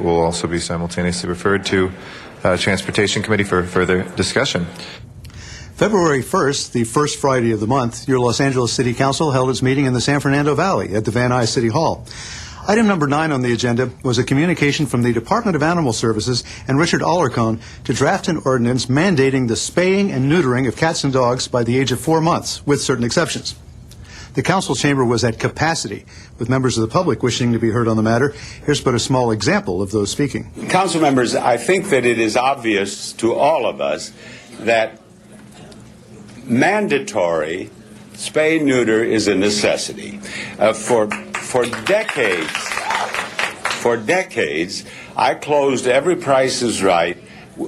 will also be simultaneously referred to Transportation Committee for further discussion. February 1st, the first Friday of the month, your Los Angeles City Council held its meeting in the San Fernando Valley at the Van Nuys City Hall. Item number 9 on the agenda was a communication from the Department of Animal Services and Richard Alarcon to draft an ordinance mandating the spaying and neutering of cats and dogs by the age of 4 months, with certain exceptions. The council chamber was at capacity, with members of the public wishing to be heard on the matter. Here's but a small example of those speaking. Council members, I think that it is obvious to all of us that mandatory spay-neuter is a necessity. For decades, I closed Every Price is Right,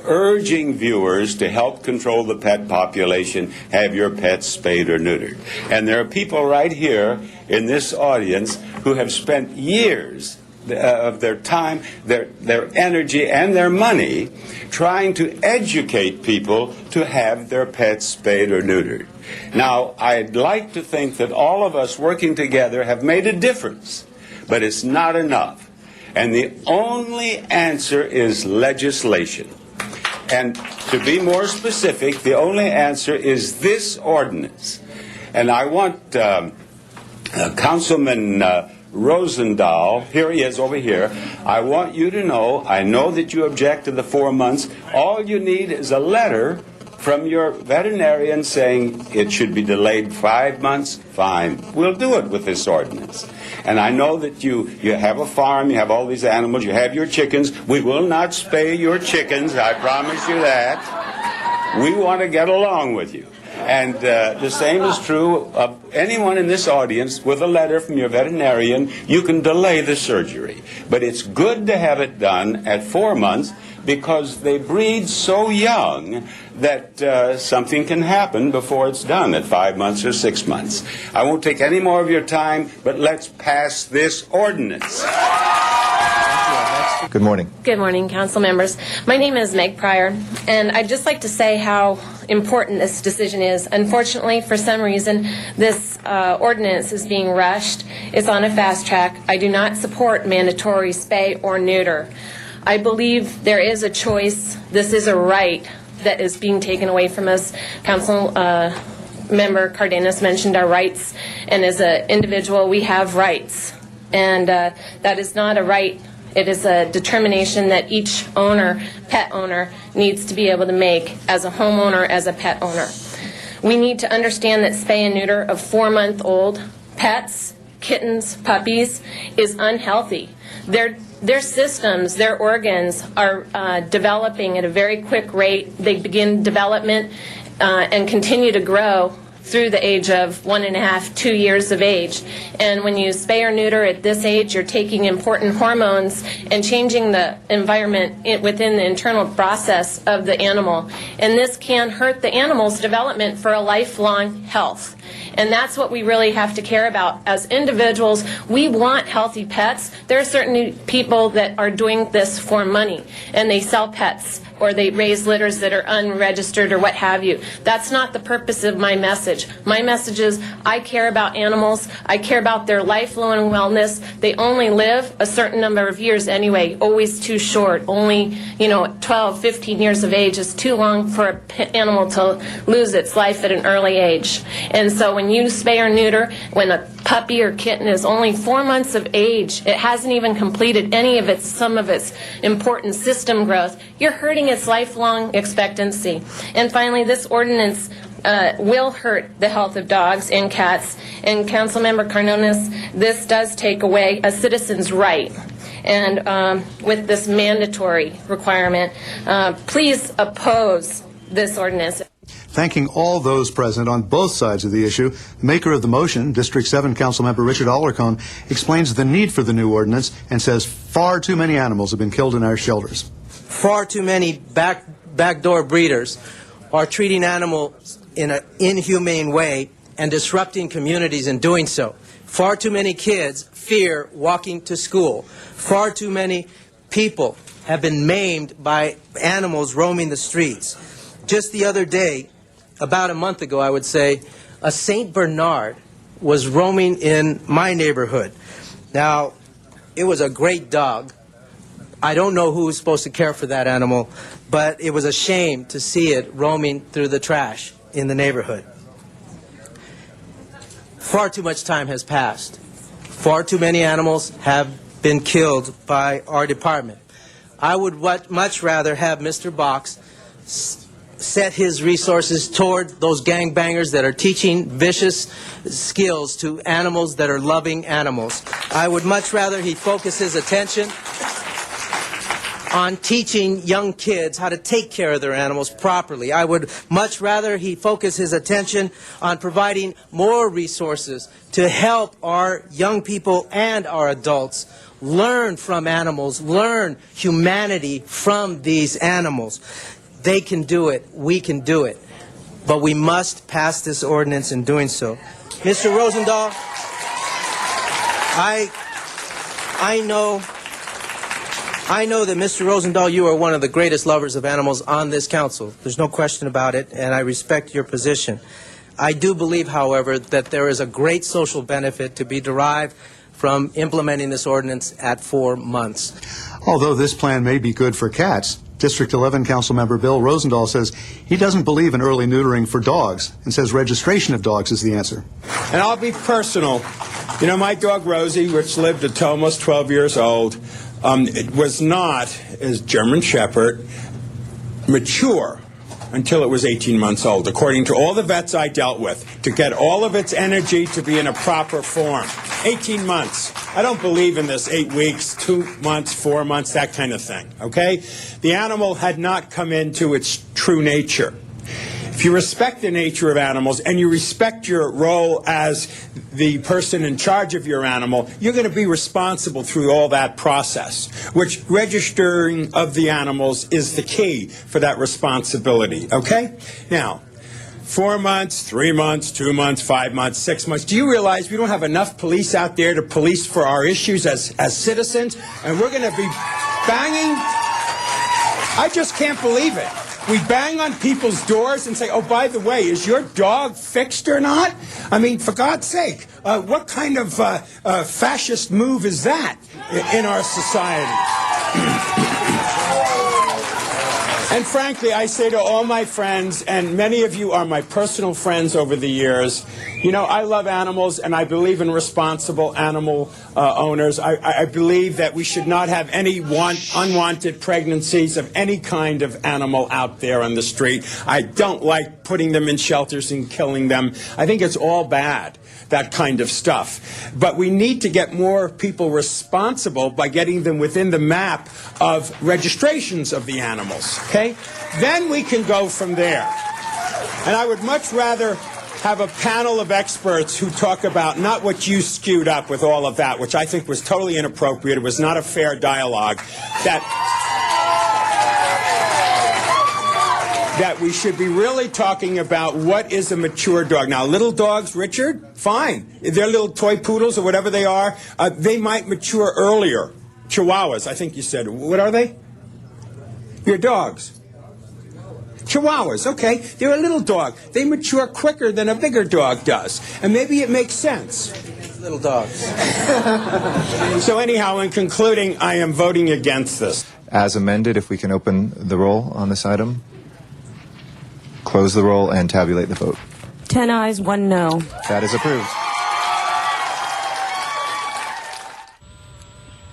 urging viewers to help control the pet population, have your pets spayed or neutered. And there are people right here in this audience who have spent years of their time, their energy, and their money trying to educate people to have their pets spayed or neutered. Now, I'd like to think that all of us working together have made a difference, but it's not enough. And the only answer is legislation. And to be more specific, the only answer is this ordinance. And I want Councilman Rosendahl, here he is over here, I want you to know, I know that you object to the 4 months. All you need is a letter from your veterinarian saying it should be delayed 5 months. Fine, we'll do it with this ordinance. And I know that you have a farm, you have all these animals, you have your chickens. We will not spay your chickens, I promise you that. We want to get along with you. And the same is true of anyone in this audience. With a letter from your veterinarian, you can delay the surgery. But it's good to have it done at 4 months because they breed so young that something can happen before it's done at 5 months or 6 months. I won't take any more of your time, but let's pass this ordinance. Good morning. Good morning, council members. My name is Meg Pryor, and I'd just like to say how important this decision is. Unfortunately, for some reason, this ordinance is being rushed. It's on a fast track. I do not support mandatory spay or neuter. I believe there is a choice. This is a right that is being taken away from us. Council member Cardenas mentioned our rights, and as an individual, we have rights. And that is not a right. It is a determination that each owner, pet owner, needs to be able to make as a homeowner, as a pet owner. We need to understand that spay and neuter of 4-month-old pets, kittens, puppies, is unhealthy. Their systems, their organs are developing at a very quick rate. They begin development and continue to grow through the age of 1.5, 2 years of age. And when you spay or neuter at this age, you're taking important hormones and changing the environment within the internal process of the animal. And this can hurt the animal's development for a lifelong health. And that's what we really have to care about. As individuals, we want healthy pets. There are certain people that are doing this for money, and they sell pets, or they raise litters that are unregistered or what have you. That's not the purpose of my message. My message is I care about animals. I care about their lifelong wellness. They only live a certain number of years anyway, always too short. Only, 12, 15 years of age is too long for an animal to lose its life at an early age. And so when you spay or neuter, when a puppy or kitten is only 4 months of age, it hasn't even completed some of its important system growth, you're hurting its lifelong expectancy. And finally, this ordinance will hurt the health of dogs and cats. And Councilmember Cardenas, this does take away a citizen's right. And with this mandatory requirement, please oppose this ordinance. Thanking all those present on both sides of the issue, the maker of the motion, District 7 Councilmember Richard Alarcon, explains the need for the new ordinance and says far too many animals have been killed in our shelters. Far too many backdoor breeders are treating animals in an inhumane way and disrupting communities in doing so. Far too many kids fear walking to school. Far too many people have been maimed by animals roaming the streets. Just the other day, about a month ago, I would say, a St. Bernard was roaming in my neighborhood. Now, it was a great dog, I don't know who was supposed to care for that animal, but it was a shame to see it roaming through the trash in the neighborhood. Far too much time has passed. Far too many animals have been killed by our department. I would much rather have Mr. Box set his resources toward those gangbangers that are teaching vicious skills to animals that are loving animals. I would much rather he focus his attention on teaching young kids how to take care of their animals properly. I would much rather he focus his attention on providing more resources to help our young people and our adults learn from animals, learn humanity from these animals. They can do it. We can do it. But we must pass this ordinance in doing so. Mr. Rosendahl, I know that, Mr. Rosendahl, you are one of the greatest lovers of animals on this council. There's no question about it, and I respect your position. I do believe, however, that there is a great social benefit to be derived from implementing this ordinance at 4 months. Although this plan may be good for cats, District 11 Councilmember Bill Rosendahl says he doesn't believe in early neutering for dogs and says registration of dogs is the answer. And I'll be personal. You know, my dog Rosie, which lived until almost 12 years old, it was not, as German Shepherd, mature until it was 18 months old, according to all the vets I dealt with, to get all of its energy to be in a proper form. 18 months. I don't believe in this 8 weeks, 2 months, 4 months, that kind of thing, okay? The animal had not come into its true nature. If you respect the nature of animals and you respect your role as the person in charge of your animal, you're going to be responsible through all that process, which registering of the animals is the key for that responsibility, okay? Now, 4 months, 3 months, 2 months, 5 months, 6 months. Do you realize we don't have enough police out there to police for our issues as citizens? And we're going to be banging. I just can't believe it. We bang on people's doors and say, oh, by the way, is your dog fixed or not? I mean, for God's sake, what kind of fascist move is that in our society? And frankly, I say to all my friends, and many of you are my personal friends over the years, you know, I love animals and I believe in responsible animal owners. I believe that we should not have any unwanted pregnancies of any kind of animal out there on the street. I don't like putting them in shelters and killing them. I think it's all bad, that kind of stuff. But we need to get more people responsible by getting them within the map of registrations of the animals, okay? Then we can go from there. And I would much rather have a panel of experts who talk about not what you skewed up with all of that, which I think was totally inappropriate. It was not a fair dialogue. That we should be really talking about what is a mature dog. Now, little dogs, Richard, fine. They're little toy poodles or whatever they are. They might mature earlier. Chihuahuas, I think you said. What are they? Your dogs. Chihuahuas, okay. They're a little dog. They mature quicker than a bigger dog does. And maybe it makes sense. Little dogs. So anyhow, in concluding, I am voting against this. As amended, if we can open the roll on this item, close the roll, and tabulate the vote. 10 ayes, 1 no. That is approved.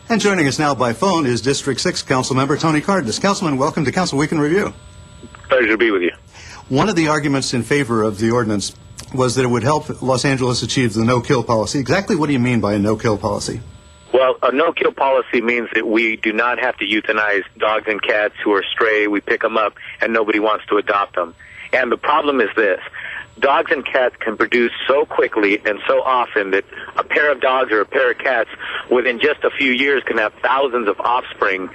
And joining us now by phone is District 6 Councilmember Tony Cardenas. Councilman, welcome to Council Week in Review. Pleasure to be with you. One of the arguments in favor of the ordinance was that it would help Los Angeles achieve the no-kill policy. Exactly what do you mean by a no-kill policy? Well, a no-kill policy means that we do not have to euthanize dogs and cats who are stray. We pick them up, and nobody wants to adopt them. And the problem is this. Dogs and cats can produce so quickly and so often that a pair of dogs or a pair of cats within just a few years can have thousands of offspring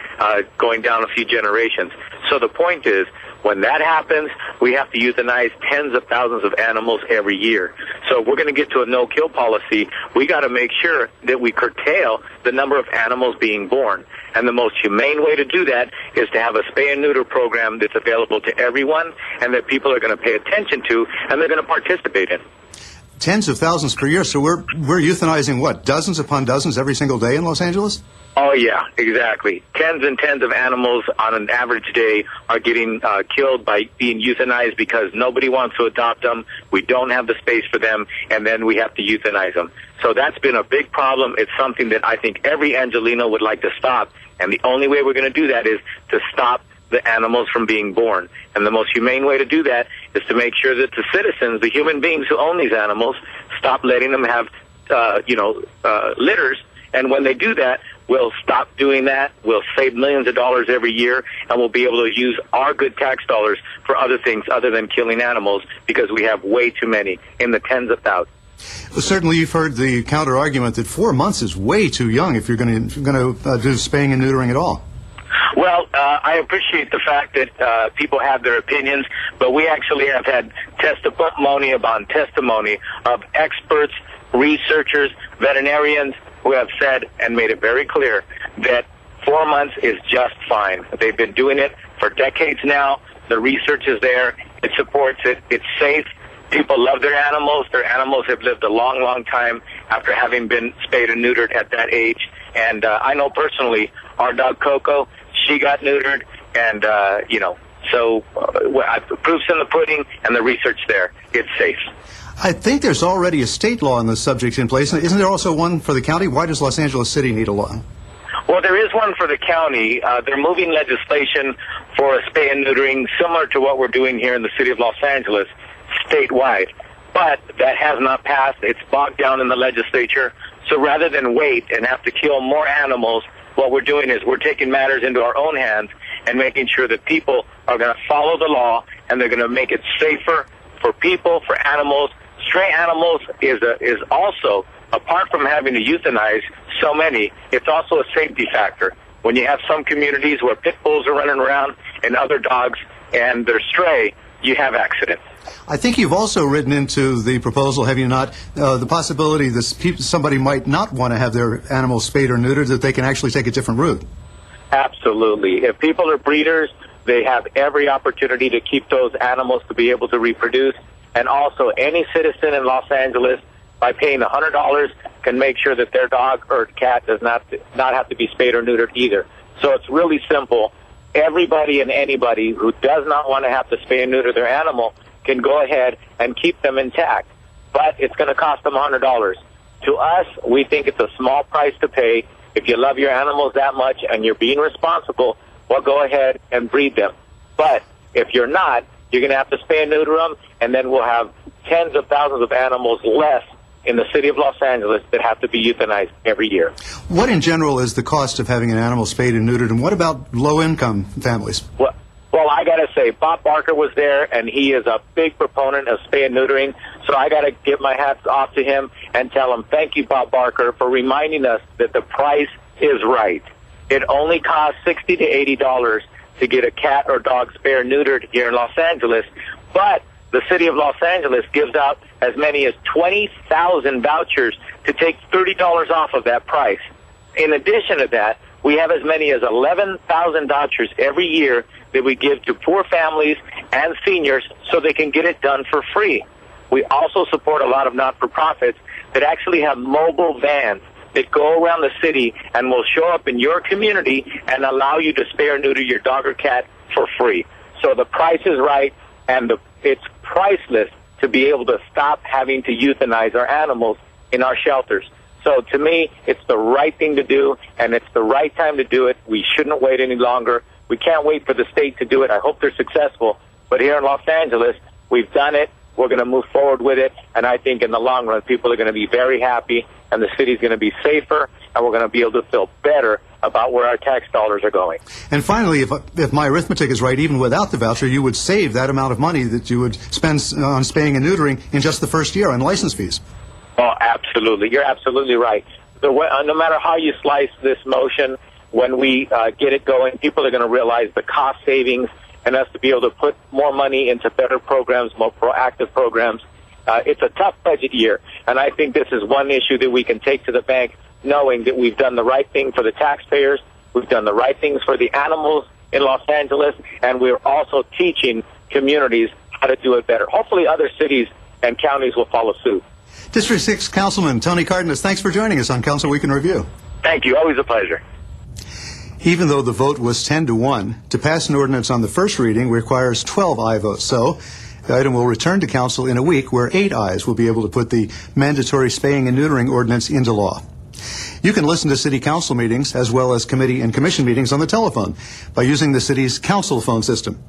going down a few generations. So the point is, when that happens, we have to euthanize tens of thousands of animals every year. So if we're going to get to a no-kill policy, we got to make sure that we curtail the number of animals being born. And the most humane way to do that is to have a spay and neuter program that's available to everyone and that people are going to pay attention to and they're going to participate in. Tens of thousands per year, so we're euthanizing what, dozens upon dozens every single day in Los Angeles? Oh, yeah, exactly. Tens and tens of animals on an average day are getting killed by being euthanized because nobody wants to adopt them. We don't have the space for them, and then we have to euthanize them. So that's been a big problem. It's something that I think every Angelino would like to stop, and the only way we're going to do that is to stop the animals from being born. And the most humane way to do that is to make sure that the citizens, the human beings who own these animals, stop letting them have, litters. And when they do that, we'll stop doing that. We'll save millions of dollars every year, and we'll be able to use our good tax dollars for other things other than killing animals because we have way too many, in the tens of thousands. Well, certainly you've heard the counter-argument that 4 months is way too young if you're going to do spaying and neutering at all. Well, I appreciate the fact that people have their opinions, but we actually have had testimony upon testimony of experts, researchers, veterinarians who have said and made it very clear that 4 months is just fine. They've been doing it for decades now. The research is there. It supports it. It's safe. People love their animals. Their animals have lived a long, long time after having been spayed and neutered at that age. And I know personally our dog Coco, she got neutered, and, so proof's in the pudding and the research there. It's safe. I think there's already a state law on the subject in place. Isn't there also one for the county? Why does Los Angeles City need a law? Well, there is one for the county. They're moving legislation for a spay and neutering similar to what we're doing here in the city of Los Angeles, statewide. But that has not passed. It's bogged down in the legislature. So rather than wait and have to kill more animals, what we're doing is we're taking matters into our own hands and making sure that people are going to follow the law, and they're going to make it safer for people, for animals. Stray animals is also, apart from having to euthanize so many, it's also a safety factor. When you have some communities where pit bulls are running around and other dogs and they're stray, you have accidents. I think you've also written into the proposal, have you not, the possibility that somebody might not want to have their animals spayed or neutered, that they can actually take a different route. Absolutely. If people are breeders, they have every opportunity to keep those animals to be able to reproduce. And also, any citizen in Los Angeles, by paying $100, can make sure that their dog or cat does not have to be spayed or neutered either. So it's really simple. Everybody and anybody who does not want to have to spay and neuter their animal can go ahead and keep them intact. But it's going to cost them $100. To us, we think it's a small price to pay. If you love your animals that much and you're being responsible, well, go ahead and breed them. But if you're not, you're going to have to spay and neuter them, and then we'll have tens of thousands of animals less in the city of Los Angeles that have to be euthanized every year. What in general is the cost of having an animal spayed and neutered, and what about low-income families? Well, I got to say, Bob Barker was there, and he is a big proponent of spay and neutering, so I got to give my hats off to him and tell him, thank you, Bob Barker, for reminding us that the price is right. It only costs $60 to $80 to get a cat or dog spayed or neutered here in Los Angeles, but the city of Los Angeles gives out as many as 20,000 vouchers to take $30 off of that price. In addition to that, we have as many as 11,000 vouchers every year that we give to poor families and seniors so they can get it done for free. We also support a lot of not-for-profits that actually have mobile vans that go around the city and will show up in your community and allow you to spay or neuter your dog or cat for free. So the price is right, and it's priceless to be able to stop having to euthanize our animals in our shelters. So to me, it's the right thing to do, and it's the right time to do it. We shouldn't wait any longer. We can't wait for the state to do it. I hope they're successful. But here in Los Angeles, we've done it. We're going to move forward with it. And I think in the long run, people are going to be very happy, and the city's going to be safer, and we're going to be able to feel better about where our tax dollars are going. And finally, if my arithmetic is right, even without the voucher, you would save that amount of money that you would spend on spaying and neutering in just the first year on license fees. Oh, absolutely. You're absolutely right. No matter how you slice this motion, when we get it going, people are going to realize the cost savings and us to be able to put more money into better programs, more proactive programs. It's a tough budget year, and I think this is one issue that we can take to the bank, knowing that we've done the right thing for the taxpayers, we've done the right things for the animals in Los Angeles, and we're also teaching communities how to do it better. Hopefully other cities and counties will follow suit. District 6 Councilman Tony Cardenas, thanks for joining us on Council Week in Review. Thank you. Always a pleasure. Even though the vote was 10-1, to pass an ordinance on the first reading requires 12 aye votes. So, the item will return to council in a week where 8 ayes will be able to put the mandatory spaying and neutering ordinance into law. You can listen to city council meetings as well as committee and commission meetings on the telephone by using the city's council phone system.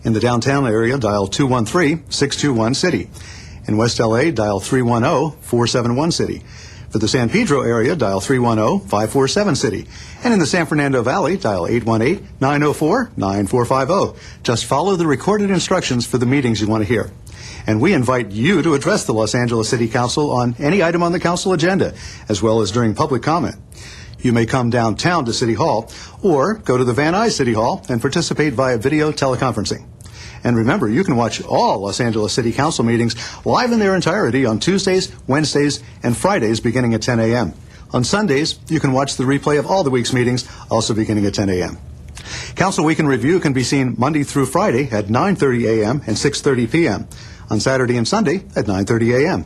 In the downtown area, dial 213-621-CITY. In West LA, dial 310-471-CITY. For the San Pedro area, dial 310-547-CITY. And in the San Fernando Valley, dial 818-904-9450. Just follow the recorded instructions for the meetings you want to hear. And we invite you to address the Los Angeles City Council on any item on the council agenda, as well as during public comment. You may come downtown to City Hall or go to the Van Nuys City Hall and participate via video teleconferencing. And remember, you can watch all Los Angeles City Council meetings live in their entirety on Tuesdays, Wednesdays, and Fridays beginning at 10 a.m. On Sundays, you can watch the replay of all the week's meetings, also beginning at 10 a.m. Council Week in Review can be seen Monday through Friday at 9:30 a.m. and 6:30 p.m. On Saturday and Sunday at 9:30 a.m.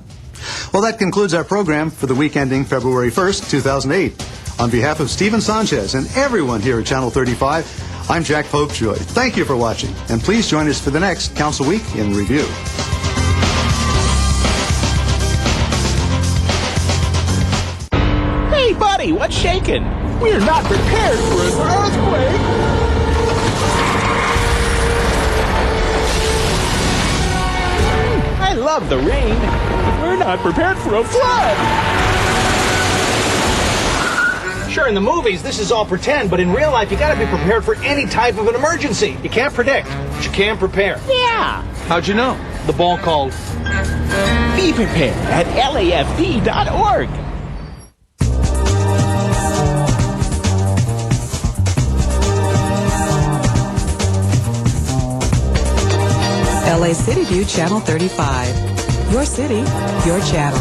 Well, that concludes our program for the week ending February 1st, 2008. On behalf of Stephen Sanchez and everyone here at Channel 35, I'm Jack Popejoy. Thank you for watching, and please join us for the next Council Week in Review. Hey, buddy, what's shaking? We're not prepared for an earthquake. I love the rain. We're not prepared for a flood. Sure, in the movies, this is all pretend, but in real life, you gotta be prepared for any type of an emergency. You can't predict, but you can prepare. Yeah. How'd you know? The ball called. Be prepared at LAFD.org. LA City View Channel 35. Your city, your channel.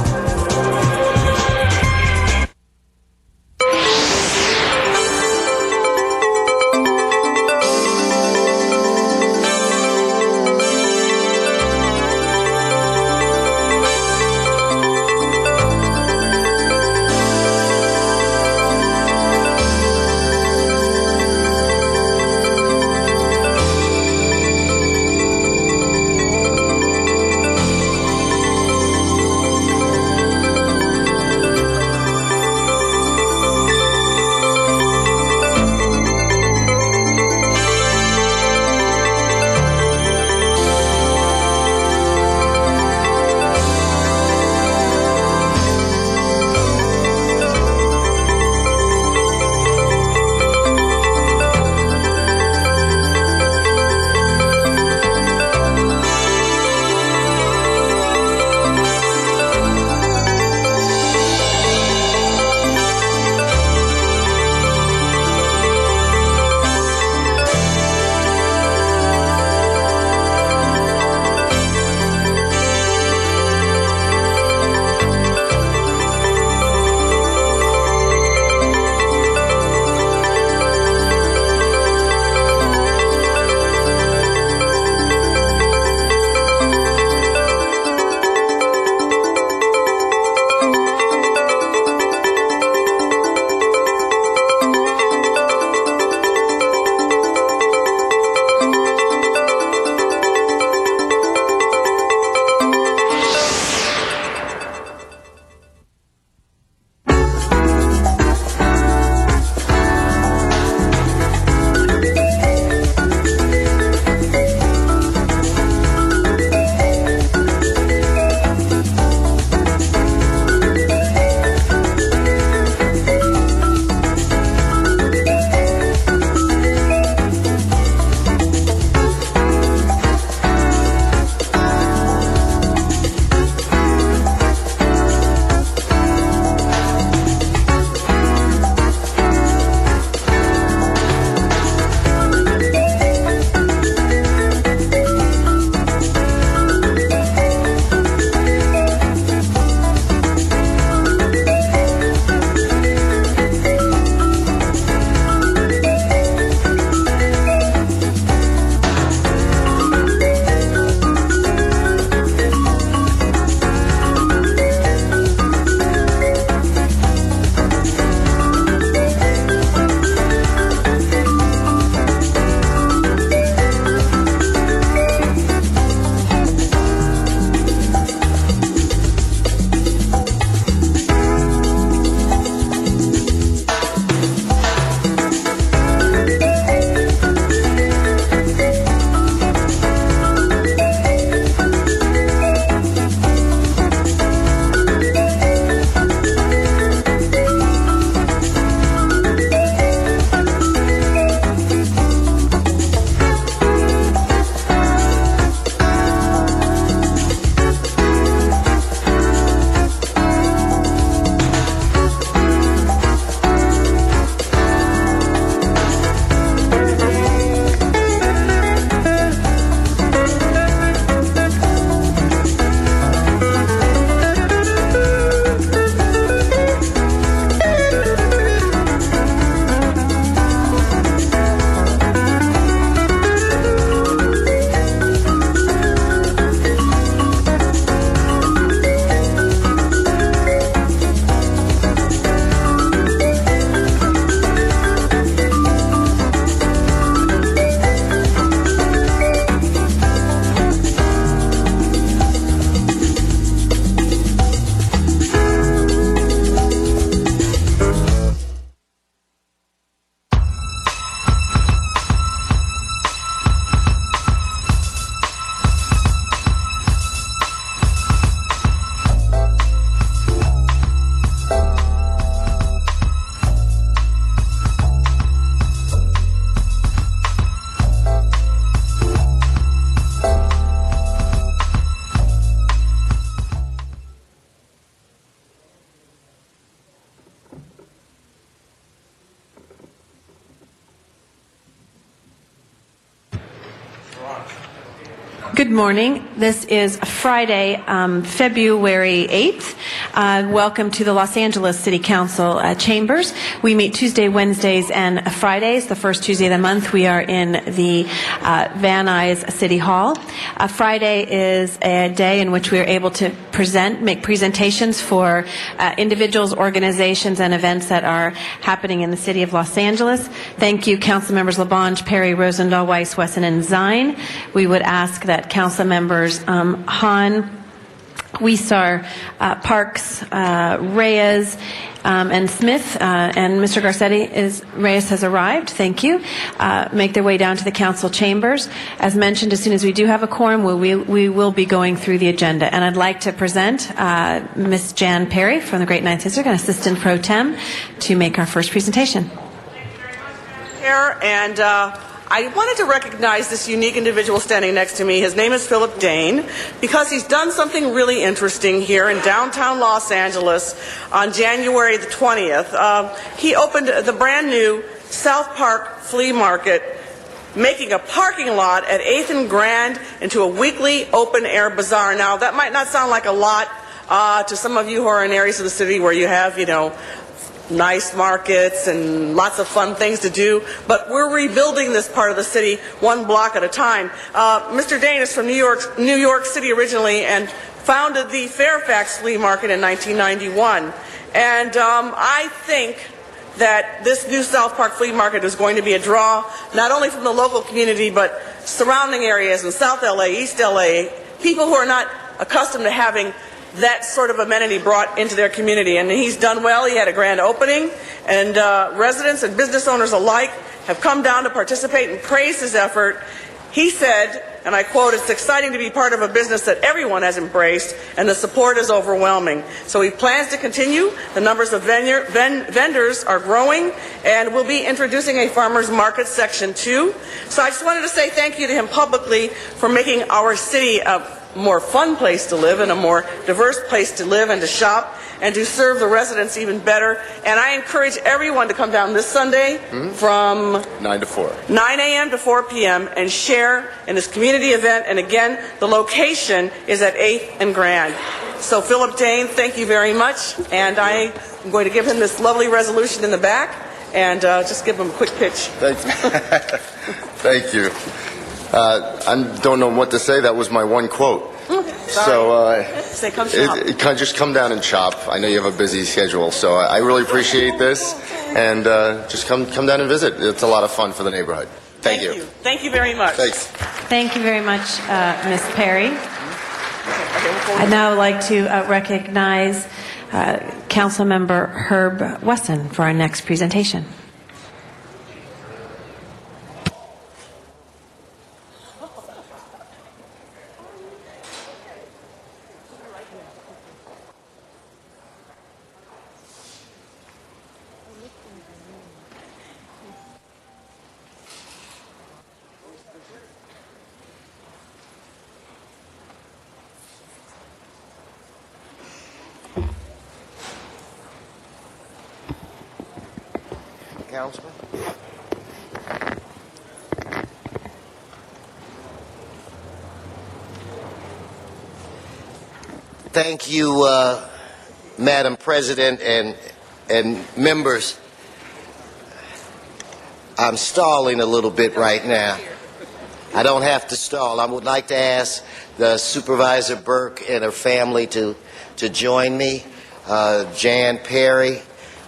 Good morning. This is Friday, February 8th. Welcome to the Los Angeles City Council chambers. We meet Tuesday, Wednesdays, and Fridays. The first Tuesday of the month, we are in the Van Nuys City Hall. Friday is a day in which we are able to make presentations for individuals, organizations, and events that are happening in the city of Los Angeles. Thank you, Council Members Labange, Perry, Rosendahl, Weiss, Wesson, and Zine. We would ask that Council Members Hahn, Huizar, Parks, Reyes, and Smith, and Mr. Reyes has arrived. Thank you. Make their way down to the council chambers. As mentioned, as soon as we do have a quorum, we will be going through the agenda. And I'd like to present Ms. Jan Perry from the Great Ninth District, an Assistant Pro Tem, to make our first presentation. Chair, and I wanted to recognize this unique individual standing next to me. His name is Philip Dane, because he's done something really interesting here in downtown Los Angeles on January the 20th. He opened the brand new South Park Flea Market, making a parking lot at 8th and Grand into a weekly open-air bazaar. Now, that might not sound like a lot to some of you who are in areas of the city where you have, nice markets and lots of fun things to do, but we're rebuilding this part of the city one block at a time. Mr. Dane is from New York City originally and founded the Fairfax Flea Market in 1991. And I think that this new South Park Flea Market is going to be a draw, not only from the local community, but surrounding areas in South LA, East LA, people who are not accustomed to having that sort of amenity brought into their community. And he's done well. He had a grand opening, and residents and business owners alike have come down to participate and praise his effort. He said, and I quote, "It's exciting to be part of a business that everyone has embraced, and the support is overwhelming." So he plans to continue. The numbers of vendors are growing, and we'll be introducing a farmers market section too. So I just wanted to say thank you to him publicly for making our city a more fun place to live and a more diverse place to live and to shop and to serve the residents even better. And I encourage everyone to come down this Sunday from 9 a.m. to 4 p.m. and share in this community event. And again, the location is at 8th and Grand. So Philip Dane, thank you very much. And I am going to give him this lovely resolution in the back and just give him a quick pitch. Thank you. I don't know what to say. That was my one quote. So say come shop. Just come down and shop. I know you have a busy schedule, so I really appreciate this. And just come down and visit. It's a lot of fun for the neighborhood. Thank you. Thank you very much. Thanks. Thank you very much, Ms. Perry. I'd now like to recognize Councilmember Herb Wesson for our next presentation. Councilman? Thank you, Madam President and members. I'm stalling a little bit right now. I don't have to stall. I would like to ask the Supervisor Burke and her family to join me. Jan Perry.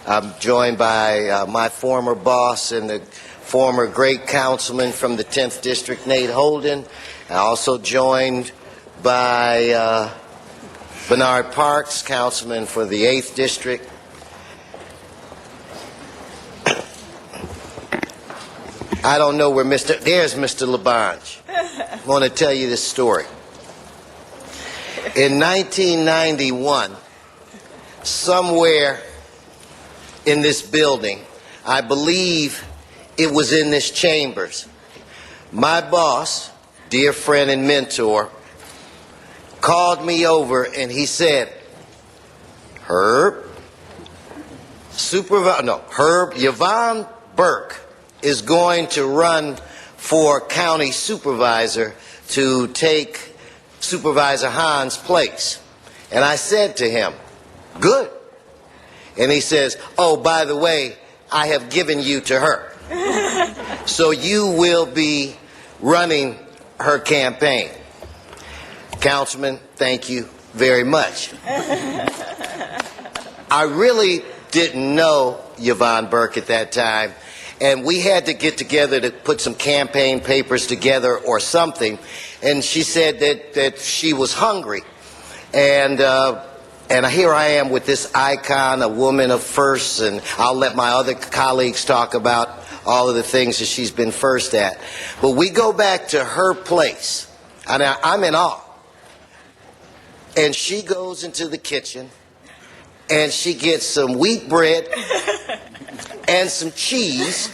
I'm joined by my former boss and the former great councilman from the 10th District, Nate Holden. I'm also joined by Bernard Parks, councilman for the 8th District. I don't know where there's Mr. Labange. I want to tell you this story. In 1991, somewhere in this building, I believe it was in this chambers, my boss, dear friend and mentor, called me over and he said, Herb, Yvonne Burke is going to run for county supervisor to take Supervisor Hahn's place. And I said to him, good. And he says, oh, by the way, I have given you to her. So you will be running her campaign. Councilman, thank you very much. I really didn't know Yvonne Burke at that time, and we had to get together to put some campaign papers together or something, and she said that she was hungry. And here I am with this icon, a woman of firsts, and I'll let my other colleagues talk about all of the things that she's been first at. But we go back to her place, and I'm in awe. And she goes into the kitchen, and she gets some wheat bread and some cheese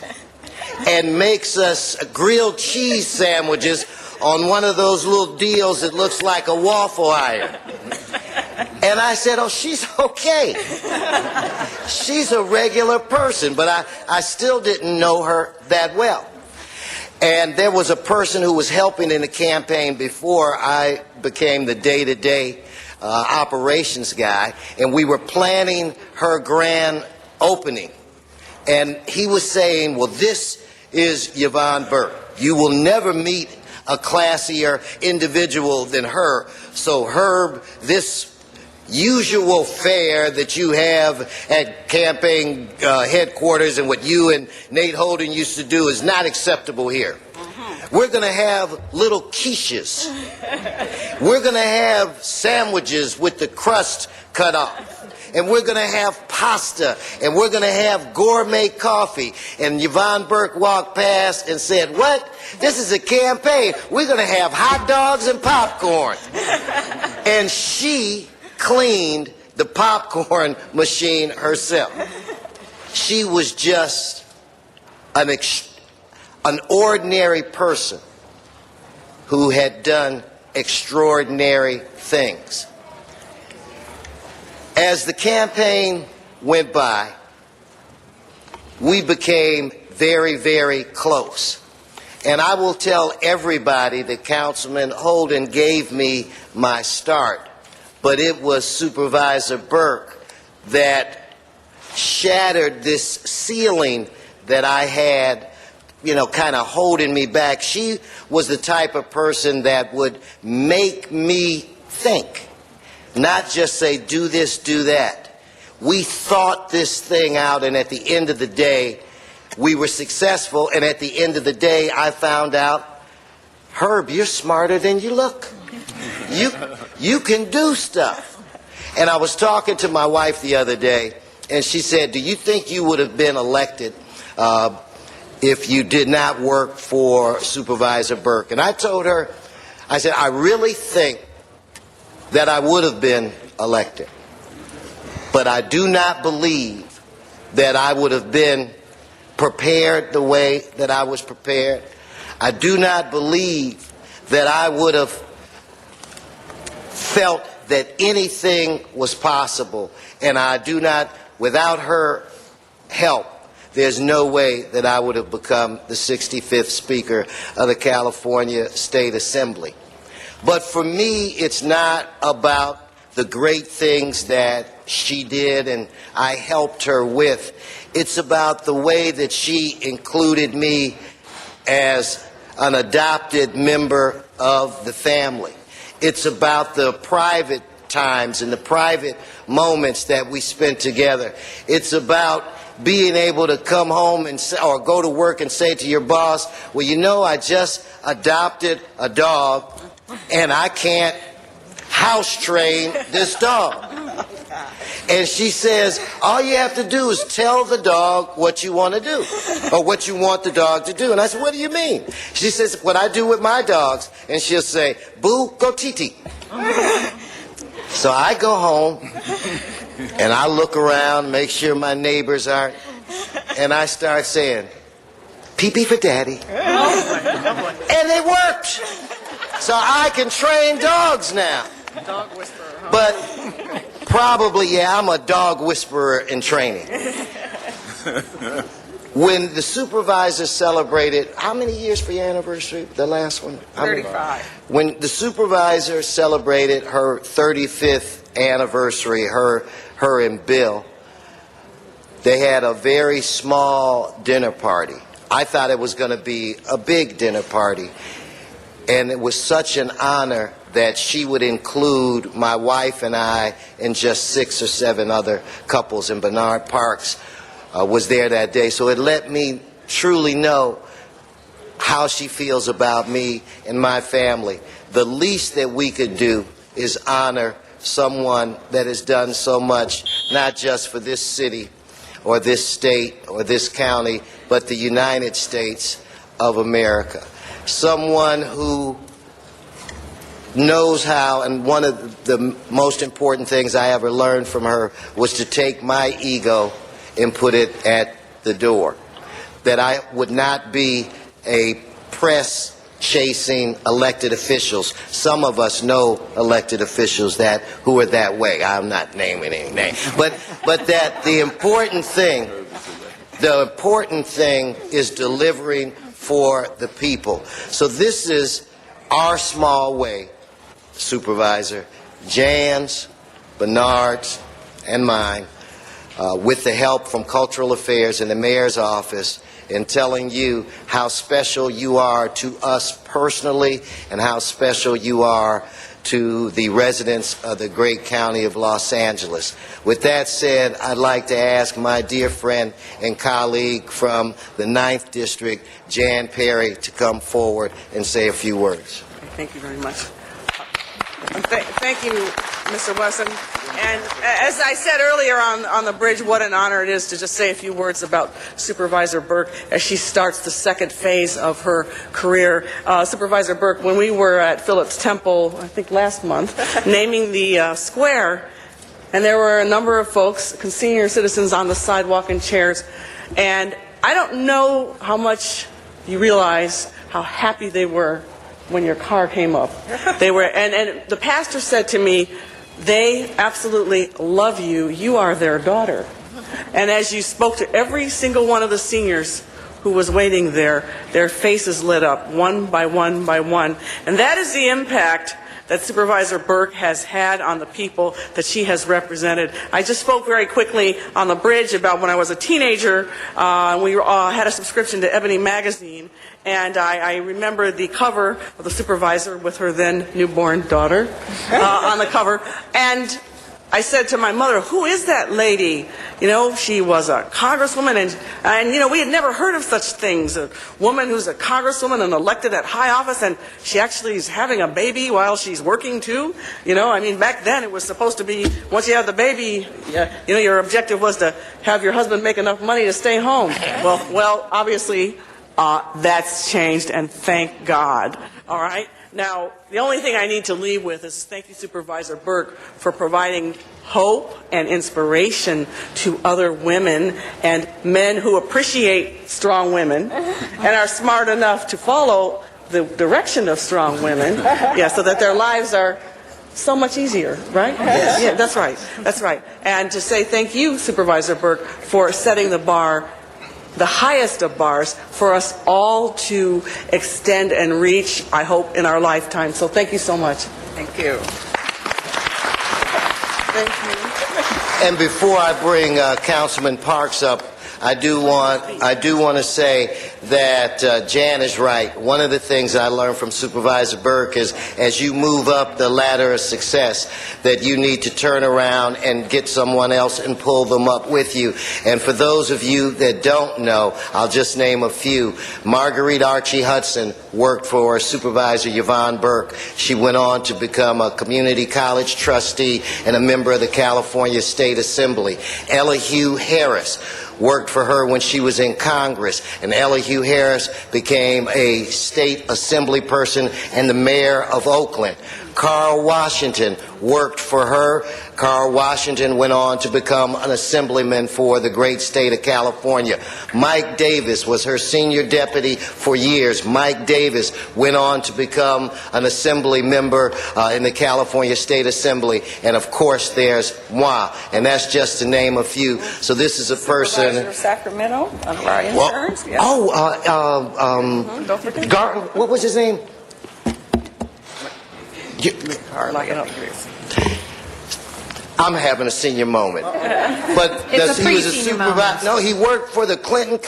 and makes us grilled cheese sandwiches on one of those little deals that looks like a waffle iron. And I said, oh, she's okay. She's a regular person, but I still didn't know her that well. And there was a person who was helping in the campaign before I became the day-to-day operations guy, and we were planning her grand opening. And he was saying, well, this is Yvonne Burke. You will never meet a classier individual than her. So Herb, this usual fare that you have at campaign headquarters and what you and Nate Holden used to do is not acceptable here. We're going to have little quiches. We're going to have sandwiches with the crust cut off. And we're going to have pasta. And we're going to have gourmet coffee. And Yvonne Burke walked past and said, what? This is a campaign. We're going to have hot dogs and popcorn. And she cleaned the popcorn machine herself. She was just an ordinary person who had done extraordinary things. As the campaign went by, we became very, very close. And I will tell everybody that Councilman Holden gave me my start, but it was Supervisor Burke that shattered this ceiling that I had, you know, kind of holding me back. She was the type of person that would make me think, not just say, do this, do that. We thought this thing out, and at the end of the day, we were successful, and at the end of the day, I found out, Herb, you're smarter than you look. You can do stuff. And I was talking to my wife the other day, and she said, do you think you would have been elected if you did not work for Supervisor Burke? And I told her, I said, I really think that I would have been elected. But I do not believe that I would have been prepared the way that I was prepared. I do not believe that I would have felt that anything was possible. And I do not, without her help, there's no way that I would have become the 65th Speaker of the California State Assembly. But for me, it's not about the great things that she did and I helped her with. It's about the way that she included me as an adopted member of the family. It's about the private times and the private moments that we spent together. It's about being able to come home and say, or go to work and say to your boss, well, you know, I just adopted a dog and I can't house train this dog. And she says, all you have to do is tell the dog what you want to do or what you want the dog to do. And I said, what do you mean? She says, what I do with my dogs. And she'll say, Boo, go tee-tee. So I go home and I look around, make sure my neighbors aren't, and I start saying, pee-pee for daddy. And it worked. So I can train dogs now. Dog whisperer, huh? But probably, yeah, I'm a dog whisperer in training. When the supervisor celebrated, how many years for your anniversary, the last one? 35. When the supervisor celebrated her 35th anniversary, her and Bill, they had a very small dinner party. I thought it was going to be a big dinner party, and it was such an honor that she would include my wife and I and just 6 or 7 other couples, and Bernard Parks was there that day. So it let me truly know how she feels about me and my family. The least that we could do is honor someone that has done so much, not just for this city or this state or this county, but the United States of America. Someone who knows how, and one of the most important things I ever learned from her was to take my ego and put it at the door. That I would not be a press-chasing elected officials. Some of us know elected officials who are that way. I'm not naming any name. But that the important thing is delivering for the people. So this is our small way, Supervisor, Jan's, Bernard's, and mine, with the help from Cultural Affairs and the Mayor's office, in telling you how special you are to us personally and how special you are to the residents of the great county of Los Angeles. With that said, I'd like to ask my dear friend and colleague from the 9th District, Jan Perry, to come forward and say a few words. Thank you very much. Thank you, Mr. Wesson. And as I said earlier on the bridge, what an honor it is to just say a few words about Supervisor Burke as she starts the second phase of her career. Supervisor Burke, when we were at Phillips Temple, I think last month, naming the square, and there were a number of folks, senior citizens on the sidewalk in chairs, and I don't know how much you realize how happy they were when your car came up. They were, and the pastor said to me, they absolutely love you. You are their daughter. And as you spoke to every single one of the seniors who was waiting there, their faces lit up one by one by one. And that is the impact that Supervisor Burke has had on the people that she has represented. I just spoke very quickly on the bridge about when I was a teenager. We had a subscription to Ebony magazine, and I remember the cover of the supervisor with her then newborn daughter on the cover. And I said to my mother, who is that lady? You know, she was a congresswoman, and you know, we had never heard of such things. A woman who's a congresswoman and elected at high office, and she actually is having a baby while she's working too. You know, I mean, back then it was supposed to be, once you have the baby, you know, your objective was to have your husband make enough money to stay home. Well, obviously, that's changed, and thank God. All right? Now, the only thing I need to leave with is thank you, Supervisor Burke, for providing hope and inspiration to other women and men who appreciate strong women and are smart enough to follow the direction of strong women, so that their lives are so much easier, right? Yes. Yeah, that's right. That's right. And to say thank you, Supervisor Burke, for setting the bar, the highest of bars, for us all to extend and reach, I hope, in our lifetime. So thank you so much. Thank you. Thank you. And before I bring Councilman Parks up, I do want to say that Jan is right. One of the things I learned from Supervisor Burke is, as you move up the ladder of success, that you need to turn around and get someone else and pull them up with you. And for those of you that don't know, I'll just name a few. Marguerite Archie Hudson worked for Supervisor Yvonne Burke. She went on to become a community college trustee and a member of the California State Assembly. Elihu Harris worked for her when she was in Congress, and Elihu Harris became a state assembly person and the mayor of Oakland. Carl Washington worked for her. Carl Washington went on to become an assemblyman for the great state of California. Mike Davis was her senior deputy for years. Mike Davis went on to become an assembly member in the California State Assembly. And of course, there's moi, and that's just to name a few. So this is a person. Supervisor of Sacramento under our insurance. Yes. Don't forget. What was his name? Carla, you know, please. I'm having a senior moment. But It's a he was a pre-senior supervisor. moment. No, he worked for the Clinton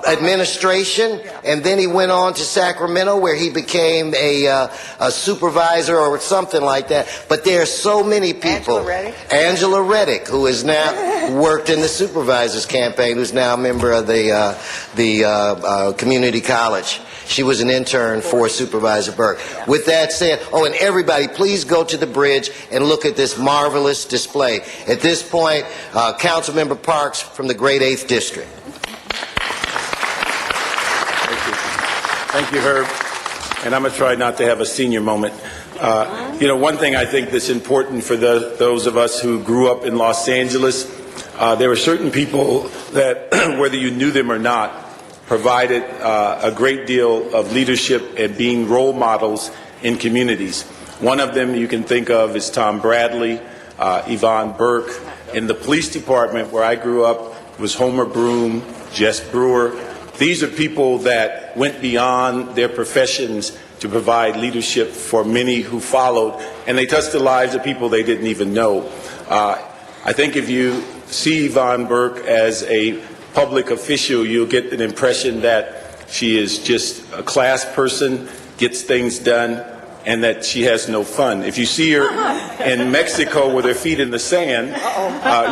administration, and then he went on to Sacramento, where he became a supervisor or something like that. But there are so many people. Angela Reddick, who is now worked in the supervisors campaign, who's now a member of the community college. She was an intern for Supervisor Burke. With that said, and everybody, please go to the bridge and look at this marvelous display. At this point, Councilmember Parks from the Great 8th District. Thank you, Herb. And I'm going to try not to have a senior moment. One thing I think that's important for those of us who grew up in Los Angeles, there were certain people that, whether you knew them or not, provided a great deal of leadership and being role models in communities. One of them you can think of is Tom Bradley, Yvonne Burke. In the police department where I grew up was Homer Broom, Jess Brewer. These are people that went beyond their professions to provide leadership for many who followed, and they touched the lives of people they didn't even know. I think if you see Yvonne Burke as a public official, you'll get an impression that she is just a class person, gets things done, and that she has no fun. If you see her in Mexico with her feet in the sand,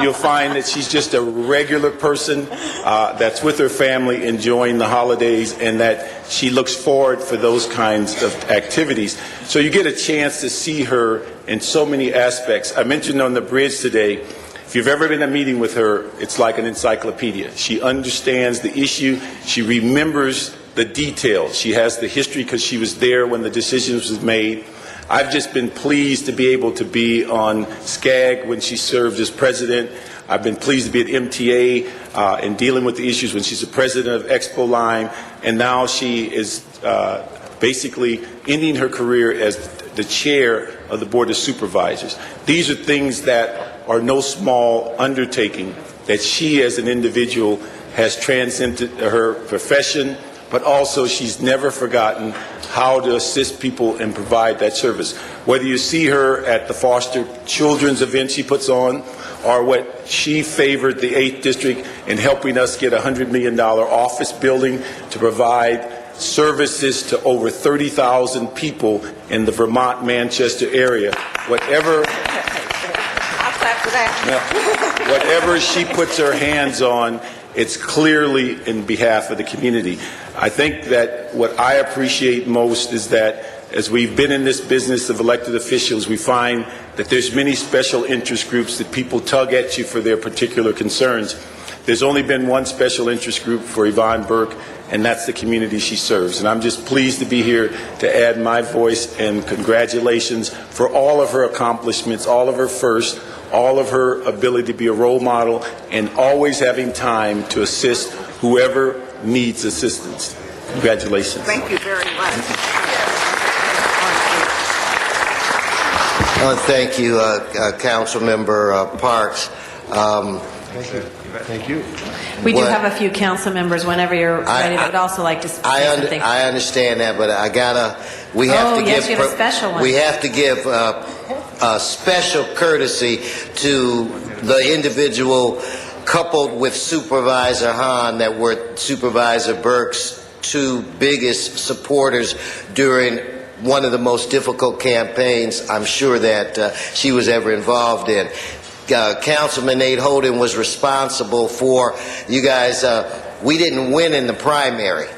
you'll find that she's just a regular person that's with her family enjoying the holidays, and that she looks forward for those kinds of activities. So you get a chance to see her in so many aspects. I mentioned on the bridge today, if you've ever been in a meeting with her, it's like an encyclopedia. She understands the issue. She remembers the details. She has the history because she was there when the decisions was made. I've just been pleased to be able to be on SCAG when she served as president. I've been pleased to be at MTA in dealing with the issues when she's the president of Expo Line. And now she is basically ending her career as the chair of the Board of Supervisors. These are things that are no small undertaking, that she as an individual has transcended her profession, but also she's never forgotten how to assist people and provide that service. Whether you see her at the foster children's event she puts on, or what she favored the 8th District in helping us get a $100 million office building to provide services to over 30,000 people in the Vermont, Manchester area. Whatever she puts her hands on, it's clearly in behalf of the community. I think that what I appreciate most is that as we've been in this business of elected officials, we find that there's many special interest groups that people tug at you for their particular concerns. There's only been one special interest group for Yvonne Burke, and that's the community she serves. And I'm just pleased to be here to add my voice and congratulations for all of her accomplishments, all of her firsts, all of her ability to be a role model, and always having time to assist whoever needs assistance. Congratulations. Thank you very much. Thank you, Councilmember Parks. Thank you. We do have a few council members whenever you're ready that would also like to say something. I understand that, but we have to yes, you have a special one. We have to give a special courtesy to the individual coupled with Supervisor Hahn that were Supervisor Burke's two biggest supporters during one of the most difficult campaigns I'm sure that she was ever involved in. Councilman Nate Holden was responsible for, you guys, we didn't win in the primary.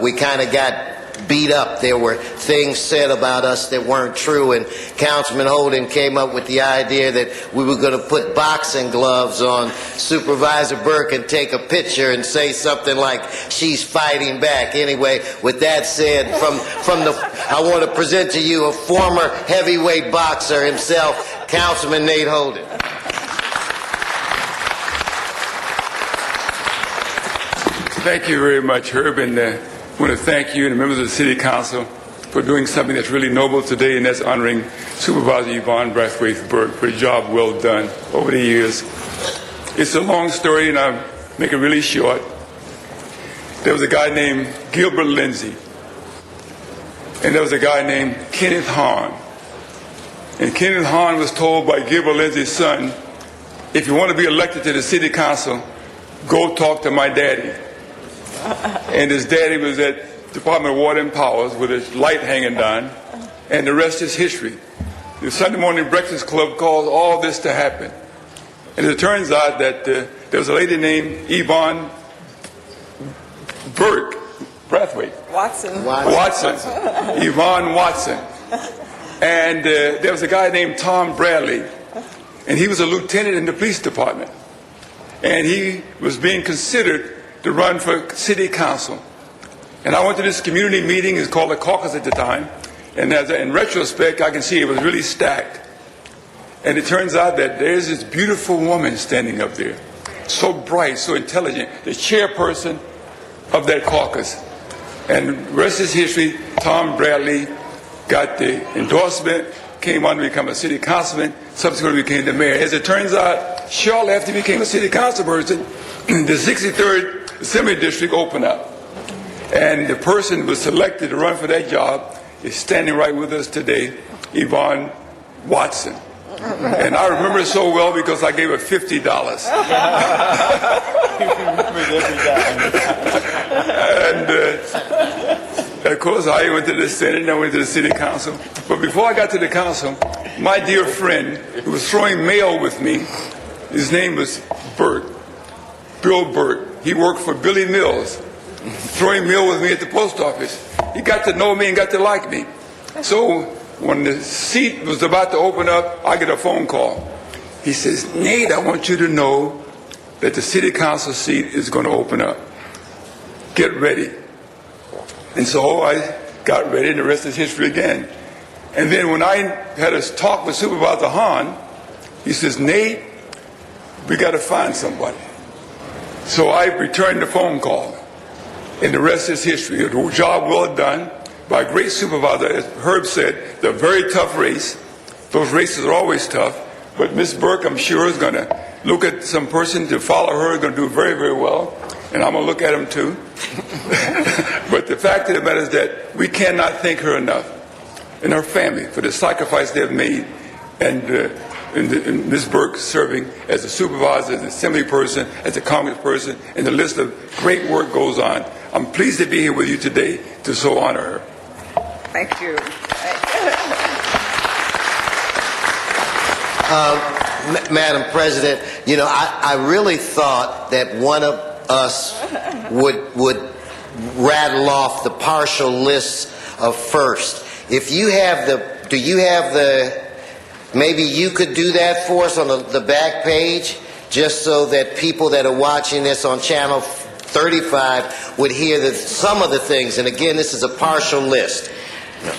We kind of got beat up. There were things said about us that weren't true, and Councilman Holden came up with the idea that we were going to put boxing gloves on Supervisor Burke and take a picture and say something like, she's fighting back. Anyway, with that said, I want to present to you a former heavyweight boxer himself, Councilman Nate Holden. Thank you very much, Herb, and I want to thank you and the members of the City Council for doing something that's really noble today, and that's honoring Supervisor Yvonne Brathwaite Burke for a job well done over the years. It's a long story, and I'll make it really short. There was a guy named Gilbert Lindsay, and there was a guy named Kenneth Hahn. And Kenneth Hahn was told by Gilbert Lindsay's son, if you want to be elected to the City Council, go talk to my daddy. And his daddy was at Department of Water and Powers with his light hanging down, and the rest is history. The Sunday Morning Breakfast Club caused all this to happen. And it turns out that there was a lady named Yvonne Burke Brathwaite. Watson. Yvonne Watson. And there was a guy named Tom Bradley, and he was a lieutenant in the police department. And he was being considered to run for city council. And I went to this community meeting, it's called a caucus at the time, and in retrospect, I can see it was really stacked. And it turns out that there's this beautiful woman standing up there, so bright, so intelligent, the chairperson of that caucus. And the rest is history. Tom Bradley got the endorsement, came on to become a city councilman, subsequently became the mayor. As it turns out, shortly after he became a city council person, the 63rd Assembly District opened up. And the person who was selected to run for that job is standing right with us today, Yvonne Watson. And I remember it so well because I gave her $50. And of course, I went to the Senate and I went to the City Council. But before I got to the council, my dear friend who was throwing mail with me, his name was Burke, Bill Burke. He worked for Billy Mills, throwing mail with me at the post office. He got to know me and got to like me. So when the seat was about to open up, I get a phone call. He says, Nate, I want you to know that the city council seat is going to open up. Get ready. And so I got ready, and the rest is history again. And then when I had a talk with Supervisor Hahn, he says, Nate, we got to find somebody. So I returned the phone call, and the rest is history. A job well done by a great supervisor. As Herb said, it's a very tough race. Those races are always tough. But Ms. Burke, I'm sure, is going to look at some person to follow her, going to do very, very well. And I'm going to look at him too. But the fact of the matter is that we cannot thank her enough and her family for the sacrifice they've made. And Ms. Burke serving as a supervisor, as an assembly person, as a congressperson, and the list of great work goes on. I'm pleased to be here with you today to so honor her. Thank you. Madam President, you know, I really thought that one of us would rattle off the partial list of first. If you have do you have maybe you could do that for us on the back page, just so that people that are watching this on Channel 35 would hear some of the things. And again, this is a partial list.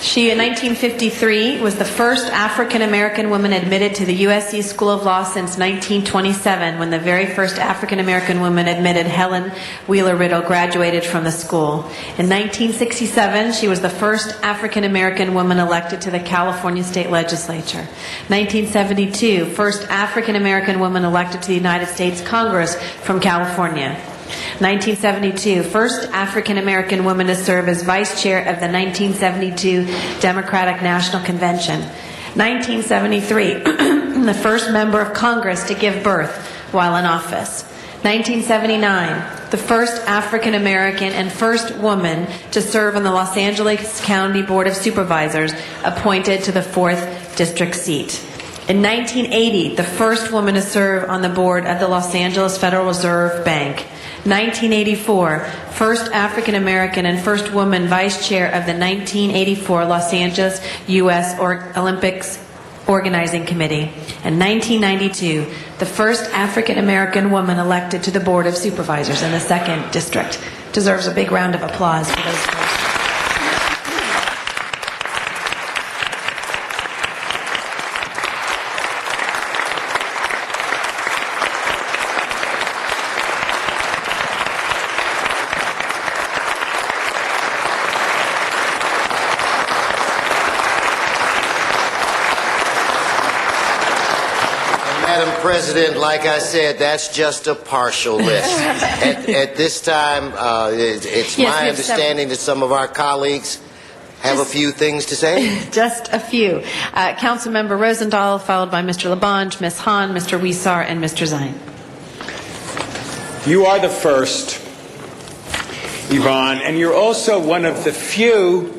She, in 1953, was the first African-American woman admitted to the USC School of Law since 1927, when the very first African-American woman admitted, Helen Wheeler-Riddle, graduated from the school. In 1967, she was the first African-American woman elected to the California State Legislature. 1972, first African-American woman elected to the United States Congress from California. 1972, first African-American woman to serve as vice chair of the 1972 Democratic National Convention. 1973, the first member of Congress to give birth while in office. 1979, the first African-American and first woman to serve on the Los Angeles County Board of Supervisors, appointed to the 4th District seat. In 1980, the first woman to serve on the board of the Los Angeles Federal Reserve Bank. 1984, first African American and first woman vice chair of the 1984 Los Angeles U.S. Olympics Organizing Committee. And 1992, the first African American woman elected to the Board of Supervisors in the 2nd District. Deserves a big round of applause for those folks. Madam President, like I said, that's just a partial list. At this time, it's Yes, my we have understanding that some of our colleagues have a few things to say. Just a few. Councilmember Rosendahl, followed by Mr. Labange, Ms. Hahn, Mr. Huizar, and Mr. Zine. You are the first, Yvonne, and you're also one of the few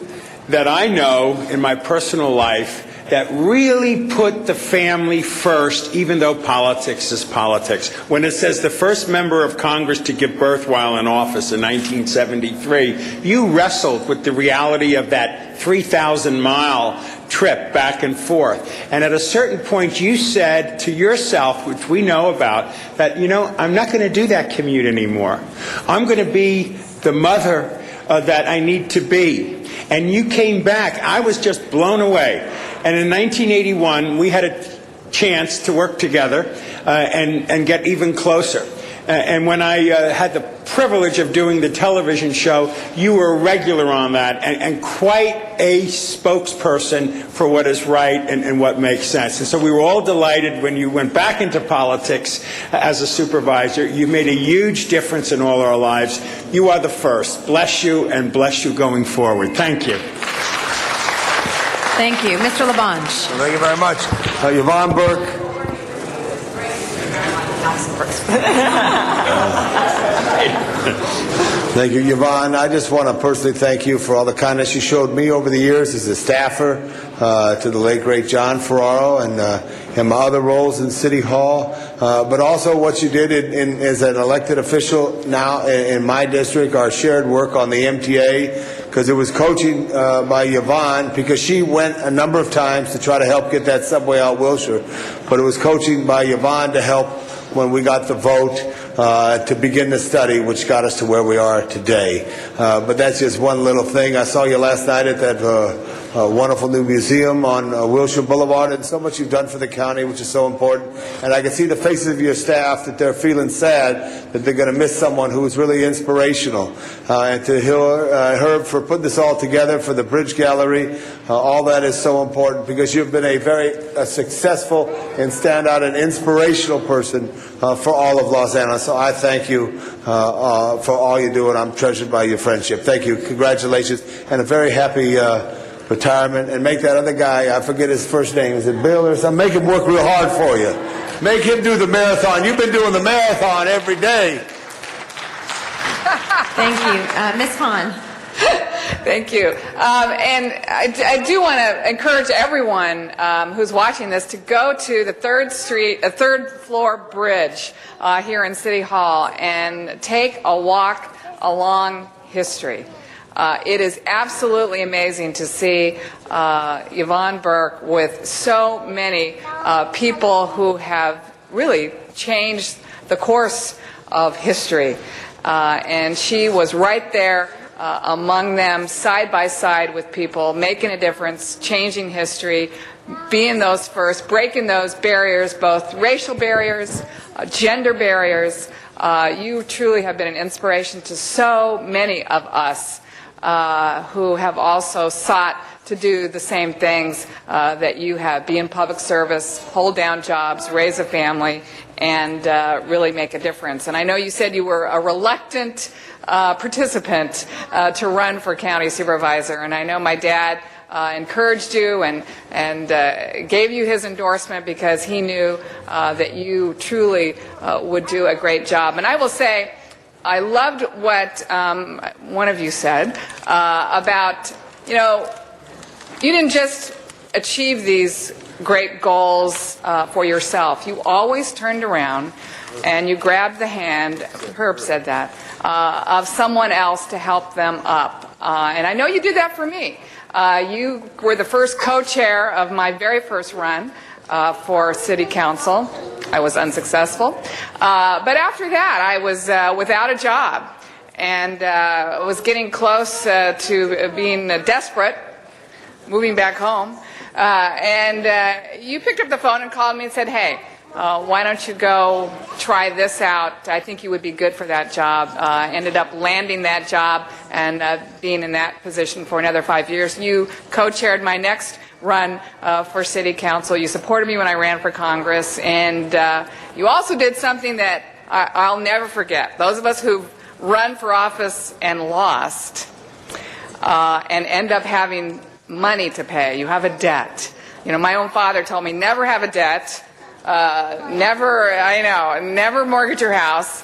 that I know in my personal life that really put the family first, even though politics is politics. When it says the first member of Congress to give birth while in office in 1973, you wrestled with the reality of that 3,000-mile trip back and forth. And at a certain point, you said to yourself, which we know about, that, I'm not going to do that commute anymore. I'm going to be the mother that I need to be. And you came back. I was just blown away. And in 1981, we had a chance to work together and get even closer. And when I had the privilege of doing the television show, you were a regular on that and quite a spokesperson for what is right and what makes sense. And so we were all delighted when you went back into politics as a supervisor. You made a huge difference in all our lives. You are the first. Bless you and bless you going forward. Thank you. Thank you. Mr. Labange. Thank you very much. Yvonne Burke. Thank you, Yvonne. I just want to personally thank you for all the kindness you showed me over the years as a staffer to the late, great John Ferraro and my other roles in City Hall, but also what you did as an elected official now in my district, our shared work on the MTA, because it was coaching by Yvonne, because she went a number of times to try to help get that subway out Wilshire, but it was coaching by Yvonne to help when we got the vote to begin the study, which got us to where we are today. But that's just one little thing. I saw you last night at that wonderful new museum on Wilshire Boulevard, and so much you've done for the county, which is so important. And I can see the faces of your staff that they're feeling sad that they're going to miss someone who was really inspirational. And to Herb for putting this all together, for the Bridge Gallery, all that is so important because you've been a very successful and standout and inspirational person for all of Los Angeles. So I thank you for all you do, and I'm treasured by your friendship. Thank you. Congratulations, and a very happy retirement. And make that other guy, I forget his first name, is it Bill or something? Make him work real hard for you. Make him do the marathon. You've been doing the marathon every day. Thank you. Ms. Hahn. Thank you. And I do want to encourage everyone who's watching this to go to the third floor bridge here in City Hall and take a walk along history. It is absolutely amazing to see Yvonne Burke with so many people who have really changed the course of history. And she was right there among them, side by side with people, making a difference, changing history, being those first, breaking those barriers, both racial barriers, gender barriers. You truly have been an inspiration to so many of us who have also sought to do the same things that you have, be in public service, hold down jobs, raise a family, and really make a difference. And I know you said you were a reluctant participant to run for county supervisor, and I know my dad encouraged you and gave you his endorsement because he knew that you truly would do a great job. And I will say, I loved what one of you said about, you didn't just achieve these great goals for yourself. You always turned around and you grabbed the hand, Herb said that, of someone else to help them up. And I know you did that for me. You were the first co-chair of my very first run for city council. I was unsuccessful. But after that, I was without a job and was getting close to being desperate, moving back home. And you picked up the phone and called me and said, hey, why don't you go try this out? I think you would be good for that job. Ended up landing that job and being in that position for another 5 years. You co-chaired my next run for city council. You supported me when I ran for Congress. And you also did something that I'll never forget. Those of us who've run for office and lost and end up having money to pay. You have a debt. You know, my own father told me, never have a debt. Never mortgage your house.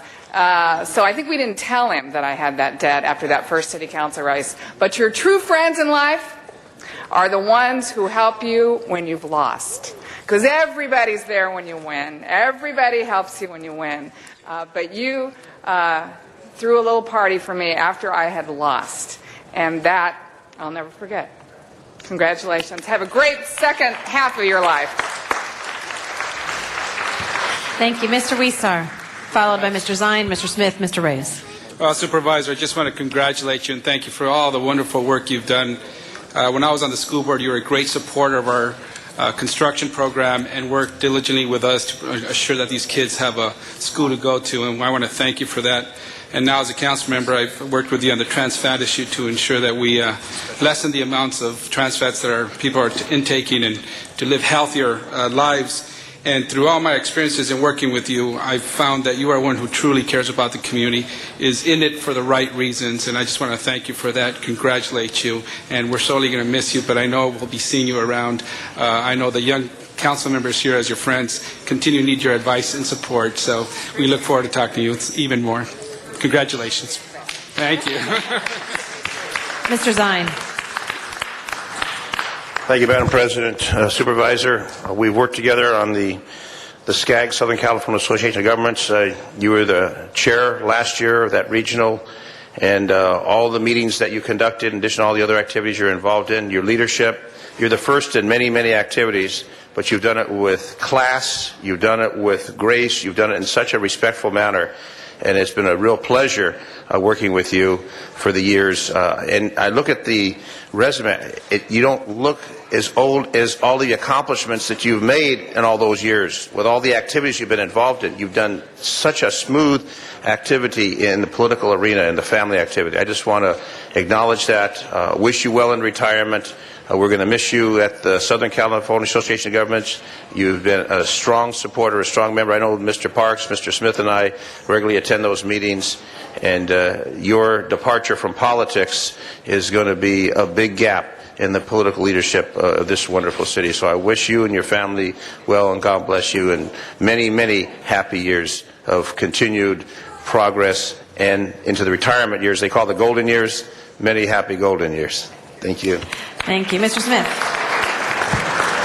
So I think we didn't tell him that I had that debt after that first city council race. But your true friends in life are the ones who help you when you've lost. Because everybody's there when you win. Everybody helps you when you win. But you threw a little party for me after I had lost. And that I'll never forget. Congratulations. Have a great second half of your life. Thank you. Mr. Wiesar, followed by Mr. Zine, Mr. Smith, Mr. Reyes. Well, Supervisor, I just want to congratulate you and thank you for all the wonderful work you've done. When I was on the school board, you were a great supporter of our construction program and worked diligently with us to assure that these kids have a school to go to, and I want to thank you for that. And now as a council member, I've worked with you on the trans fat issue to ensure that we lessen the amounts of trans fats that people are intaking and to live healthier lives. And through all my experiences in working with you, I've found that you are one who truly cares about the community, is in it for the right reasons, and I just want to thank you for that, congratulate you, and we're sorely going to miss you, but I know we'll be seeing you around. I know the young council members here as your friends continue to need your advice and support, so we look forward to talking to you even more. Congratulations. Thank you. Mr. Zine. Thank you, Madam President. Supervisor, we've worked together on the SCAG, Southern California Association of Governments. You were the chair last year of that regional, and all the meetings that you conducted, in addition to all the other activities you're involved in, your leadership. You're the first in many, many activities, but you've done it with class, you've done it with grace, you've done it in such a respectful manner. And it's been a real pleasure working with you for the years. And I look at the resume. You don't look as old as all the accomplishments that you've made in all those years. With all the activities you've been involved in, you've done such a smooth activity in the political arena and the family activity. I just want to acknowledge that. Wish you well in retirement. We're going to miss you at the Southern California Association of Governments. You've been a strong supporter, a strong member. I know Mr. Parks, Mr. Smith, and I regularly attend those meetings. And your departure from politics is going to be a big gap in the political leadership of this wonderful city. So I wish you and your family well, and God bless you, and many, many happy years of continued progress and into the retirement years. They call the golden years. Many happy golden years. Thank you. Thank you. Mr. Smith.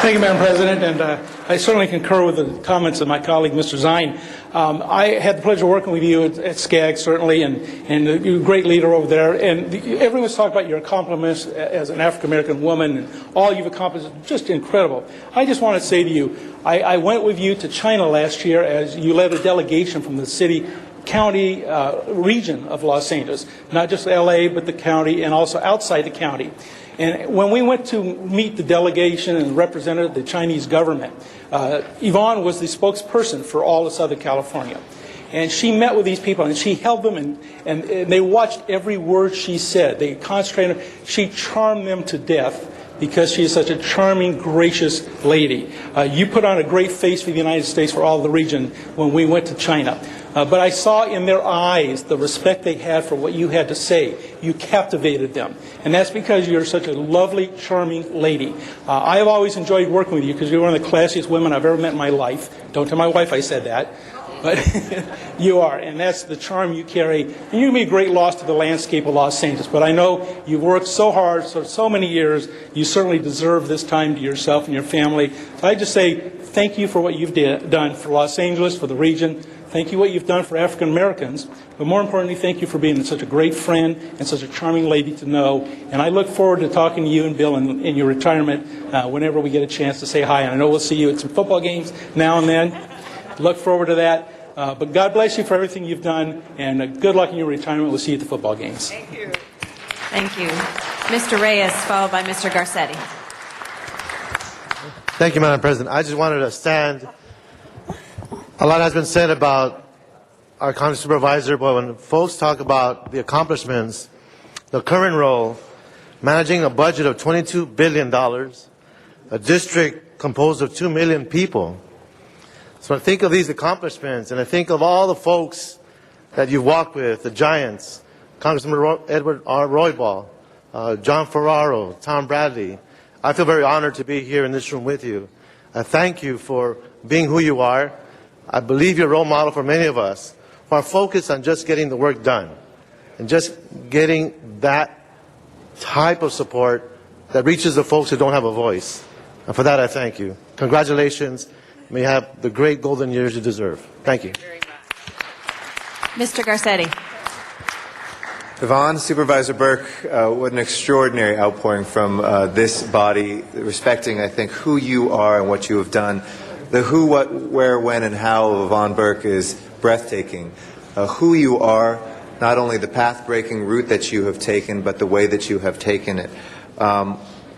Thank you, Madam President, and I certainly concur with the comments of my colleague, Mr. Zine. I had the pleasure of working with you at SCAG, certainly, and you're a great leader over there. And everyone's talked about your accomplishments as an African-American woman, and all you've accomplished is just incredible. I just want to say to you, I went with you to China last year as you led a delegation from the city county region of Los Angeles, not just LA, but the county and also outside the county. And when we went to meet the delegation and represented the Chinese government, Yvonne was the spokesperson for all of Southern California. And she met with these people and she held them and they watched every word she said. They concentrated. She charmed them to death because she is such a charming, gracious lady. You put on a great face for the United States, for all of the region when we went to China. But I saw in their eyes the respect they had for what you had to say. You captivated them. And that's because you're such a lovely, charming lady. I have always enjoyed working with you because you're one of the classiest women I've ever met in my life. Don't tell my wife I said that. But you are, and that's the charm you carry. And you'd be a great loss to the landscape of Los Angeles. But I know you've worked so hard for so many years, you certainly deserve this time to yourself and your family. So I just say thank you for what you've done for Los Angeles, for the region. Thank you what you've done for African Americans, but more importantly, thank you for being such a great friend and such a charming lady to know. And I look forward to talking to you and Bill in your retirement whenever we get a chance to say hi. And I know we'll see you at some football games now and then. Look forward to that. But God bless you for everything you've done, and good luck in your retirement. We'll see you at the football games. Thank you. Thank you. Mr. Reyes, followed by Mr. Garcetti. Thank you, Madam President. I just wanted to stand. A lot has been said about our county supervisor, but when folks talk about the accomplishments, the current role, managing a budget of $22 billion, a district composed of 2 million people. So I think of these accomplishments, and I think of all the folks that you've walked with, the giants, Congressman Edward R. Roybal, John Ferraro, Tom Bradley. I feel very honored to be here in this room with you. I thank you for being who you are. I believe you're a role model for many of us who are focused on just getting the work done and just getting that type of support that reaches the folks who don't have a voice. And for that, I thank you. Congratulations. May you have the great golden years you deserve. Thank you. Mr. Garcetti. Yvonne, Supervisor Burke, what an extraordinary outpouring from this body, respecting, I think, who you are and what you have done. The who, what, where, when, and how of Yvonne Burke is breathtaking. Who you are, not only the path-breaking route that you have taken, but the way that you have taken it.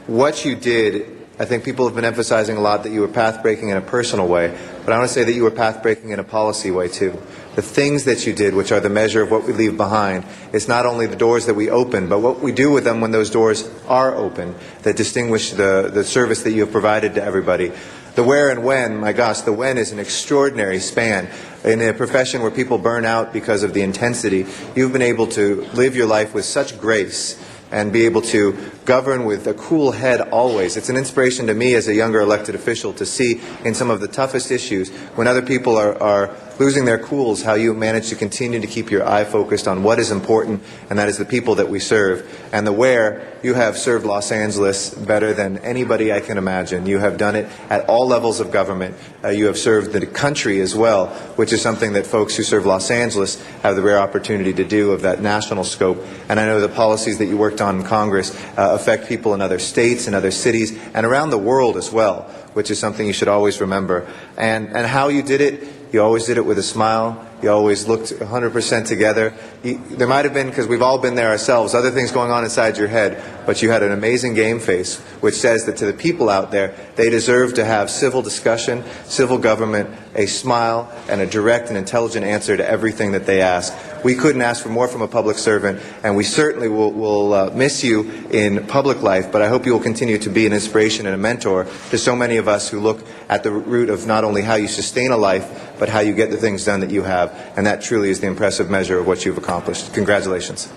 What you did, I think people have been emphasizing a lot that you were path-breaking in a personal way, but I want to say that you were path-breaking in a policy way, too. The things that you did, which are the measure of what we leave behind, is not only the doors that we open, but what we do with them when those doors are open, that distinguish the service that you have provided to everybody. The where and when, my gosh, the when is an extraordinary span. In a profession where people burn out because of the intensity, you've been able to live your life with such grace and be able to govern with a cool head always. It's an inspiration to me as a younger elected official to see in some of the toughest issues, when other people are losing their cools, how you manage to continue to keep your eye focused on what is important, and that is the people that we serve. And the where, you have served Los Angeles better than anybody I can imagine. You have done it at all levels of government. You have served the country as well, which is something that folks who serve Los Angeles have the rare opportunity to do, of that national scope. And I know the policies that you worked on in Congress affect people in other states and other cities and around the world as well, which is something you should always remember. And how you did it, you always did it with a smile. You always looked 100% together. There might have been, because we've all been there ourselves, other things going on inside your head, but you had an amazing game face, which says that to the people out there, they deserve to have civil discussion, civil government, a smile, and a direct and intelligent answer to everything that they ask. We couldn't ask for more from a public servant, and we certainly will miss you in public life, but I hope you will continue to be an inspiration and a mentor to so many of us who look at the root of not only how you sustain a life, but how you get the things done that you have. And that truly is the impressive measure of what you've accomplished. Congratulations.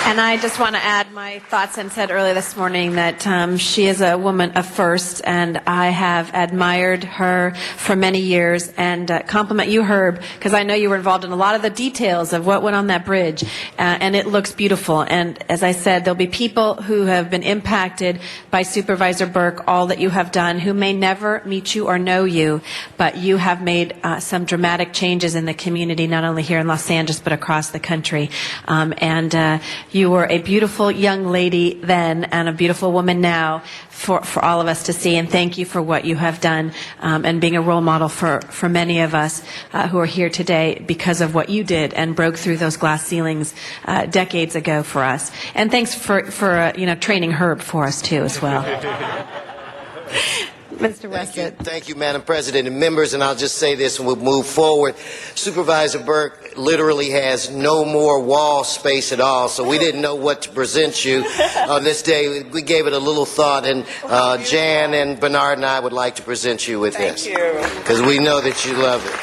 And I just want to add my thoughts and said earlier this morning that she is a woman of first, and I have admired her for many years, and compliment you, Herb, because I know you were involved in a lot of the details of what went on that bridge, and it looks beautiful. And as I said, there'll be people who have been impacted by Supervisor Burke, all that you have done, who may never meet you or know you, but you have made some dramatic changes in the community, not only here in Los Angeles, but across the country. You were a beautiful young lady then and a beautiful woman now for all of us to see. And thank you for what you have done and being a role model for many of us who are here today because of what you did and broke through those glass ceilings decades ago for us. And thanks for training Herb for us too as well. Mr. Westgate. Thank you, Madam President and members, and I'll just say this and we'll move forward. Supervisor Burke literally has no more wall space at all, so we didn't know what to present you on this day. We gave it a little thought, and Jan and Bernard and I would like to present you with this. Thank you. Because we know that you love it.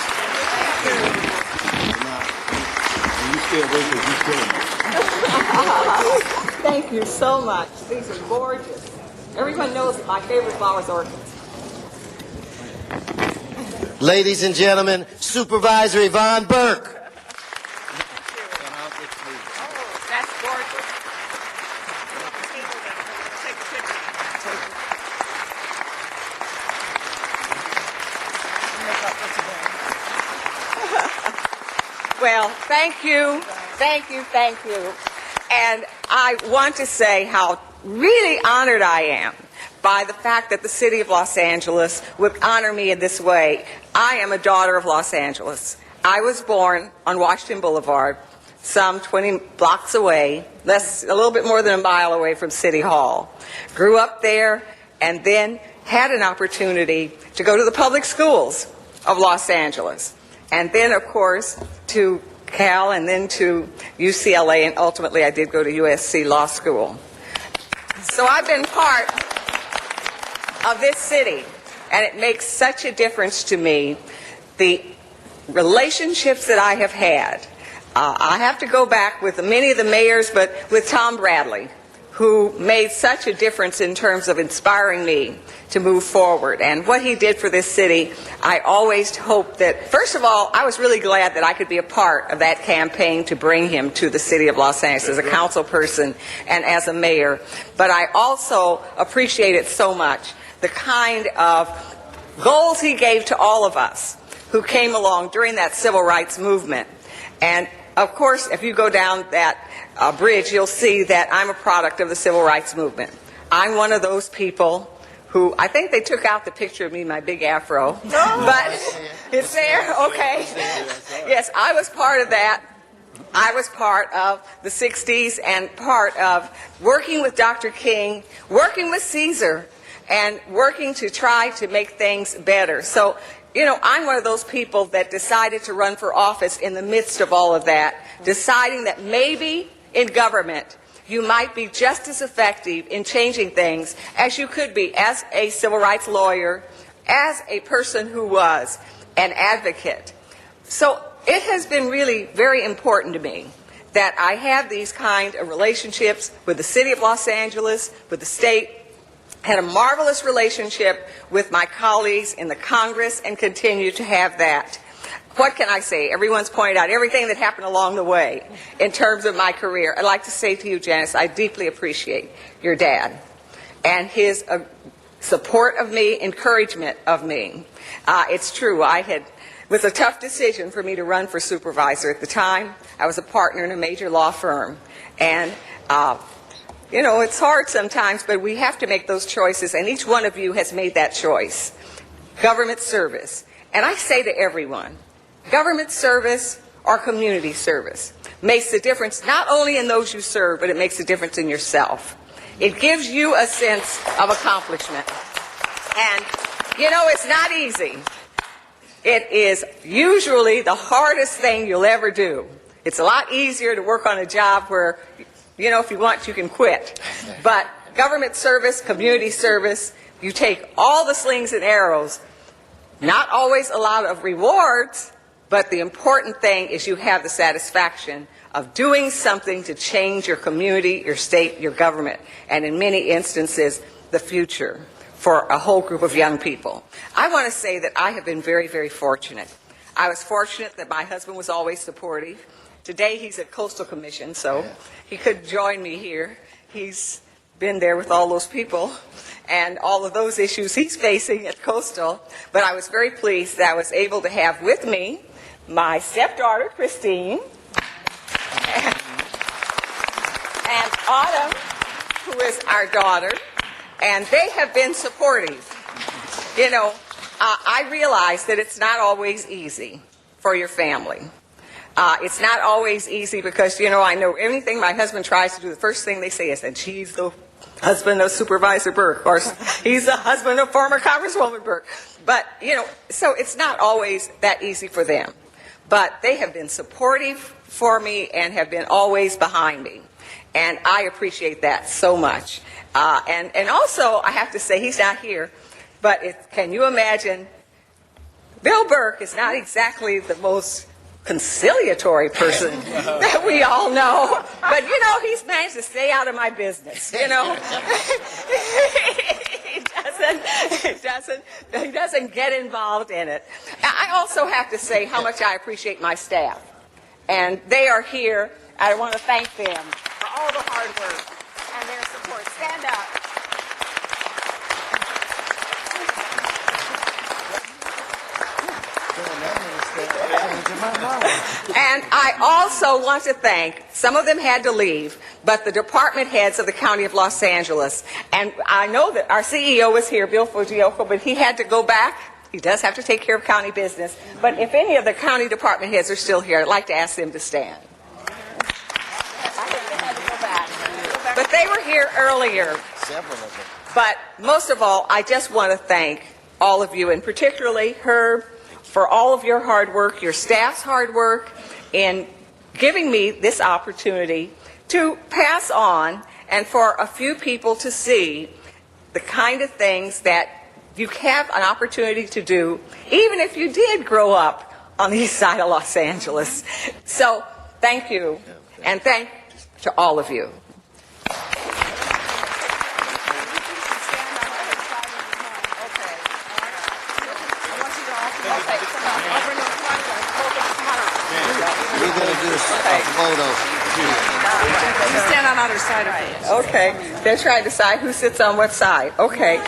Thank you so much. These are gorgeous. Everyone knows that my favorite flower is orchids. Ladies and gentlemen, Supervisor Yvonne Burke. That's gorgeous. Well, thank you. Thank you. Thank you. And I want to say how really honored I am by the fact that the city of Los Angeles would honor me in this way. I am a daughter of Los Angeles. I was born on Washington Boulevard, some 20 blocks away, a little bit more than a mile away from City Hall. Grew up there and then had an opportunity to go to the public schools of Los Angeles. And then, of course, to Cal and then to UCLA, and ultimately I did go to USC Law School. So I've been part of this city, and it makes such a difference to me, the relationships that I have had. I have to go back with many of the mayors, but with Tom Bradley, who made such a difference in terms of inspiring me to move forward. And what he did for this city, I always hoped that, first of all, I was really glad that I could be a part of that campaign to bring him to the city of Los Angeles as a council person and as a mayor. But I also appreciated so much the kind of goals he gave to all of us who came along during that civil rights movement. And of course, if you go down that bridge, you'll see that I'm a product of the civil rights movement. I'm one of those people who, I think they took out the picture of me, my big afro, but it's there, okay. Yes, I was part of that. I was part of the 60s and part of working with Dr. King, working with Caesar, and working to try to make things better. So, you know, I'm one of those people that decided to run for office in the midst of all of that, deciding that maybe in government you might be just as effective in changing things as you could be as a civil rights lawyer, as a person who was an advocate. So it has been really very important to me that I have these kind of relationships with the city of Los Angeles, with the state, had a marvelous relationship with my colleagues in the Congress, and continue to have that. What can I say? Everyone's pointed out everything that happened along the way in terms of my career. I'd like to say to you, Janice, I deeply appreciate your dad and his support of me, encouragement of me. It's true, it was a tough decision for me to run for supervisor. At the time, I was a partner in a major law firm. And you know, it's hard sometimes, but we have to make those choices, and each one of you has made that choice. Government service. And I say to everyone, government service or community service makes a difference not only in those you serve, but it makes a difference in yourself. It gives you a sense of accomplishment. And, you know, it's not easy. It is usually the hardest thing you'll ever do. It's a lot easier to work on a job where, you know, if you want, you can quit. But government service, community service, you take all the slings and arrows, not always a lot of rewards, but the important thing is you have the satisfaction of doing something to change your community, your state, your government, and in many instances, the future for a whole group of young people. I want to say that I have been very, very fortunate. I was fortunate that my husband was always supportive. Today he's at Coastal Commission, so he could join me here. He's been there with all those people and all of those issues he's facing at Coastal. But I was very pleased that I was able to have with me my stepdaughter, Christine, and Autumn, who is our daughter, and they have been supportive. You know, I realize that it's not always easy for your family. It's not always easy because, you know, I know anything my husband tries to do, the first thing they say is that she's the husband of Supervisor Burke, or he's the husband of former Congresswoman Burke. But, you know, so it's not always that easy for them. But they have been supportive for me and have been always behind me. And I appreciate that so much. And also, I have to say, he's not here, but can you imagine, Bill Burke is not exactly the most conciliatory person that we all know, but you know, he's managed to stay out of my business, you know. He doesn't get involved in it. I also have to say how much I appreciate my staff, and they are here. I want to thank them for all the hard work and their support. Stand up. And I also want to thank, some of them had to leave, but the department heads of the County of Los Angeles. And I know that our CEO is here, Bill Fujioka, but he had to go back. He does have to take care of county business. But if any of the county department heads are still here, I'd like to ask them to stand. But they were here earlier. Several of them. But most of all, I just want to thank all of you, and particularly Herb, for all of your hard work, your staff's hard work, in giving me this opportunity to pass on and for a few people to see the kind of things that you have an opportunity to do, even if you did grow up on the east side of Los Angeles. So thank you, and thank to all of you. We're going to do a photo. You stand on either side of me. Okay. They're trying to decide who sits on what side. Okay.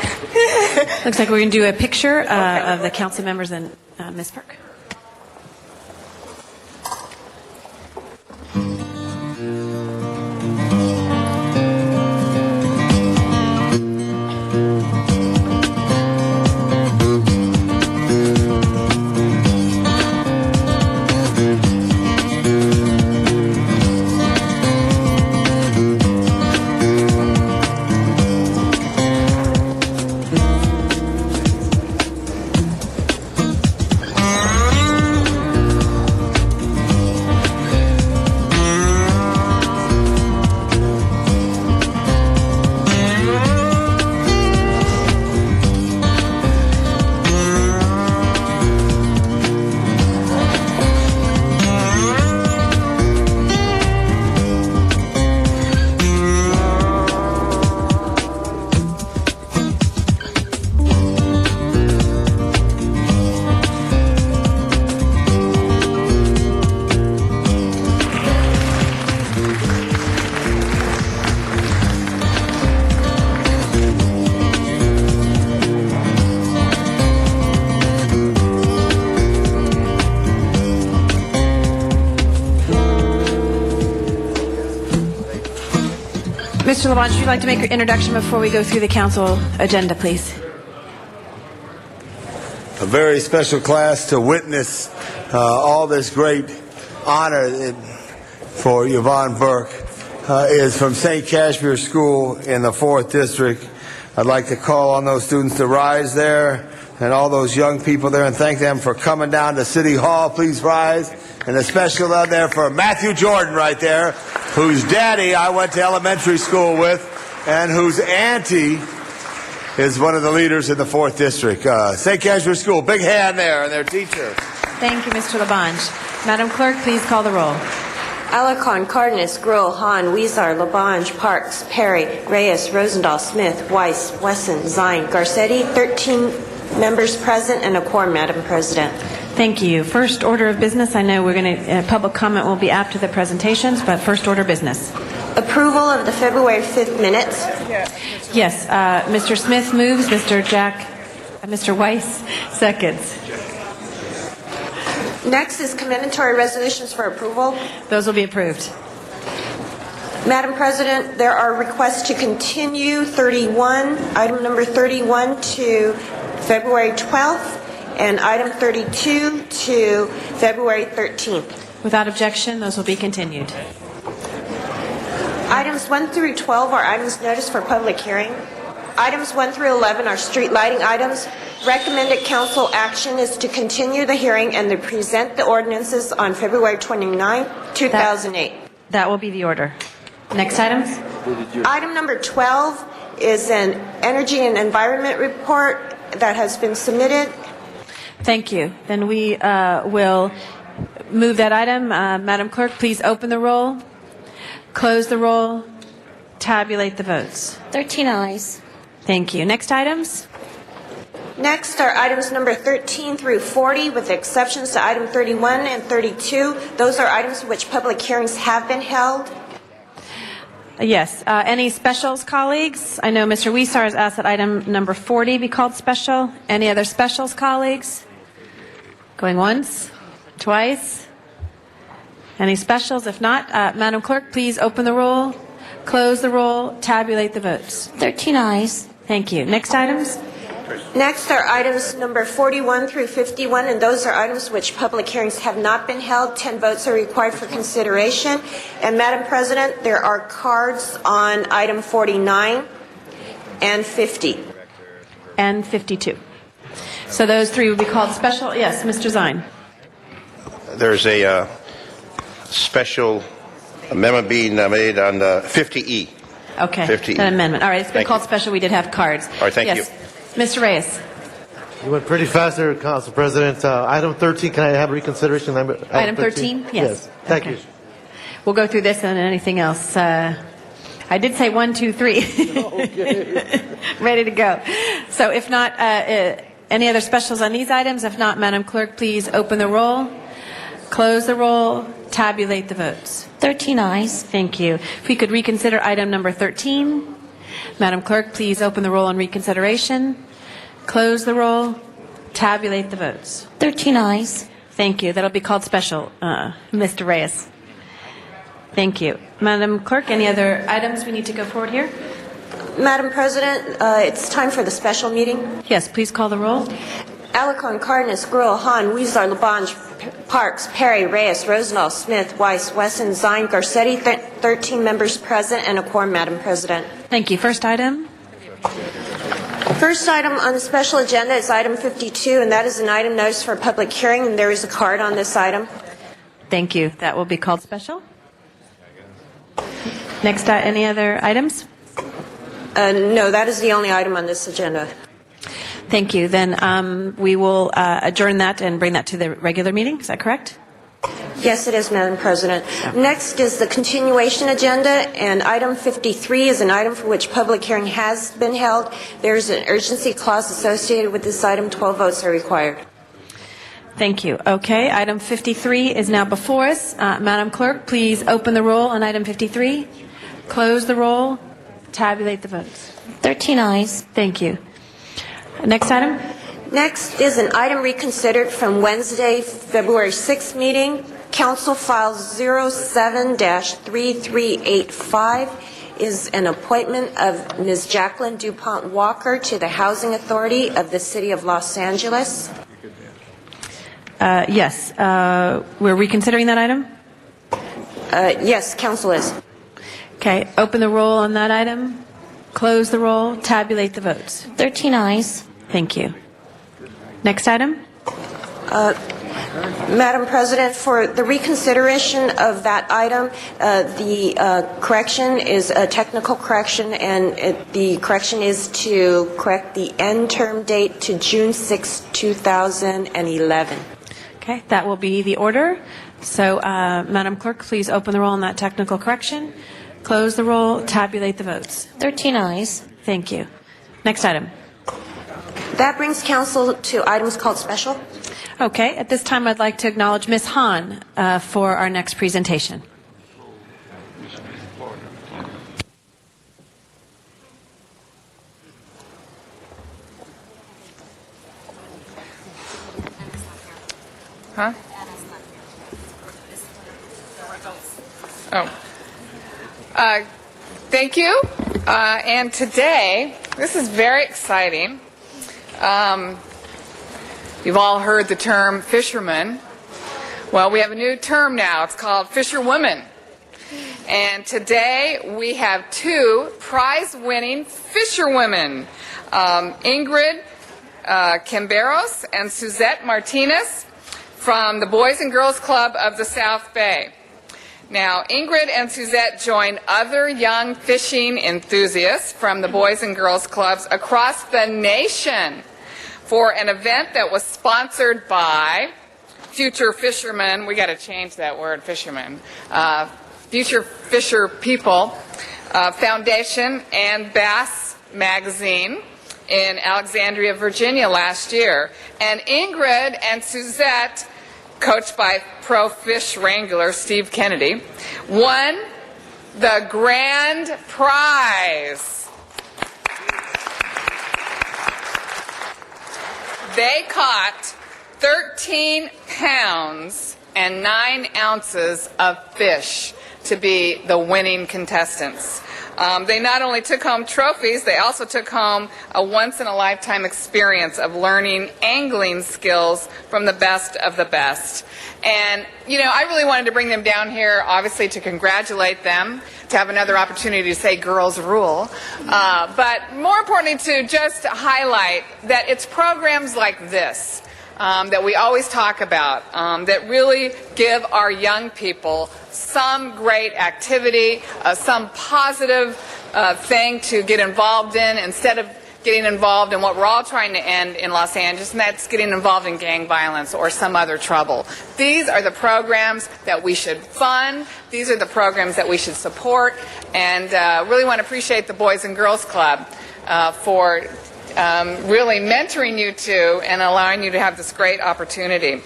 Looks like we're going to do a picture of the council members and Ms. Burke. Mr. LaBonge, would you like to make your introduction before we go through the council agenda, please? A very special class to witness all this great honor for Yvonne Burke is from St. Cashmere School in the 4th District. I'd like to call on those students to rise there and all those young people there and thank them for coming down to City Hall. Please rise. And a special love there for Matthew Jordan right there, whose daddy I went to elementary school with and whose auntie is one of the leaders in the 4th District. St. Cashmere School, big hand there, and their teacher. Thank you, Mr. LaBonge. Madam Clerk, please call the roll. Alarcon, Cardenas, Gruhl, Hahn, Weezer, LaBonge, Parks, Perry, Reyes, Rosendahl, Smith, Weiss, Wesson, Zine, Garcetti, 13 members present and a quorum, Madam President. Thank you. First order of business, I know we're going to, public comment will be after the presentations, but first order of business. Approval of the February 5th minutes. Yes, Mr. Smith moves, Mr. Weiss seconds. Next is commendatory resolutions for approval. Those will be approved. Madam President, there are requests to continue item number 31 to February 12th, and item 32 to February 13th. Without objection, those will be continued. Items 1 through 12 are items noticed for public hearing. Items 1 through 11 are street lighting items. Recommended council action is to continue the hearing and to present the ordinances on February 29, 2008. That will be the order. Next items. Item number 12 is an energy and environment report that has been submitted. Thank you. Then we will move that item. Madam Clerk, please open the roll, close the roll, tabulate the votes. 13 ayes. Thank you. Next items. Next are items number 13 through 40, with exceptions to item 31 and 32. Those are items for which public hearings have been held. Yes. Any specials, colleagues? I know Mr. Weezer has asked that item number 40 be called special. Any other specials, colleagues? Going once? Twice? Any specials? If not, Madam Clerk, please open the roll, close the roll, tabulate the votes. 13 ayes. Thank you. Next items? Next are items number 41 through 51, and those are items which public hearings have not been held. 10 votes are required for consideration. And Madam President, there are cards on item 49 and 50. And 52. So those three would be called special. Yes, Mr. Zine. There's a special amendment being made on the 50E. Okay. 50E. An amendment. All right. It's been Thank called you. special. We did have cards. All right. Thank yes. you. Mr. Reyes. You went pretty fast there, Council President. Item 13, can I have reconsideration? Item 13? Yes. Thank Okay. you. We'll go through this and anything else. I did say 1, 2, 3. Ready to go. So if not, any other specials on these items? If not, Madam Clerk, please open the roll, close the roll, tabulate the votes. 13 ayes. Thank you. If we could reconsider item number 13. Madam Clerk, please open the roll on reconsideration, close the roll, tabulate the votes. 13 ayes. Thank you. That'll be called special, Mr. Reyes. Thank you. Madam Clerk, any other items we need to go forward here? Madam President, it's time for the special meeting. Yes, please call the roll. Alarcon, Cardenas, Gruel, Hahn, Weezer, Labange, Parks, Perry, Reyes, Rosendahl, Smith, Weiss, Wesson, Zine, Garcetti, 13 members present and a quorum, Madam President. Thank you. First item. First item on the special agenda is item 52, and that is an item notice for a public hearing, and there is a card on this item. Thank you. That will be called special. Next, any other items? No, that is the only item on this agenda. Thank you. Then we will adjourn that and bring that to the regular meeting. Is that correct? Yes, it is, Madam President. Next is the continuation agenda, and item 53 is an item for which public hearing has been held. There is an urgency clause associated with this item. 12 votes are required. Thank you. Okay, item 53 is now before us. Madam Clerk, please open the roll on item 53, close the roll, tabulate the votes. 13 ayes. Thank you. Next item. Next is an item reconsidered from Wednesday, February 6th meeting. Council File 07-3385 is an appointment of Ms. Jacqueline DuPont Walker to the Housing Authority of the City of Los Angeles. Yes, we're reconsidering that item? Yes, Council is. Okay, open the roll on that item, close the roll, tabulate the votes. 13 ayes. Thank you. Next item. Madam President, for the reconsideration of that item, the correction is a technical correction, and the correction is to correct the end term date to June 6, 2011. Okay, that will be the order. So, Madam Clerk, please open the roll on that technical correction, close the roll, tabulate the votes. 13 ayes. Thank you. Next item. That brings council to items called special. Okay, at this time I'd like to acknowledge Ms. Hahn for our next presentation. Huh? Oh. Thank you. And today, this is very exciting. You've all heard the term fisherman. Well, we have a new term now. It's called fisherwomen. And today we have two prize-winning fisherwomen, Ingrid Camberos and Suzette Martinez from the Boys and Girls Club of the South Bay. Now, Ingrid and Suzette join other young fishing enthusiasts from the Boys and Girls Clubs across the nation for an event that was sponsored by Future Fishermen. We got to change that word, fishermen. Future Fisher People Foundation and Bass Magazine in Alexandria, Virginia last year. And Ingrid and Suzette, coached by pro fish wrangler Steve Kennedy, won the grand prize. They caught 13 pounds and 9 ounces of fish to be the winning contestants. They not only took home trophies, they also took home a once-in-a-lifetime experience of learning angling skills from the best of the best. And, you know, I really wanted to bring them down here, obviously, to congratulate them, to have another opportunity to say girls rule, but more importantly, to just highlight that it's programs like this that we always talk about that really give our young people some great activity, some positive thing to get involved in instead of getting involved in what we're all trying to end in Los Angeles, and that's getting involved in gang violence or some other trouble. These are the programs that we should fund. These are the programs that we should support, and really want to appreciate the Boys and Girls Club for really mentoring you two and allowing you to have this great opportunity.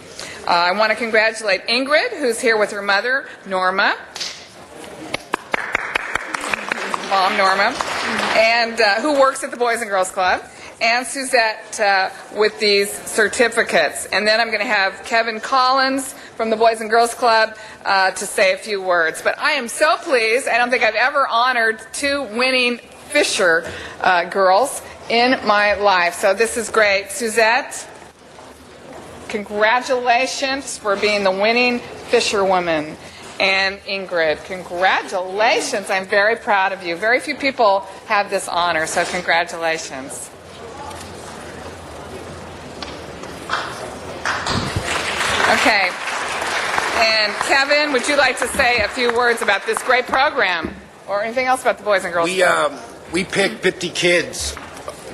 I want to congratulate Ingrid, who's here with her mother, Norma. Mom, Norma, and who works at the Boys and Girls Club, and Suzette with these certificates. And then I'm going to have Kevin Collins from the Boys and Girls Club to say a few words. But I am so pleased. I don't think I've ever honored 2 winning Fisher girls in my life. So this is great. Suzette, congratulations for being the winning Fisherwoman. And Ingrid, congratulations. I'm very proud of you. Very few people have this honor, so congratulations. Okay. And Kevin, would you like to say a few words about this great program or anything else about the Boys and Girls Club? We picked 50 kids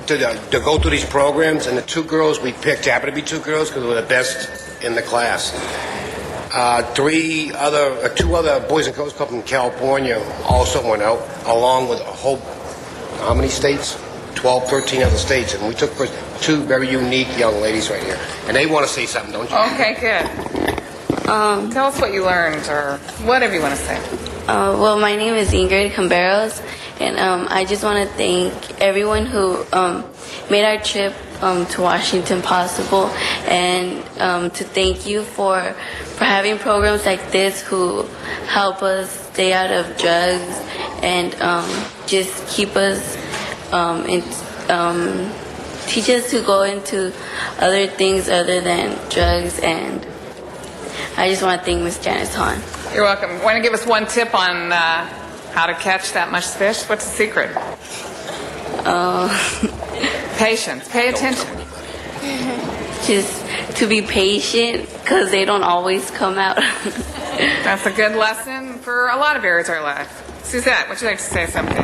to go through these programs, and the 2 girls we picked happened to be 2 girls because they were the best in the class. 2 other Boys and Girls Club in California also went out, along with a whole, how many states? 12, 13 other states. And we took 2 very unique young ladies right here. And they want to say something, don't you? Okay, good. Tell us what you learned, or whatever you want to say. Well, my name is Ingrid Camberos, and I just want to thank everyone who made our trip to Washington possible, and to thank you for having programs like this who help us stay out of drugs and just keep us teach us to go into other things other than drugs. And I just want to thank Ms. Janice Hahn. You're welcome. Want to give us one tip on how to catch that much fish? What's the secret? Patience. Pay attention. Just to be patient, because they don't always come out. That's a good lesson for a lot of areas of our life. Suzette, would you like to say something?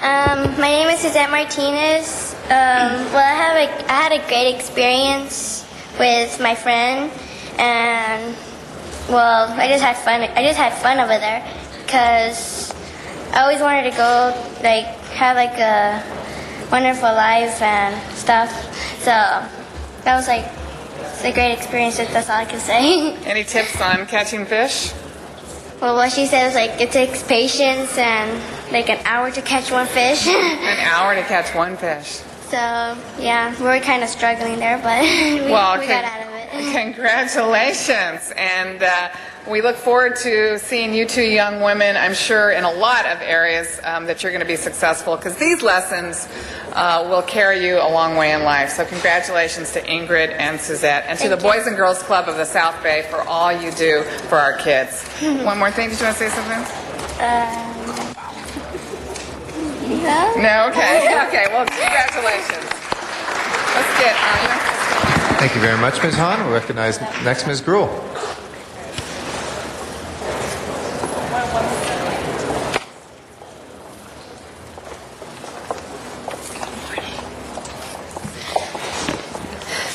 My name is Suzette Martinez. Well, I had a great experience with my friend, and well, I just had fun. I just had fun over there because I always wanted to go, like, have like a wonderful life and stuff. So that was like a great experience. That's all I can say. Any tips on catching fish? Well, what she says, like, it takes patience and like an hour to catch one fish. An hour to catch one fish. So yeah, we were kind of struggling there, but we got out of it. Congratulations. And we look forward to seeing you 2 young women, I'm sure, in a lot of areas that you're going to be successful, because these lessons will carry you a long way in life. So congratulations to Ingrid and Suzette, and to the Boys and Girls Club of the South Bay for all you do for our kids. One more thing. Did you want to say something? No. No? Okay. Okay. Well, congratulations. Let's get Thank you very much, Ms. Hahn. We'll recognize next Ms. Gruhl.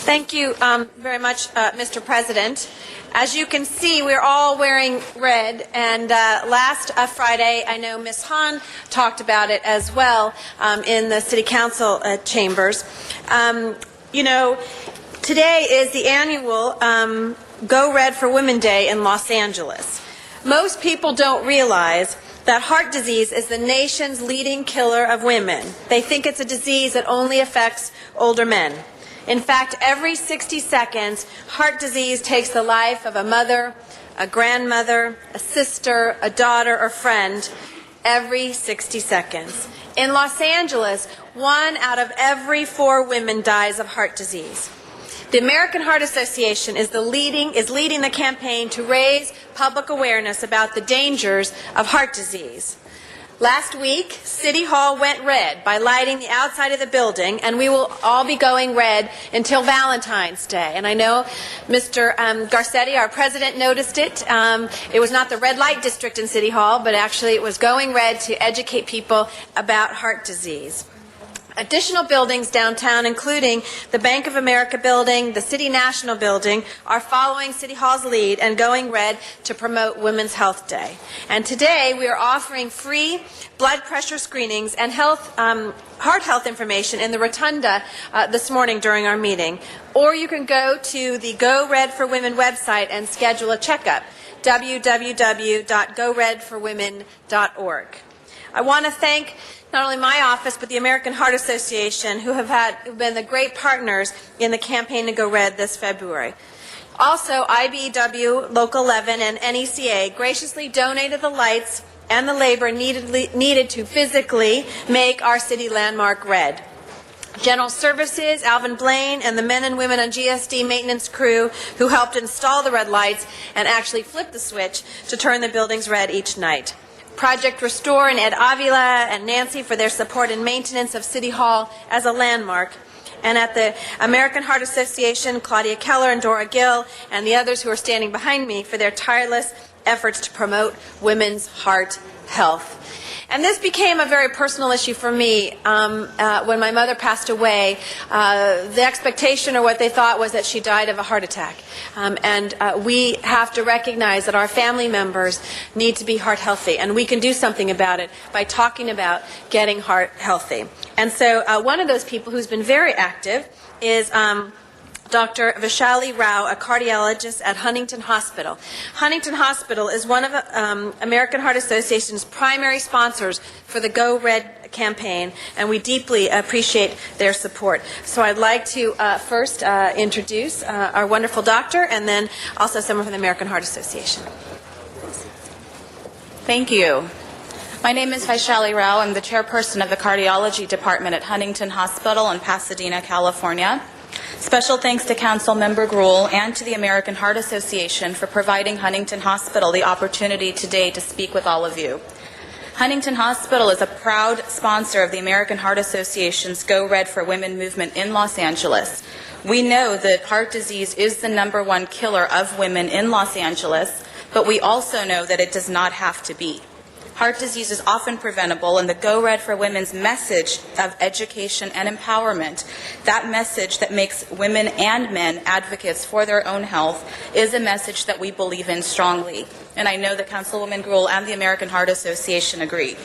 Thank you very much, Mr. President. As you can see, we're all wearing red, and last Friday, I know Ms. Hahn talked about it as well in the City Council chambers. You know, today is the annual Go Red for Women Day in Los Angeles. Most people don't realize that heart disease is the nation's leading killer of women. They think it's a disease that only affects older men. In fact, every 60 seconds, heart disease takes the life of a mother, a grandmother, a sister, a daughter, or friend every 60 seconds. In Los Angeles, 1 out of every 4 women dies of heart disease. The American Heart Association is leading the campaign to raise public awareness about the dangers of heart disease. Last week, City Hall went red by lighting the outside of the building, and we will all be going red until Valentine's Day. And I know Mr. Garcetti, our president, noticed it. It was not the red light district in City Hall, but actually it was going red to educate people about heart disease. Additional buildings downtown, including the Bank of America building, the City National building, are following City Hall's lead and going red to promote Women's Health Day. And today we are offering free blood pressure screenings and heart health information in the Rotunda this morning during our meeting. Or you can go to the Go Red for Women website and schedule a checkup, www.goredforwomen.org. I want to thank not only my office, but the American Heart Association, who have been the great partners in the campaign to go red this February. Also, IBEW, Local 11, and NECA graciously donated the lights and the labor needed to physically make our city landmark red. General Services, Alvin Blaine, and the men and women on GSD maintenance crew who helped install the red lights and actually flip the switch to turn the buildings red each night. Project Restore and Ed Avila and Nancy for their support and maintenance of City Hall as a landmark. And at the American Heart Association, Claudia Keller and Dora Gill and the others who are standing behind me for their tireless efforts to promote women's heart health. And this became a very personal issue for me when my mother passed away. The expectation, or what they thought, was that she died of a heart attack. And we have to recognize that our family members need to be heart healthy, and we can do something about it by talking about getting heart healthy. And so one of those people who's been very active is Dr. Vaishali Rao, a cardiologist at Huntington Hospital. Huntington Hospital is one of American Heart Association's primary sponsors for the Go Red campaign, and we deeply appreciate their support. So I'd like to first introduce our wonderful doctor, and then also someone from the American Heart Association. Thank you. My name is Vaishali Rao. I'm the chairperson of the cardiology department at Huntington Hospital in Pasadena, California. Special thanks to Council Member Gruhl and to the American Heart Association for providing Huntington Hospital the opportunity today to speak with all of you. Huntington Hospital is a proud sponsor of the American Heart Association's Go Red for Women movement in Los Angeles. We know that heart disease is the #1 killer of women in Los Angeles, but we also know that it does not have to be. Heart disease is often preventable, and the Go Red for Women's message of education and empowerment, that message that makes women and men advocates for their own health, is a message that we believe in strongly. And I know that Councilwoman Gruhl and the American Heart Association agree.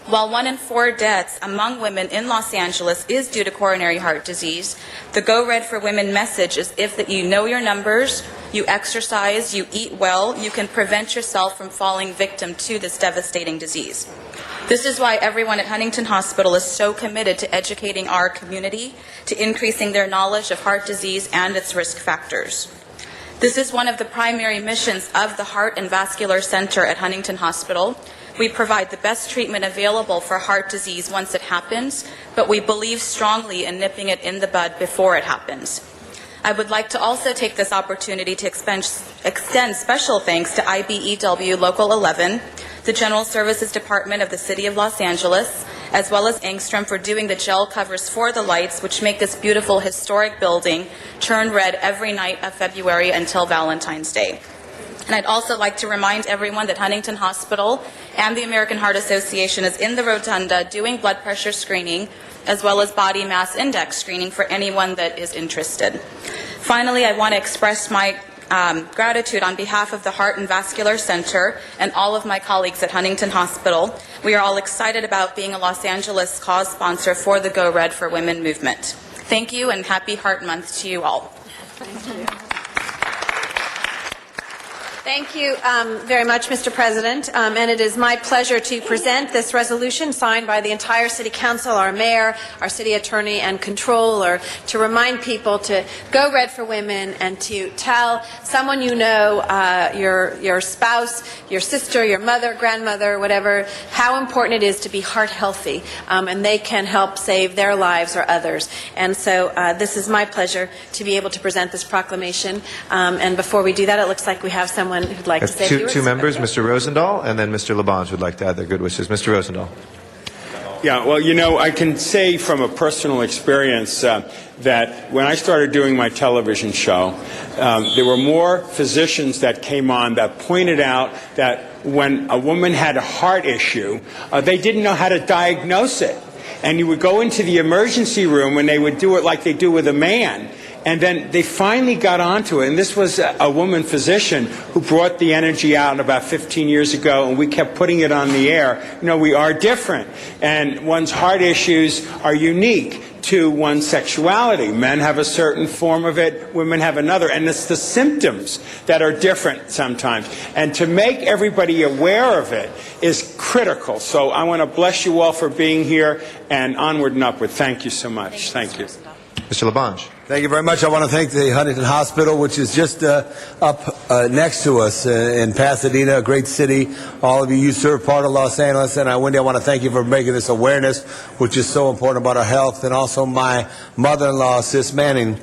While 1 in 4 deaths among women in Los Angeles is due to coronary heart disease, the Go Red for Women message is if that you know your numbers, you exercise, you eat well, you can prevent yourself from falling victim to this devastating disease. This is why everyone at Huntington Hospital is so committed to educating our community, to increasing their knowledge of heart disease and its risk factors. This is one of the primary missions of the Heart and Vascular Center at Huntington Hospital. We provide the best treatment available for heart disease once it happens, but we believe strongly in nipping it in the bud before it happens. I would like to also take this opportunity to extend special thanks to IBEW Local 11, the General Services Department of the City of Los Angeles, as well as Angstrom for doing the gel covers for the lights, which make this beautiful historic building turn red every night of February until Valentine's Day. And I'd also like to remind everyone that Huntington Hospital and the American Heart Association is in the Rotunda doing blood pressure screening as well as body mass index screening for anyone that is interested. Finally, I want to express my gratitude on behalf of the Heart and Vascular Center and all of my colleagues at Huntington Hospital. We are all excited about being a Los Angeles cause sponsor for the Go Red for Women movement. Thank you, and happy Heart Month to you all. Thank you. Thank you very much, Mr. President. And it is my pleasure to present this resolution signed by the entire City Council, our mayor, our city attorney, and controller to remind people to go Red for Women and to tell someone you know, your spouse, your sister, your mother, grandmother, whatever, how important it is to be heart healthy. And they can help save their lives or others. And so this is my pleasure to be able to present this proclamation. And before we do that, it looks like we have someone who'd like to say a few words. Two members, Mr. Rosendahl and then Mr. Labange would like to add their good wishes. Mr. Rosendahl. Yeah, well, you know, I can say from a personal experience that when I started doing my television show, there were more physicians that came on that pointed out that when a woman had a heart issue, they didn't know how to diagnose it. And you would go into the emergency room and they would do it like they do with a man. And then they finally got onto it, and this was a woman physician who brought the energy out about 15 years ago, and we kept putting it on the air. You know, we are different, and one's heart issues are unique to one's sexuality. Men have a certain form of it, women have another, and it's the symptoms that are different sometimes. And to make everybody aware of it is critical. So I want to bless you all for being here, and onward and upward. Thank you so much. Thank you. Mr. Labange. Thank you very much. I want to thank the Huntington Hospital, which is just up next to us in Pasadena, a great city. All of you serve part of Los Angeles. And Wendy, I want to thank you for making this awareness, which is so important about our health. And also my mother-in-law, Sis Manning,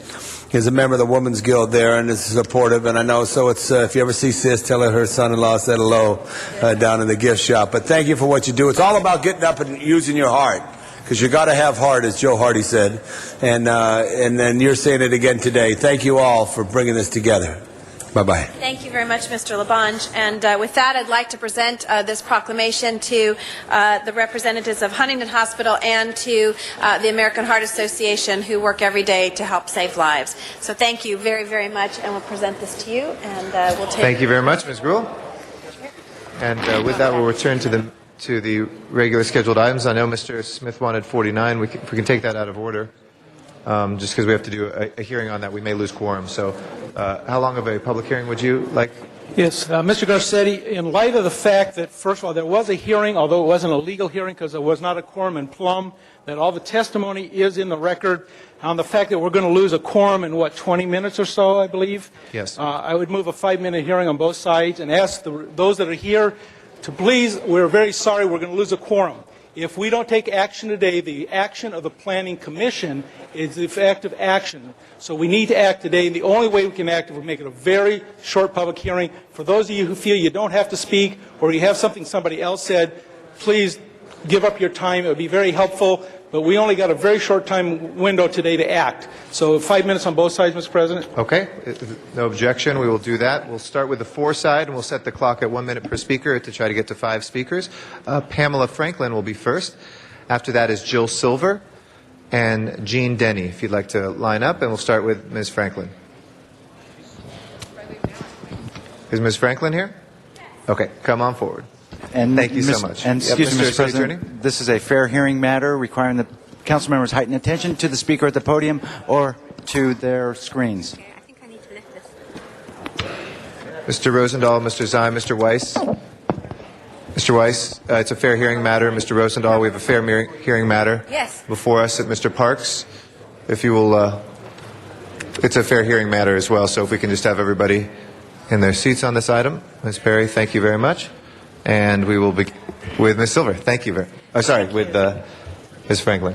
is a member of the Women's Guild there and is supportive. And I know, so it's if you ever see Sis, tell her son-in-law said hello down in the gift shop. But thank you for what you do. It's all about getting up and using your heart. Because you got to have heart, as Joe Hardy said, and then you're saying it again today. Thank you all for bringing this together. Bye-bye. Thank you very much, Mr. Labange. And with that, I'd like to present this proclamation to the representatives of Huntington Hospital and to the American Heart Association, who work every day to help save lives. So thank you very, very much, and we'll present this to you, and we'll take. Thank you very much, Ms. Gruhl. And with that, we'll return to the regular scheduled items. I know Mr. Smith wanted 49. If we can take that out of order, just because we have to do a hearing on that, we may lose quorum. So how long of a public hearing would you like? Yes, Mr. Garcetti, in light of the fact that, first of all, there was a hearing, although it wasn't a legal hearing because there was not a quorum in Plum, that all the testimony is in the record, on the fact that we're going to lose a quorum in, 20 minutes or so, I believe? Yes. I would move a 5-minute hearing on both sides and ask those that are here to please, we're very sorry, we're going to lose a quorum. If we don't take action today, the action of the Planning Commission is effective action. So we need to act today, and the only way we can act is we make it a very short public hearing. For those of you who feel you don't have to speak or you have something somebody else said, please give up your time. It would be very helpful. But we only got a very short time window today to act. So 5 minutes on both sides, Mr. President. Okay. No objection. We will do that. We'll start with the for side, and we'll set the clock at 1 minute per speaker to try to get to 5 speakers. Pamela Franklin will be first. After that is Jill Silver and Jean Denny, if you'd like to line up. And we'll start with Ms. Franklin. Is Ms. Franklin here? Okay. Come on forward. And thank you so much. And excuse me, Mr. President, Attorney? this is a fair hearing matter requiring the council members' heightened attention to the speaker at the podium or to their screens. Mr. Rosendahl, Mr. Zine, Mr. Weiss. Mr. Weiss, it's a fair hearing matter. Mr. Rosendahl, we have a fair hearing matter before us at Mr. Parks. If you will, it's a fair hearing matter as well, so if we can just have everybody in their seats on this item. Ms. Perry, thank you very much. And we will begin with Ms. Silver. Thank you with Ms. Franklin.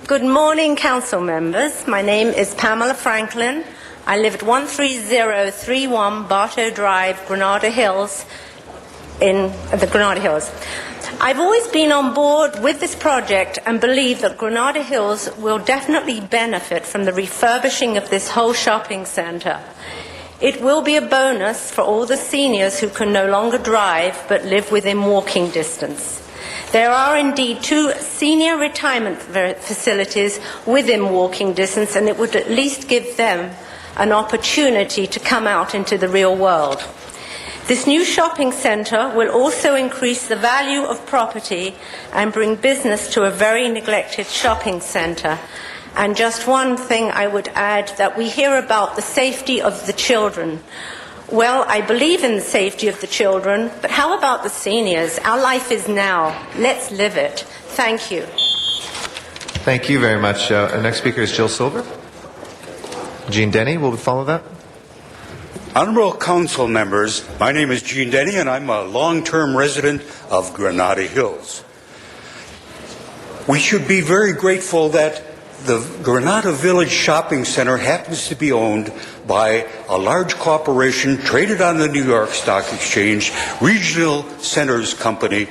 Good morning, council members. My name is Pamela Franklin. I live at 13031 Bartow Drive, Granada Hills, in the Granada Hills. I've always been on board with this project and believe that Granada Hills will definitely benefit from the refurbishing of this whole shopping centre. It will be a bonus for all the seniors who can no longer drive but live within walking distance. There are indeed 2 senior retirement facilities within walking distance, and it would at least give them an opportunity to come out into the real world. This new shopping centre will also increase the value of property and bring business to a very neglected shopping centre. And just one thing I would add, that we hear about the safety of the children. Well, I believe in the safety of the children, but how about the seniors? Our life is now. Let's live it. Thank you. Thank you very much. Our next speaker is Jill Silver. Gene Denny will follow that. Honorable Council members, my name is Gene Denny and I'm a long-term resident of Granada Hills. We should be very grateful that the Granada Village Shopping Center happens to be owned by a large corporation traded on the New York Stock Exchange, Regional Centers Company.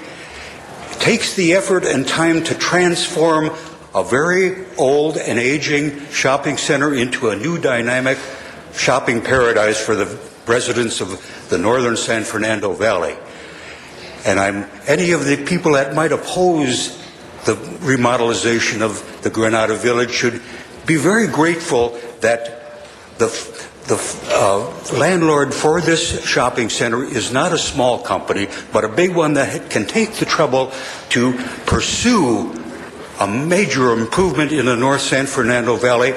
It takes the effort and time to transform a very old and aging shopping center into a new dynamic shopping paradise for the residents of the northern San Fernando Valley. And any of the people that might oppose the remodelization of the Granada Village should be very grateful that the landlord for this shopping center is not a small company, but a big one that can take the trouble to pursue a major improvement in the North San Fernando Valley.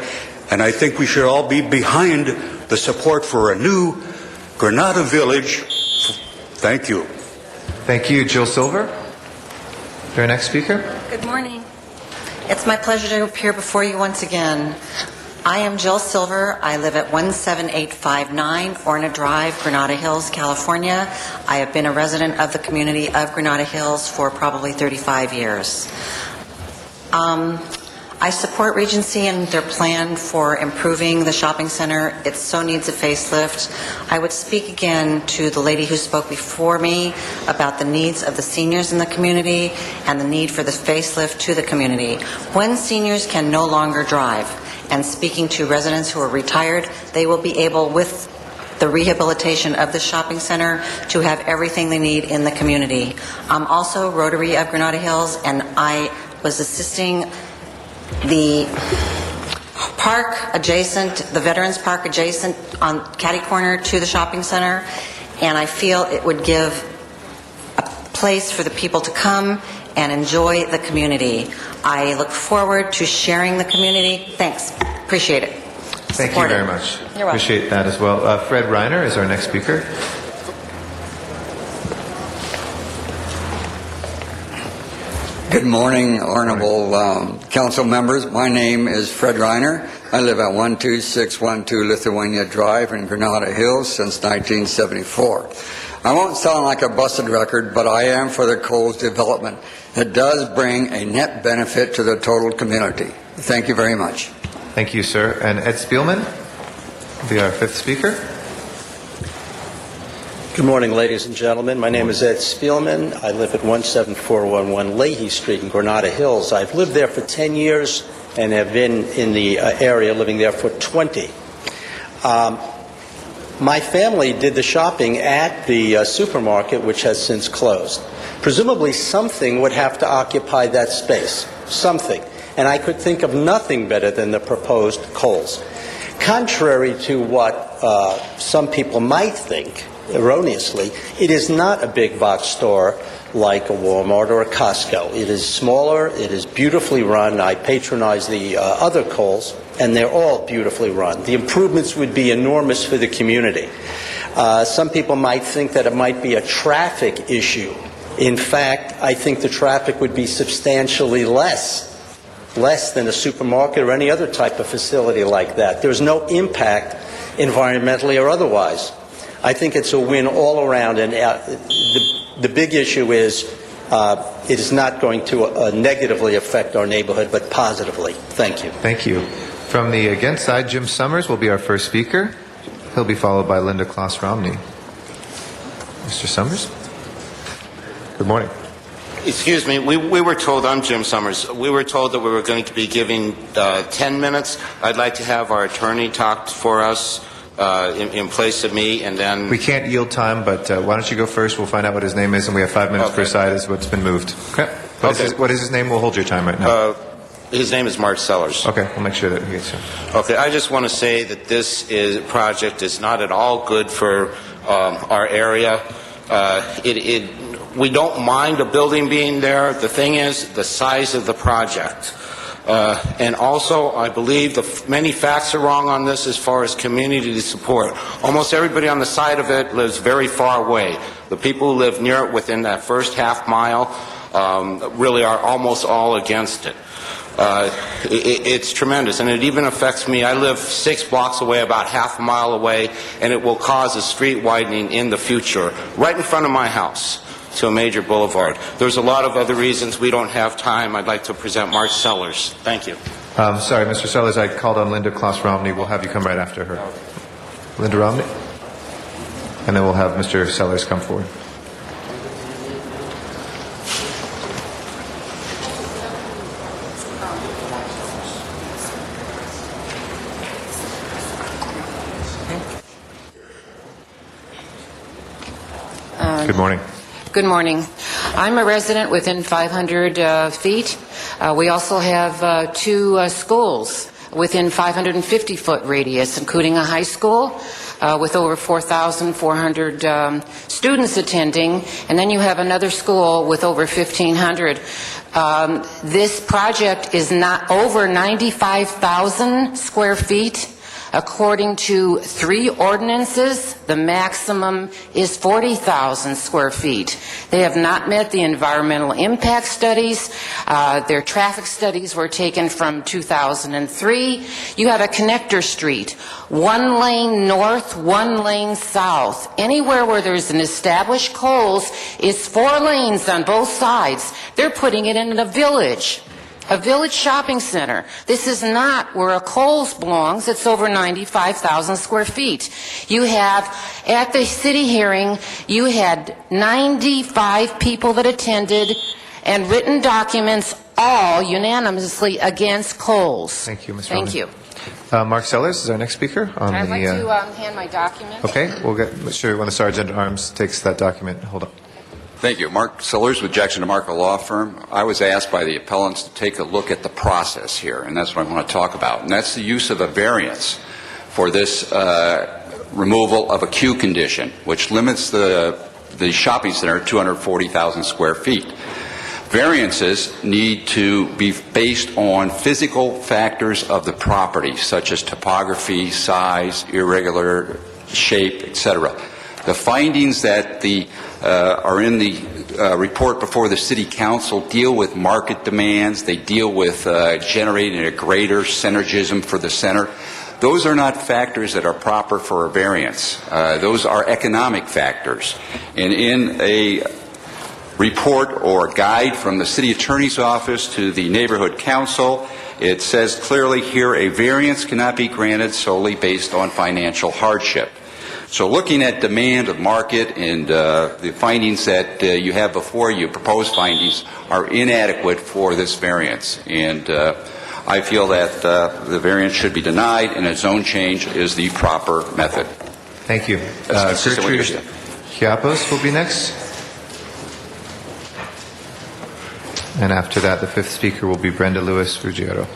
And I think we should all be behind the support for a new Granada Village. Thank you. Thank you, Jill Silver. Your next speaker. Good morning. It's my pleasure to appear before you once again. I am Jill Silver. I live at 17859 Orna Drive, Granada Hills, California. I have been a resident of the community of Granada Hills for probably 35 years. I support Regency and their plan for improving the shopping center. It so needs a facelift. I would speak again to the lady who spoke before me about the needs of the seniors in the community and the need for the facelift to the community. When seniors can no longer drive, and speaking to residents who are retired, they will be able, with the rehabilitation of the shopping center, to have everything they need in the community. I'm also Rotary of Granada Hills, and I was assisting the park adjacent, the Veterans Park adjacent on catty corner to the shopping center, and I feel it would give a place for the people to come and enjoy the community. I look forward to sharing the community. Thanks. Appreciate it. Thank you very much. You're welcome. Appreciate that as well. Fred Reiner is our next speaker. Good morning, honorable council members. My name is Fred Reiner. I live at 12612 Lithuania Drive in Granada Hills since 1974. I won't sound like a busted record, but I am for the Coles development. It does bring a net benefit to the total community. Thank you very much. Thank you, sir. And Ed Spielman will be our fifth speaker. Good morning, ladies and gentlemen. My name is Ed Spielman. I live at 17411 Leahy Street in Granada Hills. I've lived there for 10 years and have been in the area living there for 20. My family did the shopping at the supermarket, which has since closed. Presumably something would have to occupy that space, something. And I could think of nothing better than the proposed Kohl's. Contrary to what some people might think, erroneously, it is not a big box store like a Walmart or a Costco. It is smaller, it is beautifully run. I patronize the other Kohl's, and they're all beautifully run. The improvements would be enormous for the community. Some people might think that it might be a traffic issue. In fact, I think the traffic would be substantially less than a supermarket or any other type of facility like that. There's no impact environmentally or otherwise. I think it's a win all around, and the big issue is it is not going to negatively affect our neighborhood, but positively. Thank you. Thank you. From the against side, Jim Summers will be our first speaker. He'll be followed by Linda Kloss-Romney. Mr. Summers? Good morning. Excuse me, we were told, I'm Jim Summers, we were told that we were going to be giving 10 minutes. I'd like to have our attorney talk for us in place of me, and then... We can't yield time, but why don't you go first? We'll find out what his name is, and we have 5 minutes per side as what's been moved. Okay. What is his name? We'll hold your time right now. His name is Mark Sellers. Okay, we'll make sure that he gets here. Okay, I just want to say that this project is not at all good for our area. We don't mind a building being there. The thing is the size of the project. And also, I believe many facts are wrong on this as far as community support. Almost everybody on the side of it lives very far away. The people who live near it within that first half mile really are almost all against it. It's tremendous, and it even affects me. I live 6 blocks away, about half a mile away, and it will cause a street widening in the future, right in front of my house, to a major boulevard. There's a lot of other reasons. We don't have time. I'd like to present Mark Sellers. Thank you. Sorry, Mr. Sellers, I called on Linda Claus-Romney. We'll have you come right after her. Linda Romney? And then we'll have Mr. Sellers come forward. Good morning. Good morning. I'm a resident within 500 feet. We also have 2 schools within 550-foot radius, including a high school with over 4,400 students attending, and then you have another school with over 1,500. This project is not over 95,000 square feet. According to 3 ordinances, the maximum is 40,000 square feet. They have not met the environmental impact studies. Their traffic studies were taken from 2003. You have a connector street, 1 lane north, 1 lane south. Anywhere where there's an established Kohl's is 4 lanes on both sides. They're putting it in a village shopping center. This is not where a Kohl's belongs. It's over 95,000 square feet. You have, at the city hearing, you had 95 people that attended and written documents all unanimously against Kohl's. Thank you, Ms. Thank you. Mark Sellers is our next speaker. I'd like to hand my document. Okay, we'll get sure when the Sergeant at Arms takes that document. Hold on. Thank you. Mark Sellers with Jackson DeMarco Law Firm. I was asked by the appellants to take a look at the process here, and that's what I want to talk about. And that's the use of a variance for this removal of a queue condition, which limits the shopping center to 240,000 square feet. Variances need to be based on physical factors of the property, such as topography, size, irregular shape, etc. The findings that are in the report before the City Council deal with market demands. They deal with generating a greater synergism for the center. Those are not factors that are proper for a variance. Those are economic factors. And in a report or guide from the City Attorney's Office to the Neighborhood Council, it says clearly here a variance cannot be granted solely based on financial hardship. So looking at demand of market and the findings that you have before you, proposed findings, are inadequate for this variance. And I feel that the variance should be denied and a zone change is the proper method. Thank you. Gertrude Chiappos will be next. And after that, the 5th speaker will be Brenda Lewis Ruggiero.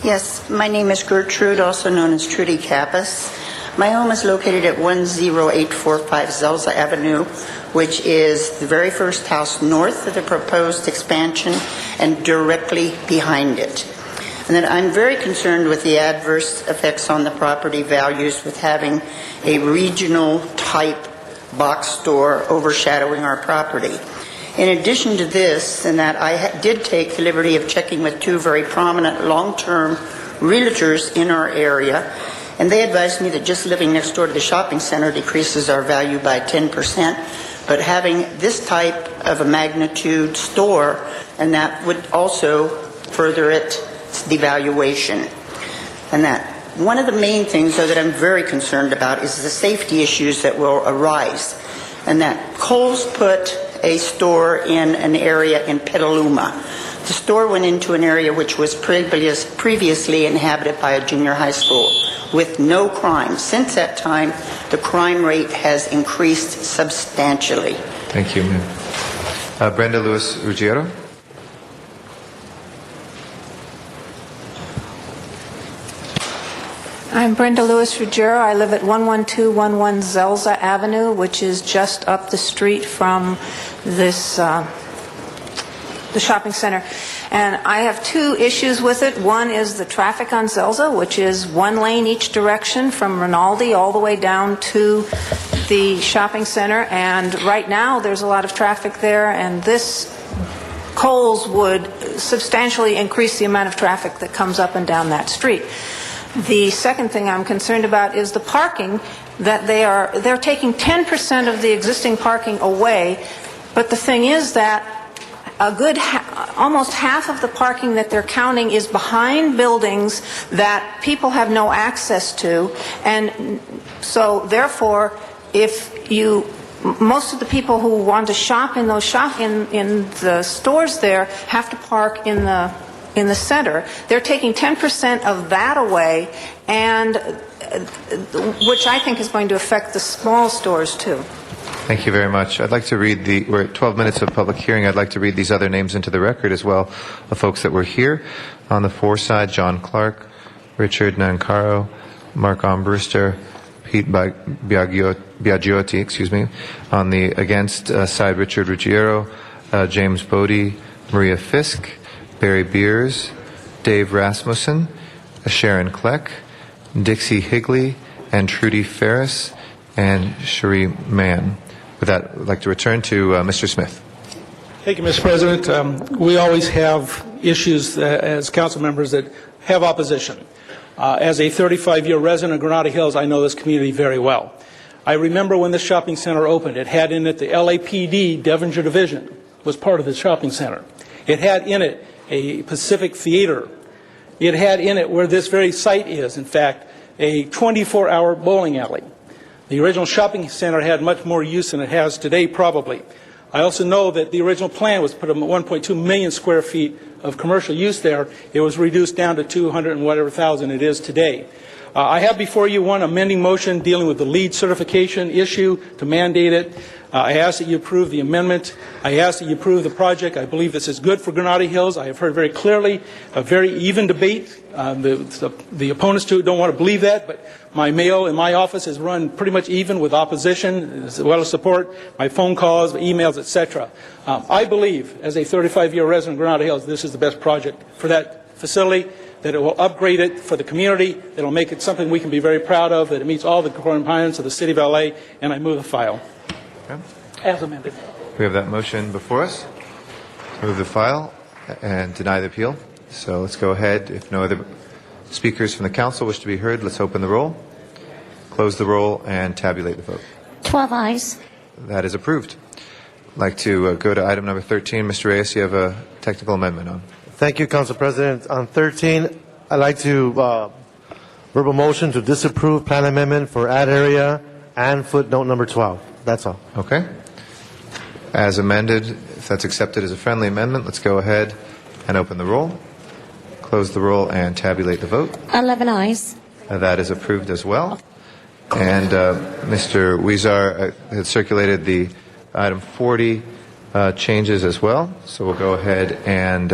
Yes, my name is Gertrude, also known as Trudy Kappas. My home is located at 10845 Zelza Avenue, which is the very first house north of the proposed expansion and directly behind it. And then I'm very concerned with the adverse effects on the property values with having a regional type box store overshadowing our property. In addition to this, and that I did take the liberty of checking with 2 very prominent long-term realtors in our area, and they advised me that just living next door to the shopping center decreases our value by 10%, but having this type of a magnitude store, and that would also further its devaluation. And that one of the main things, though, that I'm very concerned about is the safety issues that will arise, and that Kohl's put a store in an area in Petaluma. The store went into an area which was previously inhabited by a junior high school with no crime. Since that time, the crime rate has increased substantially. Thank you, ma'am. Brenda Lewis Ruggiero. I'm Brenda Lewis Ruggiero. I live at 11211 Zelza Avenue, which is just up the street from this the shopping center. And I have two issues with it. One is the traffic on Zelza, which is one lane each direction from Rinaldi all the way down to the shopping center. And right now, there's a lot of traffic there, and this Kohl's would substantially increase the amount of traffic that comes up and down that street. The second thing I'm concerned about is the parking, that they're taking 10% of the existing parking away, but the thing is that almost half of the parking that they're counting is behind buildings that people have no access to, and so therefore, most of the people who want to shop in the stores there have to park in the center. They're taking 10% of that away, and which I think is going to affect the small stores too. Thank you very much. I'd like to read we're at 12 minutes of public hearing. I'd like to read these other names into the record as well, the folks that were here. On the for side, John Clark, Richard Nancaro, Mark Armbruster, Pete Biagiotti, On the against side, Richard Ruggiero, James Bodie, Maria Fisk, Barry Beers, Dave Rasmussen, Sharon Kleck, Dixie Higley, and Trudy Ferris, and Cherie Mann. With that, I'd like to return to Mr. Smith. Thank you, Mr. President. We always have issues as council members that have opposition. As a 35-year resident of Granada Hills, I know this community very well. I remember when this shopping center opened. It had in it the LAPD Devonshire Division was part of the shopping center. It had in it a Pacific Theater. It had in it, where this very site is, in fact, a 24-hour bowling alley. The original shopping center had much more use than it has today, probably. I also know that the original plan was to put 1.2 million square feet of commercial use there. It was reduced down to 200 and whatever thousand it is today. I have before you one amending motion dealing with the LEED certification issue to mandate it. I ask that you approve the amendment. I ask that you approve the project. I believe this is good for Granada Hills. I have heard very clearly a very even debate. The opponents to it don't want to believe that, but my mail in my office has run pretty much even with opposition, as well as support, my phone calls, emails, etc. I believe, as a 35-year resident of Granada Hills, this is the best project for that facility, that it will upgrade it for the community, that it will make it something we can be very proud of, that it meets all the requirements of the City of LA, and I move the file. Okay. As amended. We have that motion before us. Move the file and deny the appeal. So let's go ahead. If no other speakers from the council wish to be heard, let's open the roll, close the roll, and tabulate the vote. 12 ayes. That is approved. I'd like to go to item number 13. Mr. Reyes, you have a technical amendment on. Thank you, Council President. On 13, I'd like to verbal motion to disapprove plan amendment for ad area and footnote number 12. That's all. Okay. As amended, if that's accepted as a friendly amendment, let's go ahead and open the roll, close the roll, and tabulate the vote. 11 ayes. That is approved as well. And Mr. Huizar had circulated the item 40 changes as well. So we'll go ahead and,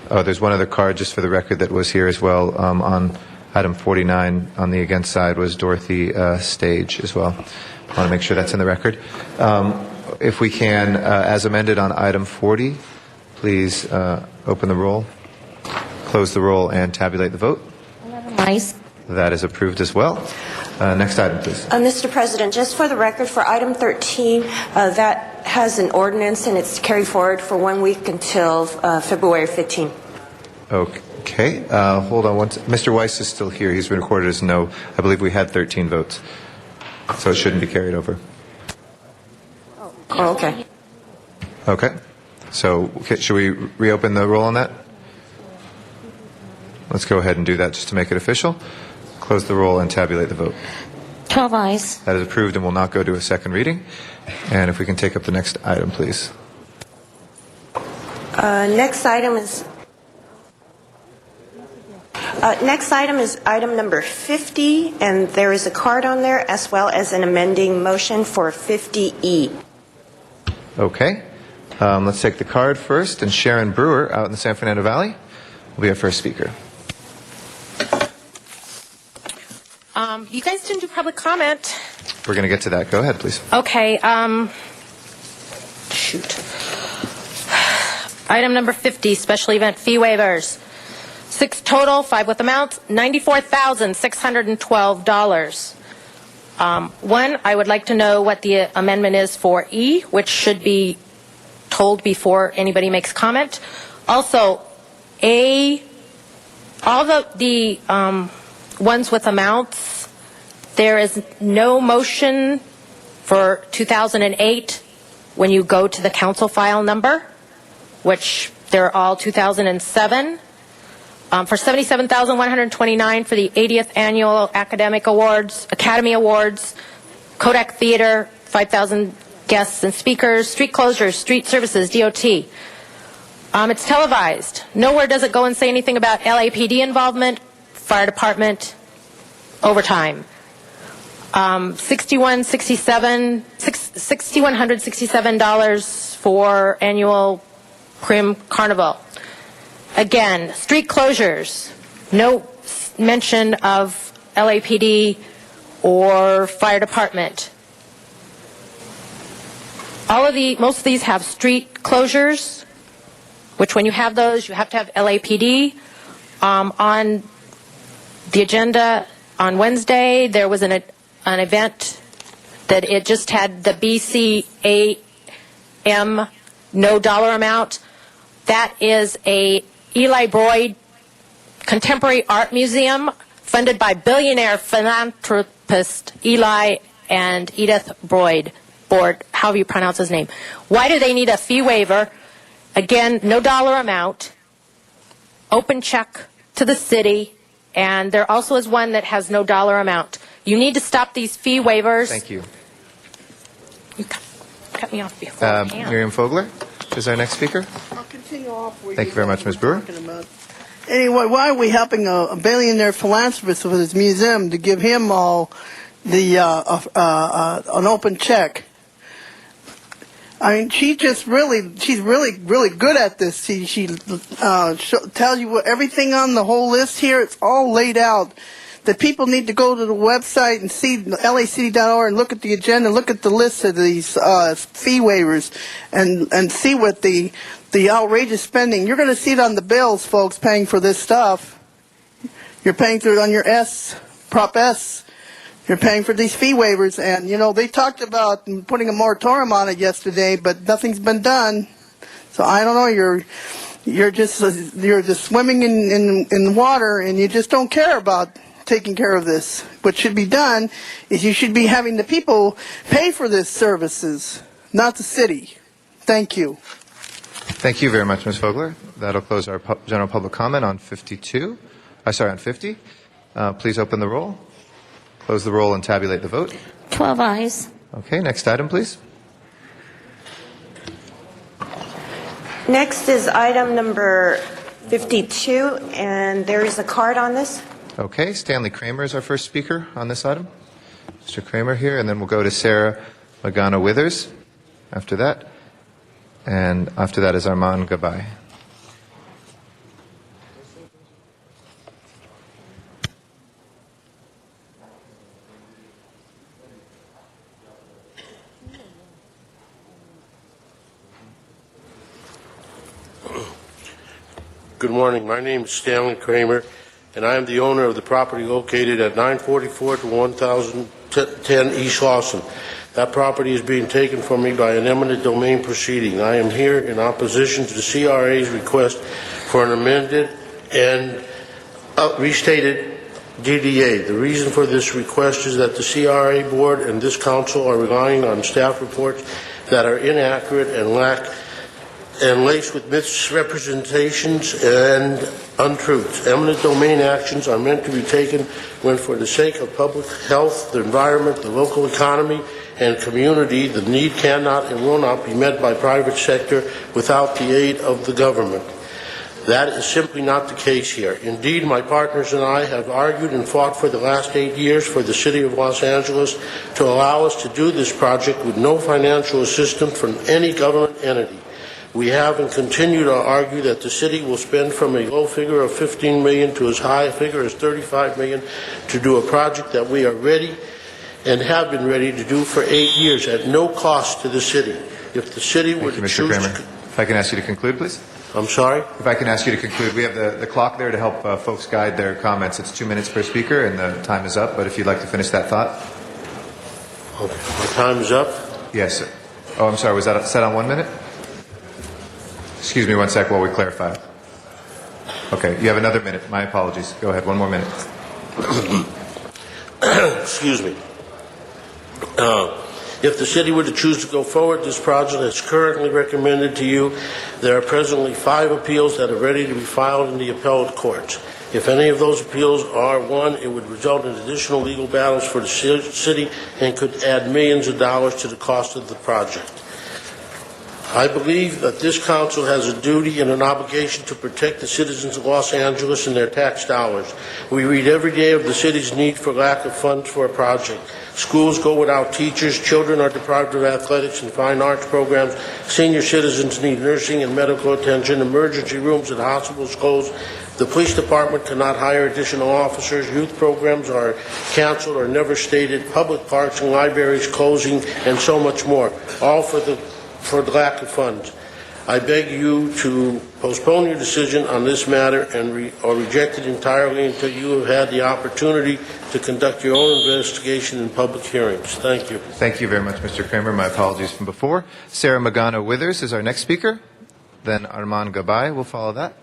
there's one other card just for the record that was here as well. On item 49 on the against side was Dorothy Stage as well. I want to make sure that's in the record. If we can, as amended on item 40, please open the roll, close the roll, and tabulate the vote. 11 ayes. That is approved as well. Next item, please. Mr. President, just for the record, for item 13, that has an ordinance and it's carried forward for 1 week until February 15. Okay. Hold on one second. Mr. Weiss is still here. He's been recorded as no. I believe we had 13 votes. So it shouldn't be carried over. Oh, okay. Okay. So should we reopen the roll on that? Let's go ahead and do that just to make it official. Close the roll and tabulate the vote. 12 ayes. That is approved and will not go to a second reading. And if we can take up the next item, please. Next item is item number 50, and there is a card on there as well as an amending motion for 50E. Okay. Let's take the card first. And Sharon Brewer out in the San Fernando Valley will be our first speaker. You guys didn't do public comment. We're going to get to that. Go ahead, please. Okay. Shoot. Item number 50, special event fee waivers. 6 total, 5 with amounts, $94,612. One, I would like to know what the amendment is for E, which should be told before anybody makes comment. Also, A, all the ones with amounts, there is no motion for 2008 when you go to the council file number, which they're all 2007. For $77,129 for the 80th Annual Academy Awards, Kodak Theater, 5,000 guests and speakers, street closures, street services, DOT. It's televised. Nowhere does it go and say anything about LAPD involvement, fire department, overtime. $6,167 for annual Prim Carnival. Again, street closures, no mention of LAPD or fire department. Most of these have street closures, which when you have those, you have to have LAPD. On the agenda on Wednesday, there was an event that it just had the BCAM, no dollar amount. That is a Eli Broyd Contemporary Art Museum funded by billionaire philanthropist Eli and Edith Broyd, however you pronounce his name. Why do they need a fee waiver? Again, no dollar amount, open check to the city, and there also is one that has no dollar amount. You need to stop these fee waivers. Thank you. You cut me off before. Miriam Fogler is our next speaker. I'll continue off where Thank you very much, Ms. Brewer. Anyway, why are we helping a billionaire philanthropist with his museum to give him all the an open check? I mean, she's really good at this. She tells you everything on the whole list here. It's all laid out. The people need to go to the website and see lacity.org and look at the agenda, look at the list of these fee waivers, and see what the outrageous spending. You're going to see it on the bills, folks, paying for this stuff. You're paying through it on your Prop S. You're paying for these fee waivers, and they talked about putting a moratorium on it yesterday, but nothing's been done. So I don't know. You're just swimming in water, and you just don't care about taking care of this. What should be done is you should be having the people pay for these services, not the city. Thank you. Thank you very much, Ms. Fogler. That'll close our general public comment on 50. Please open the roll, close the roll, and tabulate the vote. 12 ayes. Okay, next item, please. Next is item number 52, and there is a card on this. Okay, Stanley Kramer is our first speaker on this item. Mr. Kramer here, and then we'll go to Sarah Magana Withers after that. And after that is Armand Gabay. Good morning. My name is Stanley Kramer, and I am the owner of the property located at 944 to 1010 East Lawson. That property is being taken from me by an eminent domain proceeding. I am here in opposition to the CRA's request for an amended and restated DDA. The reason for this request is that the CRA board and this council are relying on staff reports that are inaccurate and laced with misrepresentations and untruths. Eminent domain actions are meant to be taken when, for the sake of public health, the environment, the local economy, and community, the need cannot and will not be met by private sector without the aid of the government. That is simply not the case here. Indeed, my partners and I have argued and fought for the last 8 years for the City of Los Angeles to allow us to do this project with no financial assistance from any government entity. We have and continue to argue that the city will spend from a low figure of $15 million to as high a figure as $35 million to do a project that we are ready and have been ready to do for 8 years at no cost to the city. If the city were to choose... Mr. Kramer. If I can ask you to conclude, please. I'm sorry? If I can ask you to conclude, we have the clock there to help folks guide their comments. It's 2 minutes per speaker, and the time is up. But if you'd like to finish that thought. Okay. My time is up? Yes, sir. Oh, I'm sorry. Was that set on 1 minute? Excuse me 1 sec while we clarify. Okay, you have another minute. My apologies. Go ahead. 1 more minute. Excuse me. If the city were to choose to go forward, this project is currently recommended to you. There are presently 5 appeals that are ready to be filed in the appellate courts. If any of those appeals are won, it would result in additional legal battles for the city and could add millions of dollars to the cost of the project. I believe that this council has a duty and an obligation to protect the citizens of Los Angeles and their tax dollars. We read every day of the city's need for lack of funds for a project. Schools go without teachers, children are deprived of athletics and fine arts programs, senior citizens need nursing and medical attention, emergency rooms at hospitals close, the police department cannot hire additional officers, youth programs are canceled or never stated, public parks and libraries closing, and so much more, all for the lack of funds. I beg you to postpone your decision on this matter or reject it entirely until you have had the opportunity to conduct your own investigation in public hearings. Thank you. Thank you very much, Mr. Kramer. My apologies from before. Sarah Magana Withers is our next speaker. Then Arman Gabay will follow that.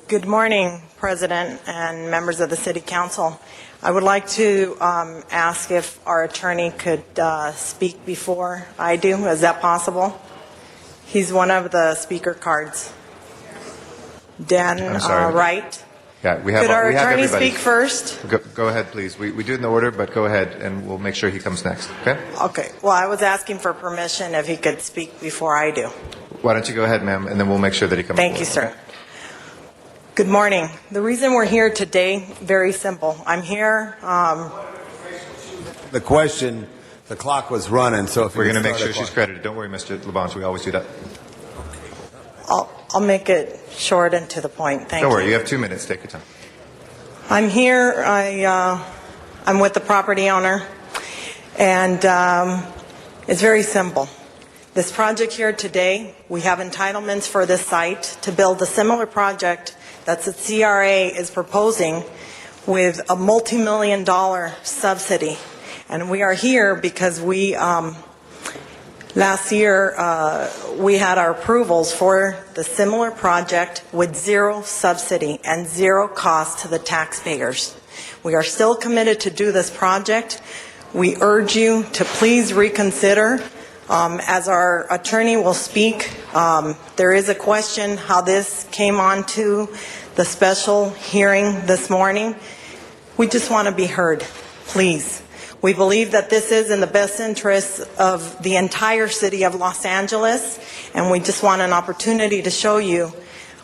Good morning, President and members of the City Council. I would like to ask if our attorney could speak before I do. Is that possible? He's one of the speaker cards. Dan Wright. Yeah, we have. Could our we have attorney everybody. speak first? Go ahead, please. We do it in the order, but go ahead, and we'll make sure he comes next. Okay? Okay. Well, I was asking for permission if he could speak before I do. Why don't you go ahead, ma'am, and then we'll make sure that he comes. Thank you, sir. Good morning. The reason we're here today, very simple. I'm here. The question, the clock was running, so if we're going to make sure she's credited. Don't worry, Mr. Labange. We always do that. I'll make it short and to the point. Thank you. Don't worry. You have 2 minutes. Take your time. I'm here. I'm with the property owner, and it's very simple. This project here today, we have entitlements for this site to build a similar project that the CRA is proposing with a multi-million-dollar subsidy. And we are here because we, last year, we had our approvals for the similar project with zero subsidy and zero cost to the taxpayers. We are still committed to do this project. We urge you to please reconsider. As our attorney will speak, there is a question how this came onto the special hearing this morning. We just want to be heard, please. We believe that this is in the best interest of the entire city of Los Angeles, and we just want an opportunity to show you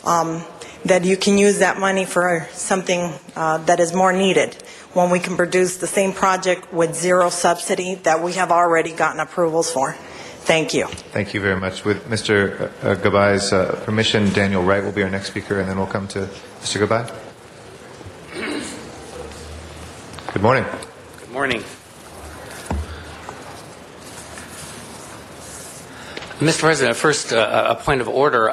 that you can use that money for something that is more needed when we can produce the same project with zero subsidy that we have already gotten approvals for. Thank you. Thank you very much. With Mr. Gabay's permission, Daniel Wright will be our next speaker, and then we'll come to Mr. Gabay. Good morning. Good morning. Mr. President, first, a point of order.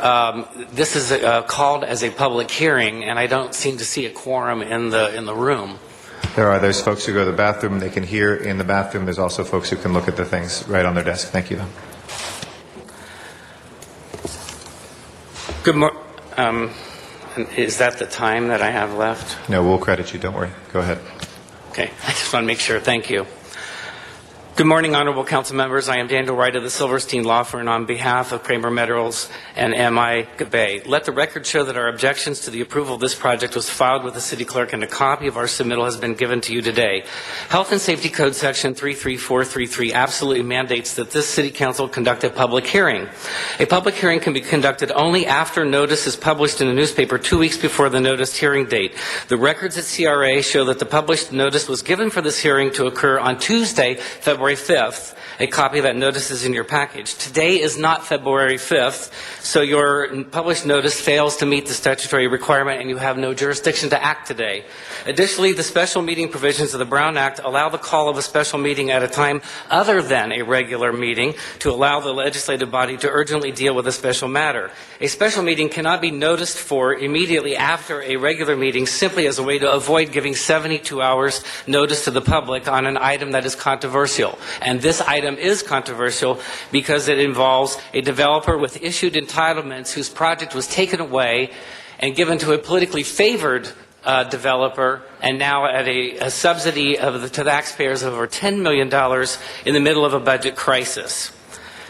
This is called as a public hearing, and I don't seem to see a quorum in the room. There's folks who go to the bathroom. They can hear in the bathroom. There's also folks who can look at the things right on their desk. Thank you. Good morning. Is that the time that I have left? No, we'll credit you. Don't worry. Go ahead. Okay. I just want to make sure. Thank you. Good morning, honorable council members. I am Daniel Wright of the Silverstein Law Firm on behalf of Kramer Meadows and M.I. Gabay. Let the record show that our objections to the approval of this project was filed with the city clerk, and a copy of our submittal has been given to you today. Health and Safety Code Section 33433 absolutely mandates that this city council conduct a public hearing. A public hearing can be conducted only after notice is published in a newspaper 2 weeks before the noticed hearing date. The records at CRA show that the published notice was given for this hearing to occur on Tuesday, February February 5th. A copy of that notice is in your package. Today is not February 5th, so your published notice fails to meet the statutory requirement and you have no jurisdiction to act today. Additionally, the special meeting provisions of the Brown Act allow the call of a special meeting at a time other than a regular meeting to allow the legislative body to urgently deal with a special matter. A special meeting cannot be noticed for immediately after a regular meeting simply as a way to avoid giving 72 hours notice to the public on an item that is controversial. And this item is controversial because it involves a developer with issued entitlements whose project was taken away and given to a politically favored developer, and now at a subsidy of to taxpayers of over $10 million in the middle of a budget crisis.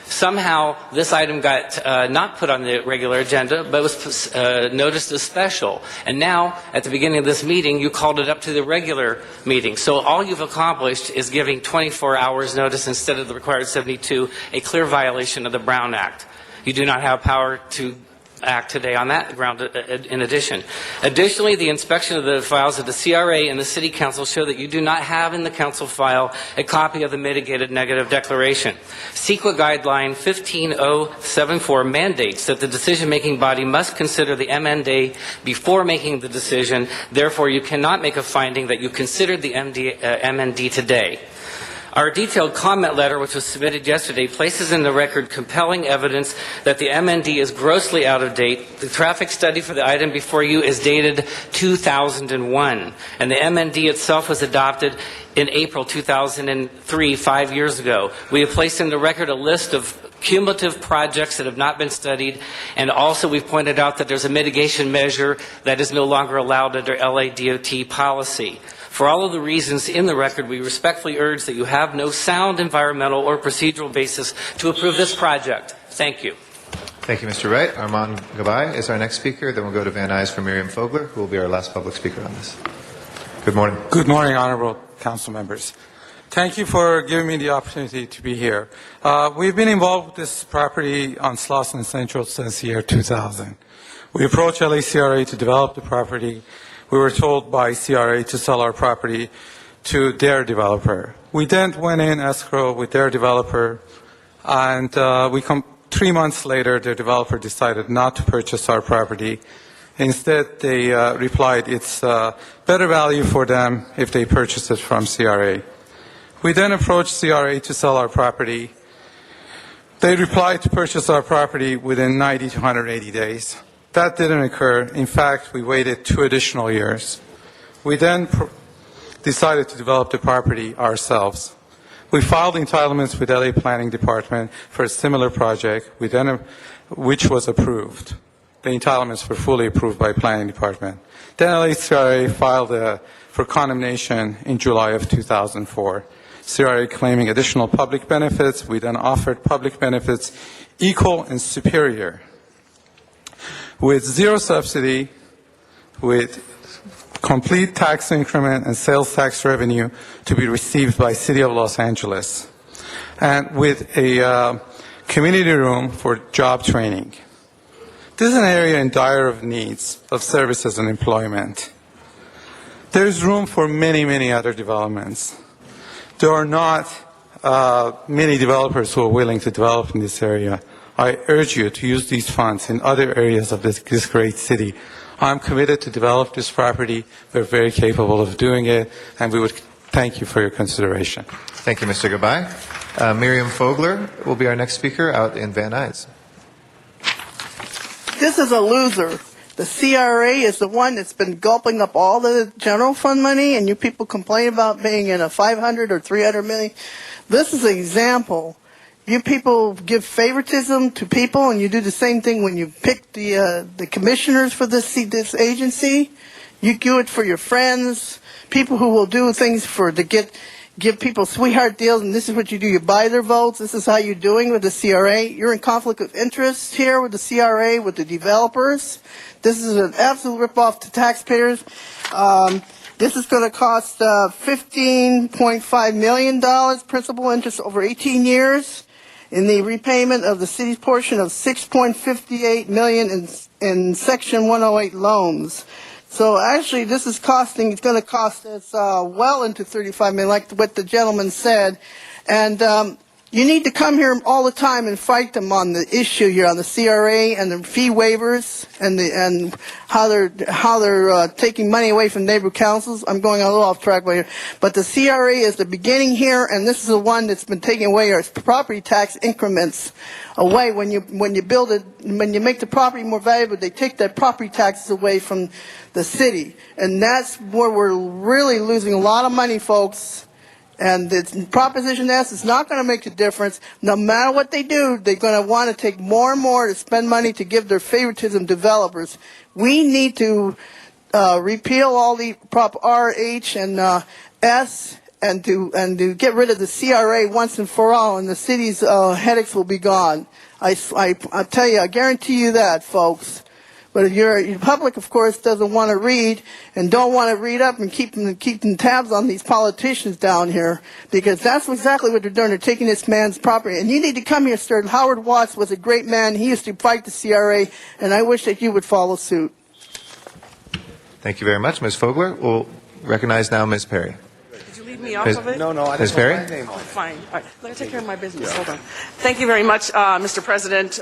Somehow, this item got not put on the regular agenda, but was noticed as special. And now, at the beginning of this meeting, you called it up to the regular meeting. So all you've accomplished is giving 24 hours notice instead of the required 72, a clear violation of the Brown Act. You do not have power to act today on that ground in addition. Additionally, the inspection of the files of the CRA and the City Council show that you do not have in the Council file a copy of the mitigated negative declaration. CEQA Guideline 15074 mandates that the decision-making body must consider the MND before making the decision. Therefore, you cannot make a finding that you considered the MND today. Our detailed comment letter, which was submitted yesterday, places in the record compelling evidence that the MND is grossly out of date. The traffic study for the item before you is dated 2001, and the MND itself was adopted in April 2003, 5 years ago. We have placed in the record a list of cumulative projects that have not been studied, and also we've pointed out that there's a mitigation measure that is no longer allowed under LA DOT policy. For all of the reasons in the record, we respectfully urge that you have no sound environmental or procedural basis to approve this project. Thank you. Thank you, Mr. Wright. Armand Gabay is our next speaker. Then we'll go to Van Nuys for Miriam Fogler, who will be our last public speaker on this. Good morning. Good morning, honorable council members. Thank you for giving me the opportunity to be here. We've been involved with this property on Slauson Central since the year 2000. We approached LACRA to develop the property. We were told by CRA to sell our property to their developer. We then went in escrow with their developer, and 3 months later, their developer decided not to purchase our property. Instead, they replied it's better value for them if they purchase it from CRA. We then approached CRA to sell our property. They replied to purchase our property within 90 to 180 days. That didn't occur. In fact, we waited 2 additional years. We then decided to develop the property ourselves. We filed entitlements with LA Planning Department for a similar project, which was approved. The entitlements were fully approved by Planning Department. Then LACRA filed for condemnation in July of 2004. CRA claiming additional public benefits. We then offered public benefits equal and superior, with zero subsidy, with complete tax increment and sales tax revenue to be received by City of Los Angeles, and with a community room for job training. This is an area in dire of needs of services and employment. There is room for many, many other developments. There are not many developers who are willing to develop in this area. I urge you to use these funds in other areas of this great city. I'm committed to develop this property. We're very capable of doing it, and we would thank you for your consideration. Thank you, Mr. Gabay. Miriam Fogler will be our next speaker out in Van Nuys. This is a loser. The CRA is the one that's been gulping up all the general fund money, and you people complain about being in a 500 or 300 million. This is an example. You people give favoritism to people, and you do the same thing when you pick the commissioners for this agency. You do it for your friends, people who will do things give people sweetheart deals, and this is what you do. You buy their votes. This is how you're doing with the CRA. You're in conflict of interest here with the CRA, with the developers. This is an absolute ripoff to taxpayers. This is going to cost $15.5 million principal interest over 18 years. In the repayment of the city's portion of $6.58 million in Section 108 loans. So actually, this is it's going to cost us well into $35 million, like what the gentleman said. And you need to come here all the time and fight them on the issue here, on the CRA and the fee waivers and how they're taking money away from neighborhood councils. I'm going a little off track right here, but the CRA is the beginning here, and this is the one that's been taking away our property tax increments away. When you build it, when you make the property more valuable, they take that property taxes away from the city, and that's where we're really losing a lot of money, folks. And the Proposition S is not going to make a difference. No matter what they do, they're going to want to take more and more to spend money to give their favoritism developers. We need to repeal all the Prop R, H, and S, and to get rid of the CRA once and for all, and the city's headaches will be gone. I tell you, I guarantee you that, folks. But if your public, of course, doesn't want to read and don't want to read up and keeping tabs on these politicians down here, because that's exactly what they're doing. They're taking this man's property. And you need to come here, sir. Howard Watts was a great man. He used to fight the CRA, and I wish that you would follow suit. Thank you very much, Ms. Fogler. We'll recognize now Ms. Perry. Did you leave me off of it? No, I Ms. didn't know Perry? my name. Oh, fine. All right. Let me take care of my business. Hold on. Thank you very much, Mr. President.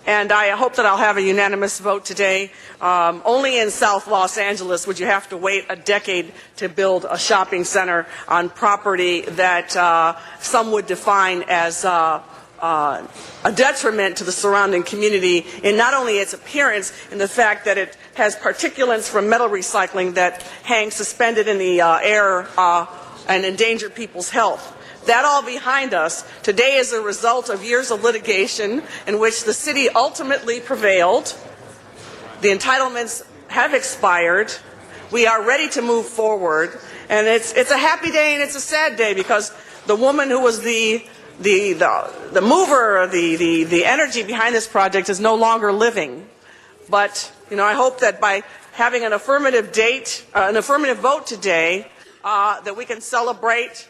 And I hope that I'll have a unanimous vote today. Only in South Los Angeles would you have to wait a decade to build a shopping center on property that some would define as a detriment to the surrounding community in not only its appearance, in the fact that it has particulates from metal recycling that hang suspended in the air and endanger people's health. That all behind us today is a result of years of litigation in which the city ultimately prevailed. The entitlements have expired. We are ready to move forward. And it's a happy day and it's a sad day, because the woman who was the mover, the energy behind this project is no longer living. But, I hope that by having an affirmative vote today, that we can celebrate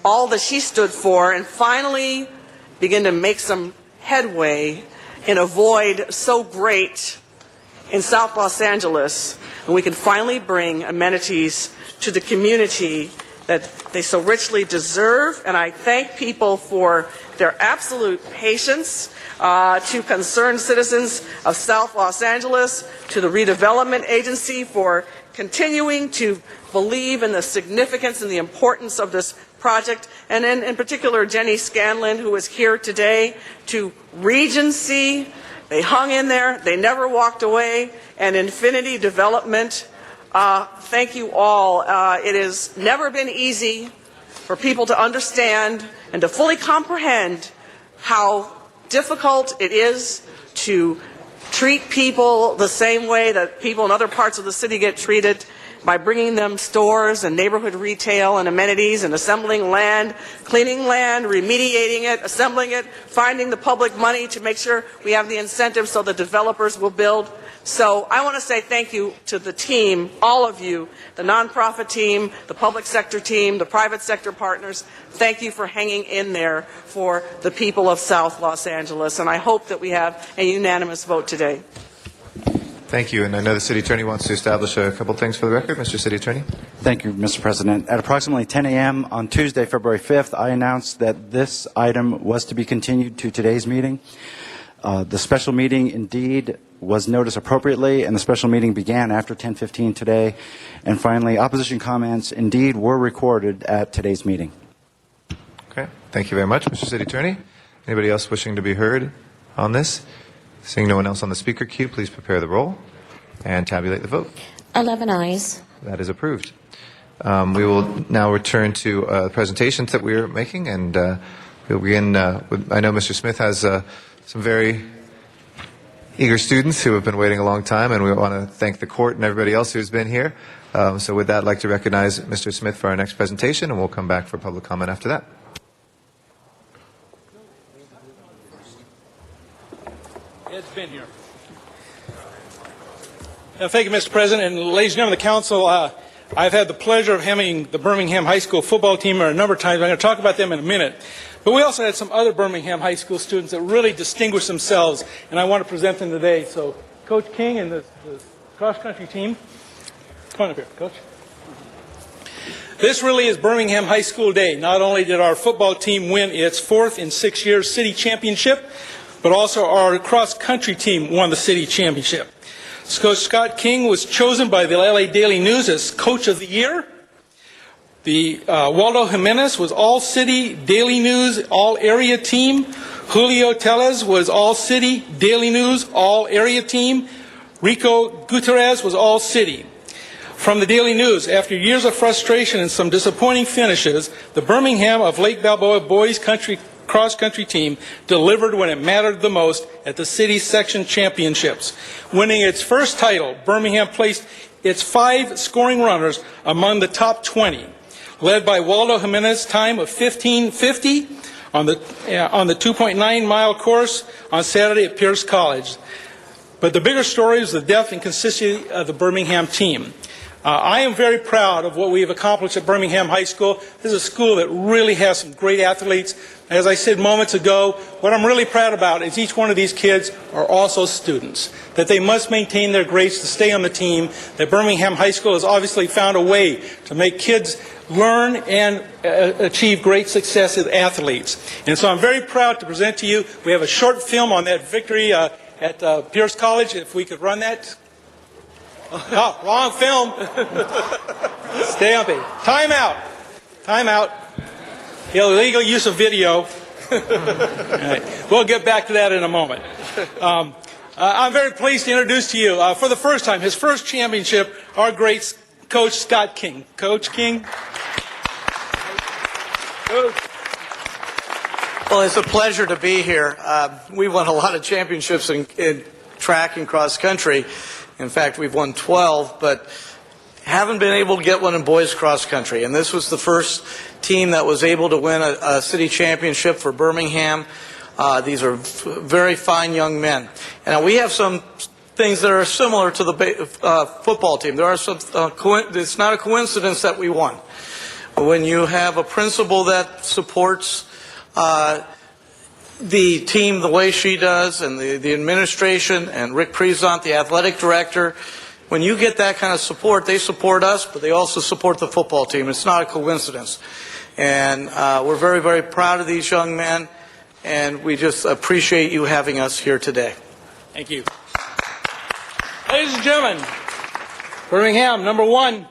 all that she stood for and finally begin to make some headway in a void so great in South Los Angeles, and we can finally bring amenities to the community that they so richly deserve. And I thank people for their absolute patience, to concerned citizens of South Los Angeles, to the redevelopment agency for continuing to believe in the significance and the importance of this project, and in particular Jenny Scanlon, who is here today, to Regency. They hung in there, they never walked away, and Infinity Development. Thank you all. It has never been easy for people to understand and to fully comprehend how difficult it is to treat people the same way that people in other parts of the city get treated, by bringing them stores and neighborhood retail and amenities and assembling land, cleaning land, remediating it, assembling it, finding the public money to make sure we have the incentives so the developers will build. So I want to say thank you to the team, all of you, the nonprofit team, the public sector team, the private sector partners. Thank you for hanging in there for the people of South Los Angeles, and I hope that we have a unanimous vote today. Thank you. And I know the City Attorney wants to establish a couple things for the record. Mr. City Attorney. Thank you, Mr. President. At approximately 10 a.m. on Tuesday, February 5th, I announced that this item was to be continued to today's meeting. The special meeting indeed was noticed appropriately, and the special meeting began after 10:15 today. And finally, opposition comments indeed were recorded at today's meeting. Okay. Thank you very much, Mr. City Attorney. Anybody else wishing to be heard on this? Seeing no one else on the speaker queue, please prepare the roll and tabulate the vote. 11 ayes. That is approved. We will now return to the presentations that we are making, and we'll begin with, I know Mr. Smith has some very eager students who have been waiting a long time, and we want to thank the court and everybody else who's been here. So with that, I'd like to recognize Mr. Smith for our next presentation, and we'll come back for public comment after that. Ed's been here. Thank you, Mr. President, and ladies and gentlemen of the council. I've had the pleasure of having the Birmingham High School football team a number of times. I'm going to talk about them in a minute. But we also had some other Birmingham High School students that really distinguished themselves, and I want to present them today. So Coach King and the cross-country team. Come on up here, Coach. This really is Birmingham High School Day. Not only did our football team win its 4th in 6 years city championship, but also our cross-country team won the city championship. Coach Scott King was chosen by the LA Daily News as Coach of the Year. The Waldo Jimenez was All-City Daily News All-Area Team. Julio Tellez was All-City Daily News All-Area Team. Rico Gutierrez was All-City. From the Daily News, after years of frustration and some disappointing finishes, the Birmingham of Lake Balboa boys cross-country team delivered when it mattered the most at the city section championships. Winning its first title, Birmingham placed its 5 scoring runners among the top 20, led by Waldo Jimenez's time of 15:50 on the 2.9-mile course on Saturday at Pierce College. But the bigger story is the depth and consistency of the Birmingham team. I am very proud of what we have accomplished at Birmingham High School. This is a school that really has some great athletes. As I said moments ago, what I'm really proud about is each one of these kids are also students, that they must maintain their grades to stay on the team, that Birmingham High School has obviously found a way to make kids learn and achieve great success as athletes. And so I'm very proud to present to you, we have a short film on that victory at Pierce College, if we could run that. Oh, wrong film. Stay on it. Time out. Time out. Illegal use of video. All right. We'll get back to that in a moment. I'm very pleased to introduce to you, for the first time, his first championship, our great coach, Scott King. Coach King. Well, it's a pleasure to be here. We won a lot of championships in track and cross country. In fact, we've won 12, but haven't been able to get one in boys cross country. And this was the first team that was able to win a city championship for Birmingham. These are very fine young men. And we have some things that are similar to the football team. There are some. It's not a coincidence that we won. When you have a principal that supports the team the way she does, and the administration, and Rick Prezant, the athletic director, when you get that kind of support, they support us, but they also support the football team. It's not a coincidence. And we're very, very proud of these young men, and we just appreciate you having us here today. Thank you. Ladies and gentlemen, Birmingham, number 1,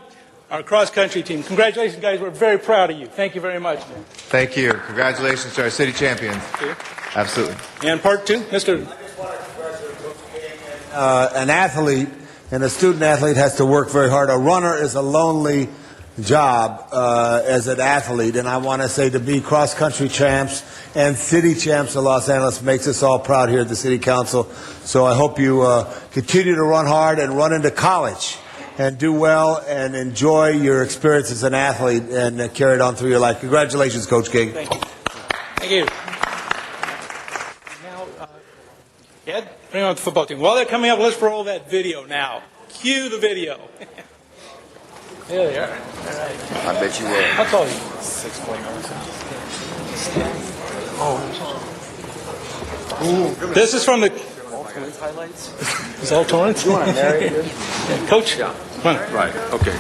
our cross-country team. Congratulations, guys. We're very proud of you. Thank you very much. Thank you. Congratulations to our city champions. Absolutely. And part 2, Mr. An athlete and a student athlete has to work very hard. A runner is a lonely job as an athlete, and I want to say to be cross-country champs and city champs of Los Angeles makes us all proud here at the City Council. So I hope you continue to run hard and run into college and do well and enjoy your experience as an athlete and carry it on through your life. Congratulations, Coach King. Thank you. Thank you. Now, Ed, bring on the football team. While they're coming up, let's roll that video now. Cue the video. There they are. All right. I bet you will. How tall are you? 6'1". This is from the highlights. Is all Torrance? You want to narrate this? Yeah, Coach? Yeah. Come on. Right. Okay.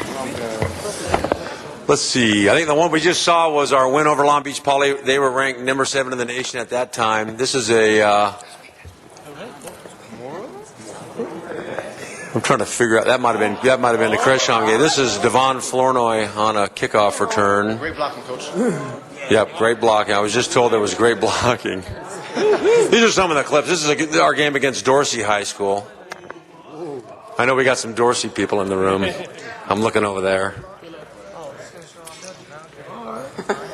Let's see. I think the one we just saw was our win over Long Beach Poly. They were ranked number 7 in the nation at that time. This is a. I'm trying to figure out. That might have been the Creshawn game. This is Devon Flournoy on a kickoff return. Great blocking, Coach. Yep, great blocking. I was just told there was great blocking. These are some of the clips. This is our game against Dorsey High School. I know we got some Dorsey people in the room. I'm looking over there.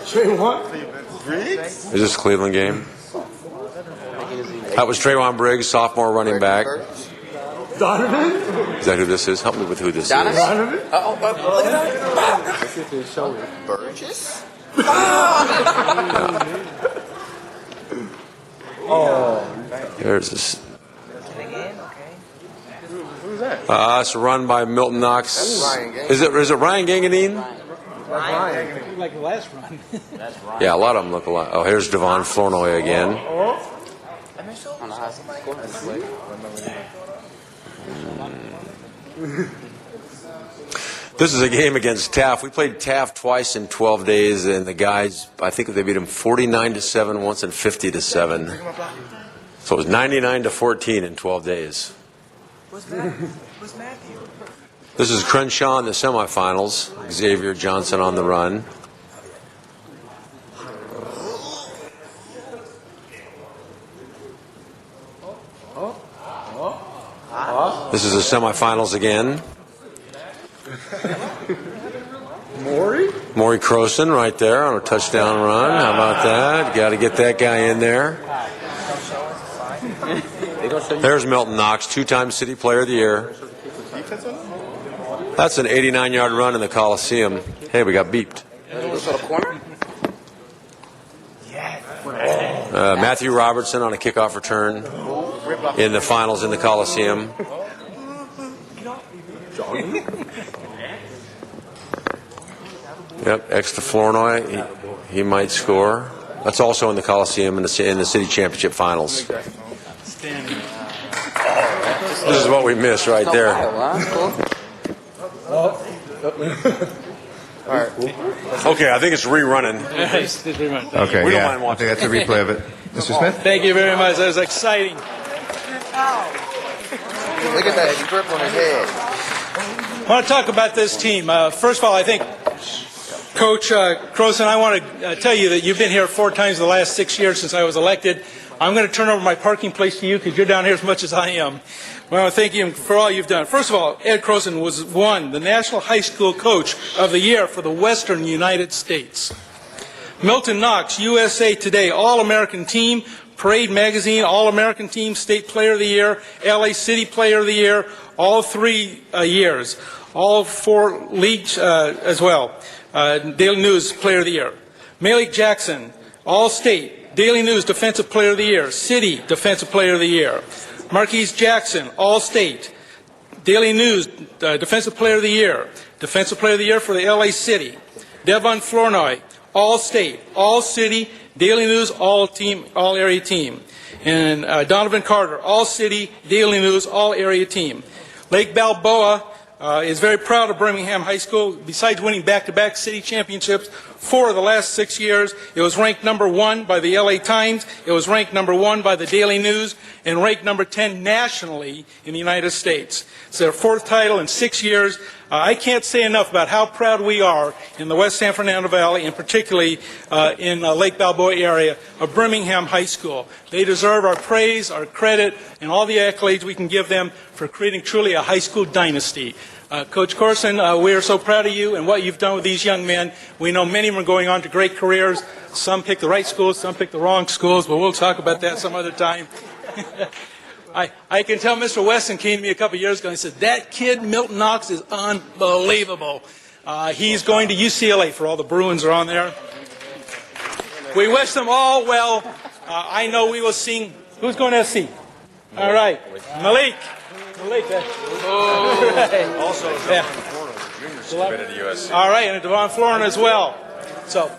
Is this a Cleveland game? That was Trayvon Briggs, sophomore running back. Donovan? Is that who this is? Help me with who this is. Donovan? Look at that. Burgess? Oh. There's this. Who's that? It's run by Milton Knox. Is it Ryan Gangadine? Ryan. Like the last run. Yeah, a lot of them look alike. Oh, here's Devon Flournoy again. This is a game against Taft. We played Taft twice in 12 days, and the guys, I think they beat them 49-7 once and 50-7. So it was 99-14 in 12 days. What's Matthew? This is Crenshaw in the semifinals. Xavier Johnson on the run. This is the semifinals again. Maury Croson right there on a touchdown run. How about that? Got to get that guy in there. There's Milton Knox, two-time City Player of the Year. That's an 89-yard run in the Coliseum. Hey, we got beeped. Matthew Robertson on a kickoff return in the finals in the Coliseum. Yep, X to Flournoy. He might score. That's also in the Coliseum in the city championship finals. This is what we missed right there. Okay, I think it's rerunning. Okay, We don't yeah. mind watching. I think that's a replay of it. Mr. Smith? Thank you very much. That was exciting. Look at that strip on his head. I want to talk about this team. First of all, I think Coach Croson, I want to tell you that you've been here 4 times in the last 6 years since I was elected. I'm going to turn over my parking place to you because you're down here as much as I am. I want to thank you for all you've done. First of all, Ed Croson was won the National High School Coach of the Year for the Western United States. Milton Knox, USA Today, All-American Team, Parade Magazine, All-American Team, State Player of the Year, LA City Player of the Year, all 3 years. All 4 leagues as well. Daily News Player of the Year. Malik Jackson, All-State, Daily News Defensive Player of the Year, City Defensive Player of the Year. Marquise Jackson, All-State, Daily News Defensive Player of the Year, Defensive Player of the Year for the LA City. Devon Flournoy, All-State, All-City, Daily News, All-Area Team. And Donovan Carter, All-City, Daily News, All-Area Team. Lake Balboa is very proud of Birmingham High School. Besides winning back-to-back city championships 4 of the last 6 years, it was ranked number 1 by the LA Times, it was ranked number 1 by the Daily News, and ranked number 10 nationally in the United States. It's their 4th title in 6 years. I can't say enough about how proud we are in the West San Fernando Valley, and particularly in Lake Balboa area of Birmingham High School. They deserve our praise, our credit, and all the accolades we can give them for creating truly a high school dynasty. Coach Croson, we are so proud of you and what you've done with these young men. We know many of them are going on to great careers. Some pick the right schools, some pick the wrong schools, but we'll talk about that some other time. I can tell Mr. Weston came to me a couple years ago and he said, that kid, Milton Knox, is unbelievable. He's going to UCLA for all the Bruins are on there. We wish them all well. I know we will sing. Who's going to SC? All right. Malik. Also, yeah. submitted to USC. All right, and Devon Florin as well. So,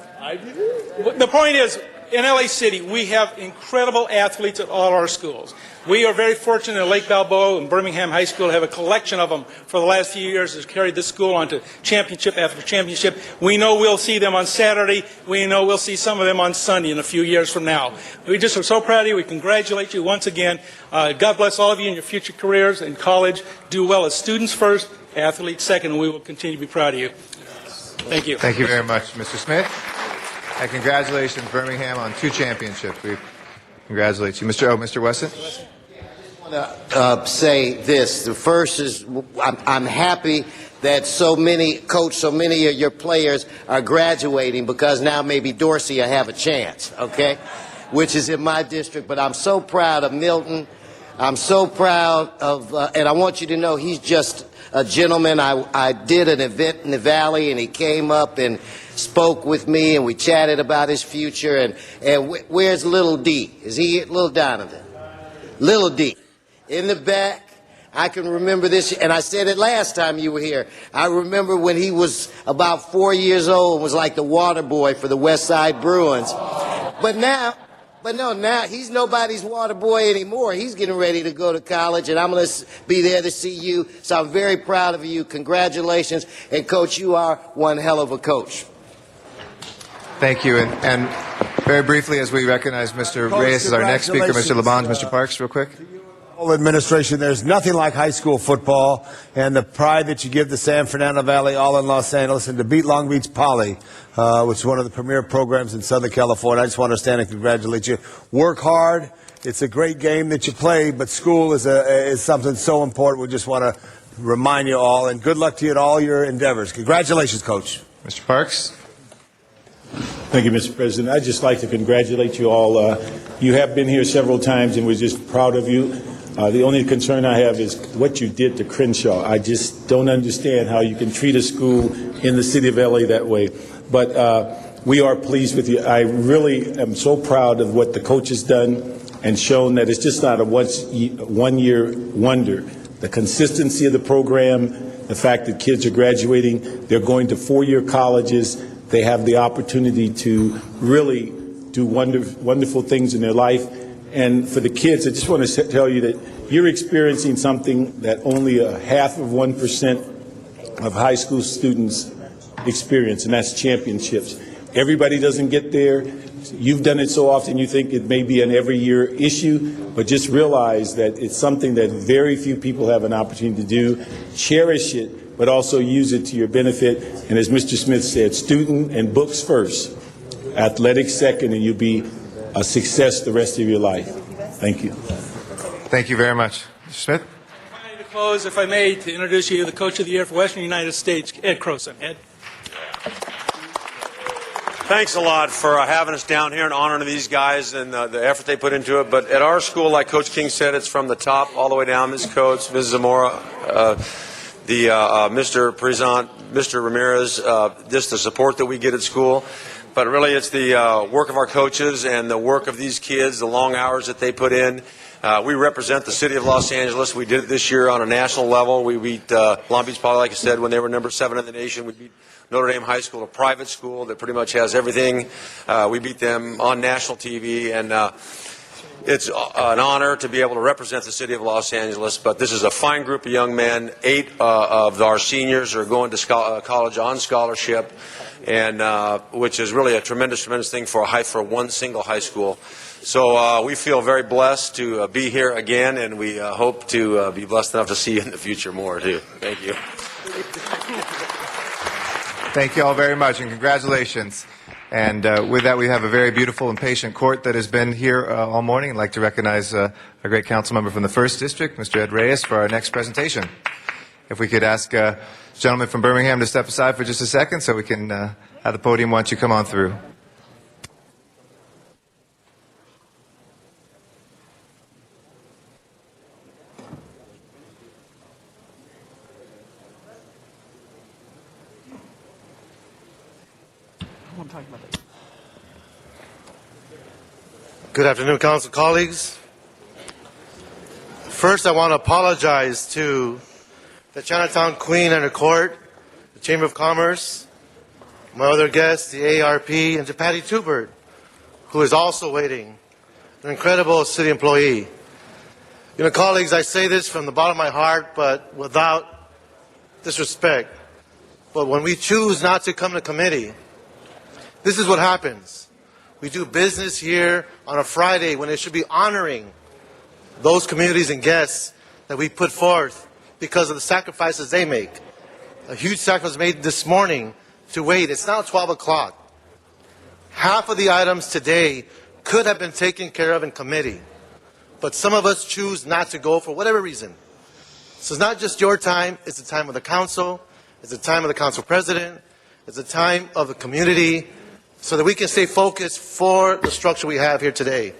the point is, in LA City, we have incredible athletes at all our schools. We are very fortunate at Lake Balboa and Birmingham High School to have a collection of them for the last few years that's carried this school on to championship after championship. We know we'll see them on Saturday. We know we'll see some of them on Sunday in a few years from now. We just are so proud of you. We congratulate you once again. God bless all of you in your future careers in college. Do well as students first, athletes second, and we will continue to be proud of you. Thank you. Thank you very much, Mr. Smith. And congratulations, Birmingham, on 2 championships. We congratulate you. Mr. Wesson? Say this. The first is I'm happy that so many of your players are graduating because now maybe Dorsey will have a chance, okay? Which is in my district. But I'm so proud of Milton. I'm so proud of, and I want you to know he's just a gentleman. I did an event in the Valley and he came up and spoke with me and we chatted about his future. And where's Little D? Is he Little Donovan? Little D. In the back, I can remember this, and I said it last time you were here. I remember when he was about 4 years old and was like the water boy for the West Side Bruins. But now But no, now he's nobody's water boy anymore. He's getting ready to go to college, and I'm going to be there to see you. So I'm very proud of you. Congratulations. And, Coach, you are one hell of a coach. Thank you. And very briefly, as we recognize Mr. Reyes as our next speaker, Mr. Labange, Mr. Parks, real quick. Whole administration, there's nothing like high school football and the pride that you give the San Fernando Valley, all in Los Angeles, and to beat Long Beach Poly, which is one of the premier programs in Southern California. I just want to stand and congratulate you. Work hard. It's a great game that you play, but school is something so important. We just want to remind you all, and good luck to you in all your endeavors. Congratulations, Coach. Mr. Parks. Thank you, Mr. President. I'd just like to congratulate you all. You have been here several times, and we're just proud of you. The only concern I have is what you did to Crenshaw. I just don't understand how you can treat a school in the city of LA that way. But we are pleased with you. I really am so proud of what the coach has done and shown that it's just not a one-year wonder. The consistency of the program, the fact that kids are graduating, they're going to four-year colleges, they have the opportunity to really do wonderful things in their life. And for the kids, I just want to tell you that you're experiencing something that only 0.5% of high school students experience, and that's championships. Everybody doesn't get there. You've done it so often you think it may be an every year issue, but just realize that it's something that very few people have an opportunity to do. Cherish it, but also use it to your benefit. And as Mr. Smith said, student and books first, athletics second, and you'll be a success the rest of your life. Thank you. Thank you very much. Mr. Smith? To close, if I may, to introduce you to the Coach of the Year for Western United States, Ed Croson. Ed. Thanks a lot for having us down here and honoring these guys and the effort they put into it. But at our school, like Coach King said, it's from the top all the way down. Ms. Coates, Ms. Zamora, Mr. Prezant, Mr. Ramirez, just the support that we get at school. But really, it's the work of our coaches and the work of these kids, the long hours that they put in. We represent the city of Los Angeles. We did it this year on a national level. We beat Long Beach Poly, like I said, when they were number 7 in the nation. We beat Notre Dame High School, a private school that pretty much has everything. We beat them on national TV, and it's an honor to be able to represent the city of Los Angeles. But this is a fine group of young men. 8 of our seniors are going to college on scholarship, and which is really a tremendous thing for one single high school. So we feel very blessed to be here again, and we hope to be blessed enough to see you in the future more, too. Thank you. Thank you all very much, and congratulations. And with that, we have a very beautiful and patient court that has been here all morning. I'd like to recognize a great council member from the 1st District, Mr. Ed Reyes, for our next presentation. If we could ask the gentleman from Birmingham to step aside for just a second so we can have the podium once you come on through. Good afternoon, council colleagues. First, I want to apologize to the Chinatown Queen and her court, the Chamber of Commerce, my other guests, the ARP, and to Patty Tubert, who is also waiting, an incredible city employee. You know, colleagues, I say this from the bottom of my heart, but without disrespect. But when we choose not to come to committee, this is what happens. We do business here on a Friday when it should be honoring those communities and guests that we put forth because of the sacrifices they make. A huge sacrifice made this morning to wait. It's now 12 o'clock. Half of the items today could have been taken care of in committee, but some of us choose not to go for whatever reason. So it's not just your time, it's the time of the council, it's the time of the council president, it's the time of the community, so that we can stay focused for the structure we have here today.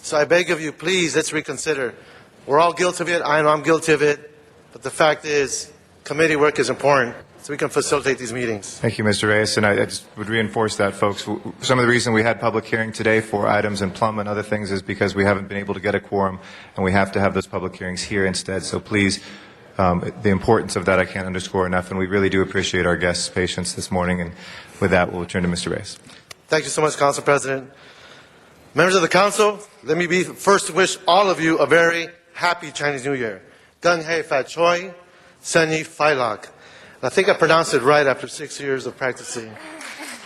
So I beg of you, please, let's reconsider. We're all guilty of it. I know I'm guilty of it. But the fact is, committee work is important so we can facilitate these meetings. Thank you, Mr. Reyes. And I just would reinforce that, folks. Some of the reason we had public hearing today for items in Plum and other things is because we haven't been able to get a quorum, and we have to have those public hearings here instead. So please, the importance of that I can't underscore enough, and we really do appreciate our guests' patience this morning. And with that, we'll return to Mr. Reyes. Thank you so much, Council President. Members of the council, let me be first to wish all of you a very happy Chinese New Year. Gung Hei Fat Choi, Sen Yi Fai Lak. I think I pronounced it right after 6 years of practicing.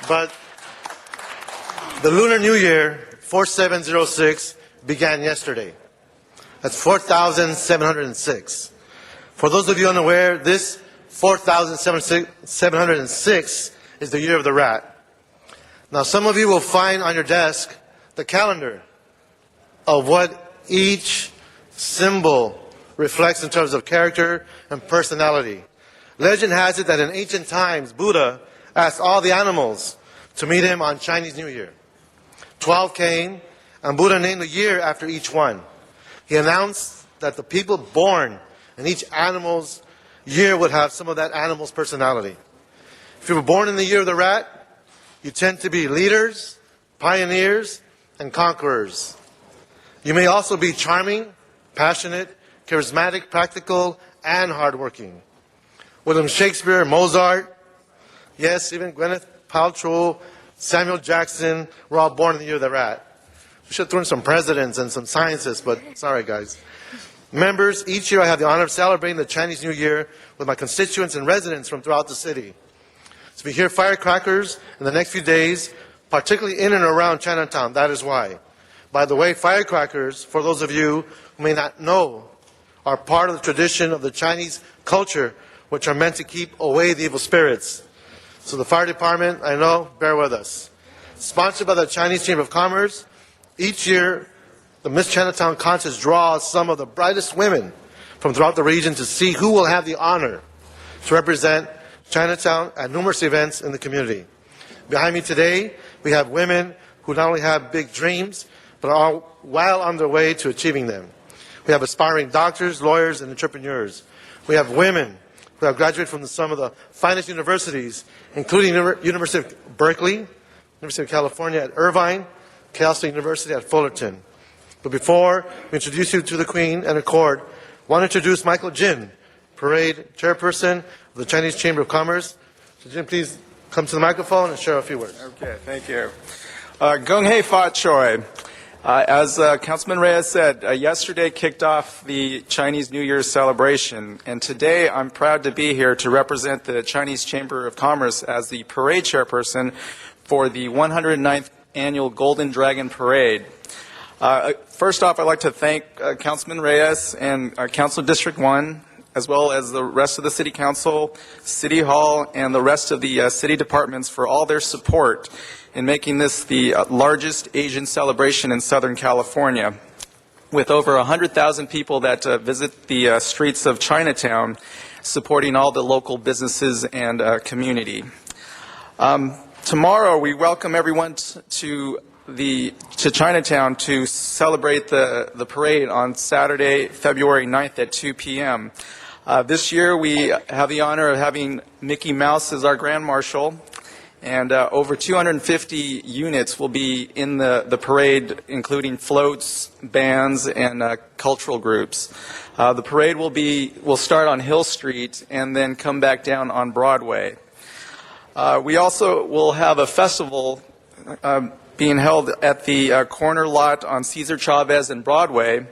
But the Lunar New Year, 4706, began yesterday. That's 4,706. For those of you unaware, this 4,706 is the year of the rat. Now, some of you will find on your desk the calendar of what each symbol reflects in terms of character and personality. Legend has it that in ancient times, Buddha asked all the animals to meet him on Chinese New Year. 12 came, and Buddha named a year after each one. He announced that the people born in each animal's year would have some of that animal's personality. If you were born in the year of the rat, you tend to be leaders, pioneers, and conquerors. You may also be charming, passionate, charismatic, practical, and hardworking. William Shakespeare, Mozart, yes, even Gwyneth Paltrow, Samuel Jackson were all born in the year of the rat. We should throw in some presidents and some scientists, but sorry, guys. Members, each year I have the honor of celebrating the Chinese New Year with my constituents and residents from throughout the city. So we hear firecrackers in the next few days, particularly in and around Chinatown. That is why. By the way, firecrackers, for those of you who may not know, are part of the tradition of the Chinese culture, which are meant to keep away the evil spirits. So the fire department, I know, bear with us. Sponsored by the Chinese Chamber of Commerce, each year the Miss Chinatown contest draws some of the brightest women from throughout the region to see who will have the honor to represent Chinatown at numerous events in the community. Behind me today, we have women who not only have big dreams, but are well on their way to achieving them. We have aspiring doctors, lawyers, and entrepreneurs. We have women who have graduated from some of the finest universities, including University of Berkeley, University of California at Irvine, Cal State University at Fullerton. But before we introduce you to the Queen and her court, I want to introduce Michael Jin, Parade Chairperson of the Chinese Chamber of Commerce. So Jin, please come to the microphone and share a few words. Okay, thank you. Gung Hei Fat Choi. As Councilman Reyes said, yesterday kicked off the Chinese New Year celebration, and today I'm proud to be here to represent the Chinese Chamber of Commerce as the parade chairperson for the 109th Annual Golden Dragon Parade. First off, I'd like to thank Councilman Reyes and Council District 1, as well as the rest of the City Council, City Hall, and the rest of the city departments for all their support in making this the largest Asian celebration in Southern California, with over 100,000 people that visit the streets of Chinatown, supporting all the local businesses and community. Tomorrow, we welcome everyone to Chinatown to celebrate the parade on Saturday, February 9th at 2 p.m. This year, we have the honor of having Mickey Mouse as our Grand Marshal. And over 250 units will be in the parade, including floats, bands, and cultural groups. The parade will start on Hill Street and then come back down on Broadway. We also will have a festival being held at the corner lot on Cesar Chavez and Broadway,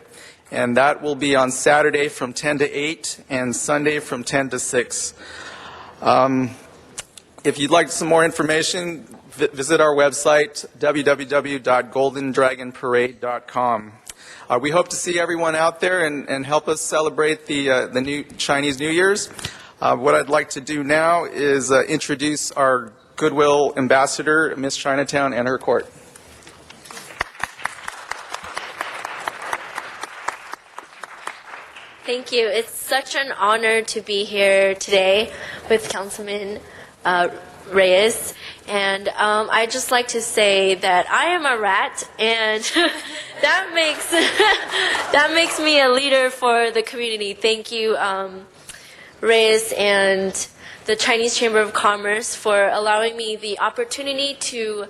and that will be on Saturday from 10 to 8 and Sunday from 10 to 6. If you'd like some more information, visit our website, www.goldendragonparade.com. We hope to see everyone out there and help us celebrate the new Chinese New Year's. What I'd like to do now is introduce our Goodwill Ambassador, Miss Chinatown, and her court. Thank you. It's such an honor to be here today with Councilman Reyes, and I'd just like to say that I am a rat, and that makes me a leader for the community. Thank you, Reyes and the Chinese Chamber of Commerce for allowing me the opportunity to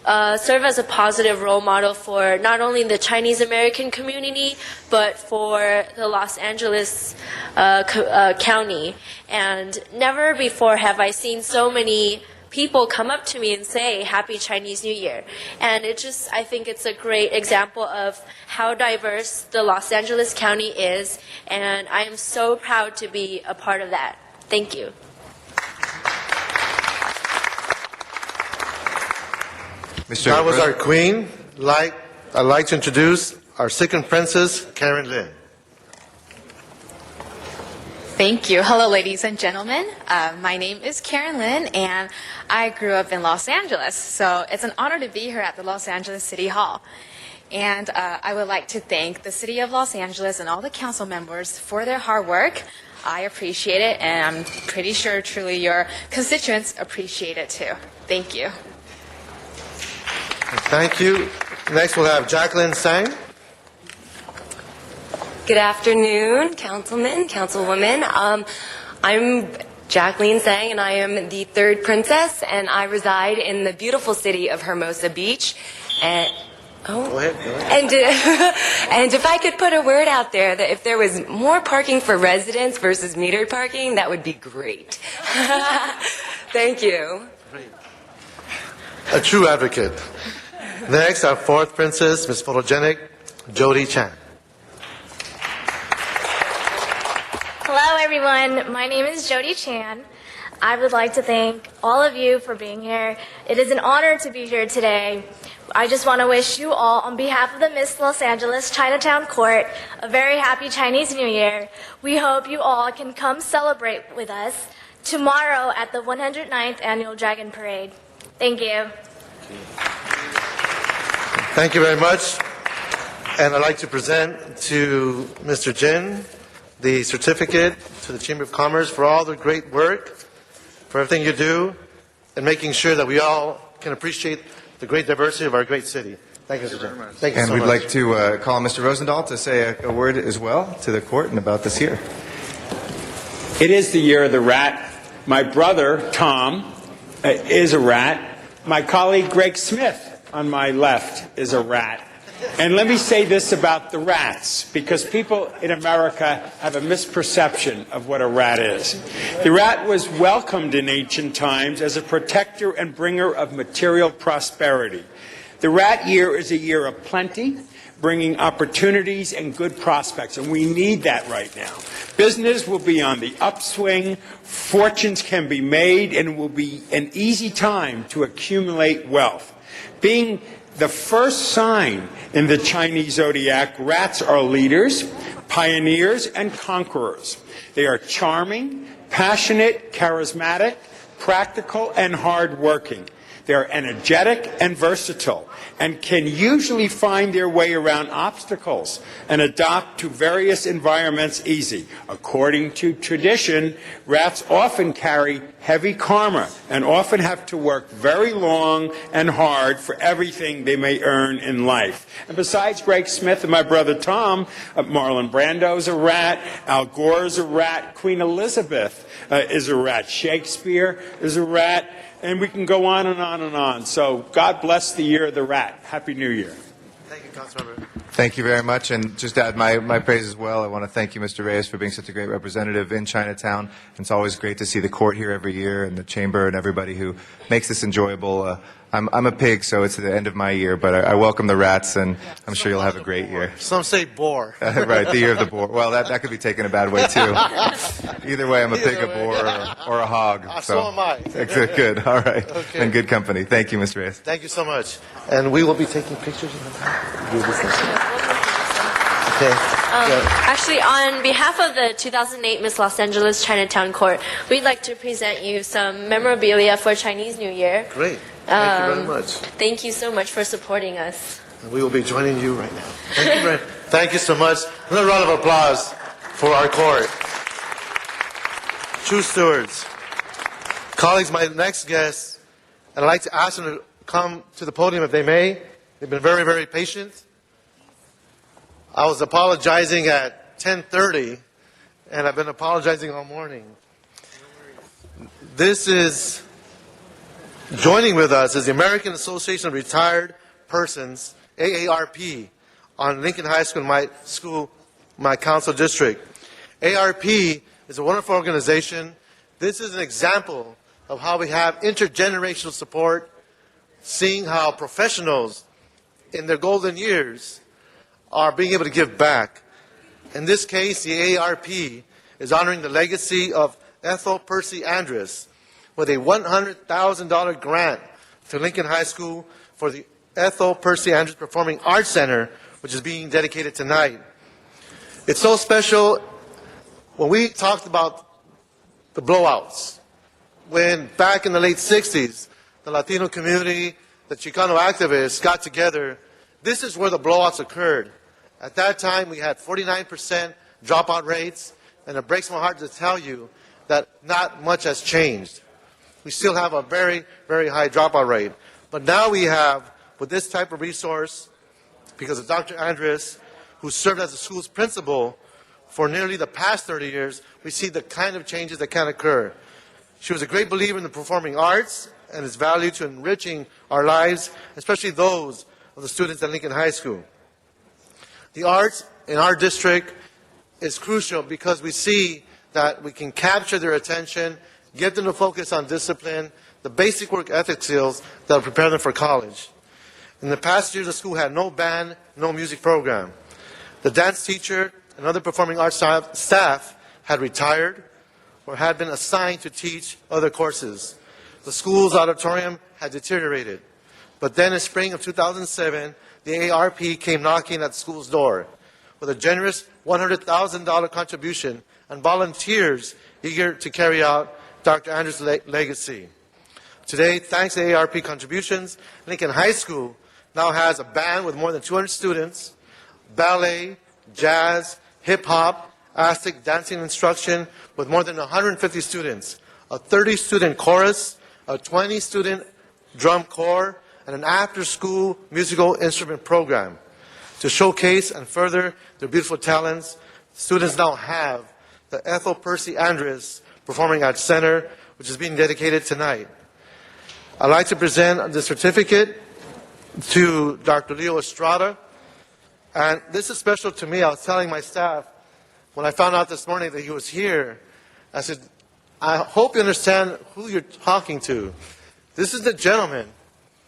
serve as a positive role model for not only the Chinese American community, but for the Los Angeles County. And never before have I seen so many people come up to me and say Happy Chinese New Year. And I think it's a great example of how diverse the Los Angeles County is, and I am so proud to be a part of that. Thank you. That was our queen. I'd like to introduce our second princess, Karen Lin. Thank you. Hello, ladies and gentlemen. My name is Karen Lin, and I grew up in Los Angeles. So it's an honor to be here at the Los Angeles City Hall. And I would like to thank the City of Los Angeles and all the council members for their hard work. I appreciate it, and I'm pretty sure truly your constituents appreciate it too. Thank you. Thank you. Next, we'll have Jacqueline Sang. Good afternoon, councilmen, councilwomen. I'm Jacqueline Sang, and I am the third princess, and I reside in the beautiful city of Hermosa Beach. And Go ahead. and if I could put a word out there that if there was more parking for residents versus metered parking, that would be great. Thank you. A true advocate. Next, our fourth princess, Miss Photogenic, Jody Chan. Hello, everyone. My name is Jody Chan. I would like to thank all of you for being here. It is an honor to be here today. I just want to wish you all, on behalf of the Miss Los Angeles Chinatown Court, a very happy Chinese New Year. We hope you all can come celebrate with us tomorrow at the 109th Annual Dragon Parade. Thank you. Thank you very much. And I'd like to present to Mr. Jin the certificate to the Chamber of Commerce for all the great work, for everything you do, and making sure that we all can appreciate the great diversity of our great city. Thank you, Mr. Jin. Thank you so much. And we'd like to call Mr. Rosendahl to say a word as well to the court and about this year. It is the year of the rat. My brother, Tom, is a rat. My colleague, Greg Smith, on my left, is a rat. And let me say this about the rats, because people in America have a misperception of what a rat is. The rat was welcomed in ancient times as a protector and bringer of material prosperity. The rat year is a year of plenty, bringing opportunities and good prospects, and we need that right now. Business will be on the upswing, fortunes can be made, and it will be an easy time to accumulate wealth. Being the first sign in the Chinese zodiac, rats are leaders, pioneers, and conquerors. They are charming, passionate, charismatic, practical, and hardworking. They are energetic and versatile, and can usually find their way around obstacles and adapt to various environments easy. According to tradition, rats often carry heavy karma and often have to work very long and hard for everything they may earn in life. And besides Greg Smith and my brother Tom, Marlon Brando is a rat, Al Gore is a rat, Queen Elizabeth is a rat, Shakespeare is a rat, and we can go on and on and on. So God bless the year of the rat. Happy New Year. Thank you, Councilmember. Thank you very much, and just to add my praise as well. I want to thank you, Mr. Reyes, for being such a great representative in Chinatown. It's always great to see the court here every year, and the chamber, and everybody who makes this enjoyable. I'm a pig, so it's the end of my year, but I welcome the rats, and I'm sure you'll have a great year. Some say boar. Right, the year of the boar. Well, that could be taken a bad way, too. Either way, I'm a pig, a boar, or a hog. So am I. Good, all right. Okay. And good company. Thank you, Mr. Reyes. Thank you so much. And we will be taking pictures. Okay. Actually, on behalf of the 2008 Miss Los Angeles Chinatown Court, we'd like to present you some memorabilia for Chinese New Year. Great. Thank you very much. Thank you so much for supporting us. And we will be joining you right now. Thank you so much. Another round of applause for our court. True stewards. Colleagues, my next guest, and I'd like to ask them to come to the podium if they may. They've been very, very patient. I was apologizing at 10:30, and I've been apologizing all morning. This is, joining with us is the American Association of Retired Persons, AARP, on Lincoln High School, my council district. AARP is a wonderful organization. This is an example of how we have intergenerational support, seeing how professionals in their golden years are being able to give back. In this case, the AARP is honoring the legacy of Ethel Percy Andrus with a $100,000 grant to Lincoln High School for the Ethel Percy Andrus Performing Arts Center, which is being dedicated tonight. It's so special. When we talked about the blowouts, when back in the late 60s, the Latino community, the Chicano activists got together, this is where the blowouts occurred. At that time, we had 49% dropout rates, and it breaks my heart to tell you that not much has changed. We still have a very, very high dropout rate. But now we have, with this type of resource, because of Dr. Andrus, who served as the school's principal for nearly the past 30 years, we see the kind of changes that can occur. She was a great believer in the performing arts and its value to enriching our lives, especially those of the students at Lincoln High School. The arts in our district is crucial because we see that we can capture their attention, get them to focus on discipline, the basic work ethic skills that will prepare them for college. In the past years, the school had no band, no music program. The dance teacher and other performing arts staff had retired or had been assigned to teach other courses. The school's auditorium had deteriorated. But then in spring of 2007, the AARP came knocking at the school's door with a generous $100,000 contribution and volunteers eager to carry out Dr. Andrus' legacy. Today, thanks to AARP contributions, Lincoln High School now has a band with more than 200 students, ballet, jazz, hip-hop, Aztec dancing instruction with more than 150 students, a 30-student chorus, a 20-student drum corps, and an after-school musical instrument program. To showcase and further their beautiful talents, students now have the Ethel Percy Andrus Performing Arts Center, which is being dedicated tonight. I'd like to present the certificate to Dr. Leo Estrada, and this is special to me. I was telling my staff when I found out this morning that he was here, I said, I hope you understand who you're talking to. This is the gentleman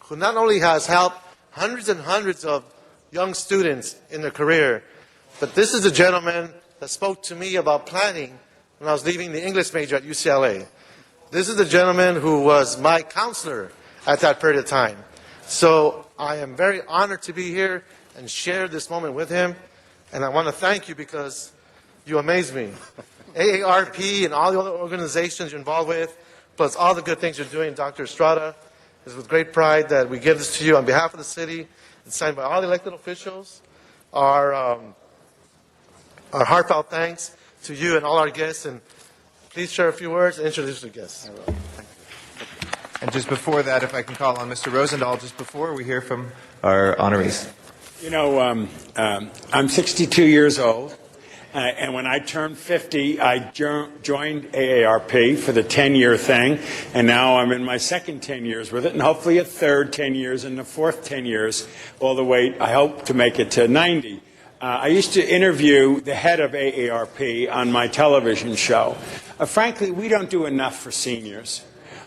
who not only has helped hundreds and hundreds of young students in their career, but this is the gentleman that spoke to me about planning when I was leaving the English major at UCLA. This is the gentleman who was my counselor at that period of time. So I am very honored to be here and share this moment with him. And I want to thank you because you amaze me. AARP and all the other organizations you're involved with, plus all the good things you're doing, Dr. Estrada, it's with great pride that we give this to you on behalf of the city. It's signed by all the elected officials. Our heartfelt thanks to you and all our guests. And please share a few words and introduce the guests. And just before that, if I can call on Mr. Rosendahl, just before we hear from our honorees. You know, I'm 62 years old, and when I turned 50, I joined AARP for the 10-year thing, and now I'm in my second 10 years with it, and hopefully a third 10 years and the fourth 10 years, all the way, I hope to make it to 90. I used to interview the head of AARP on my television show. Frankly, we don't do enough for seniors,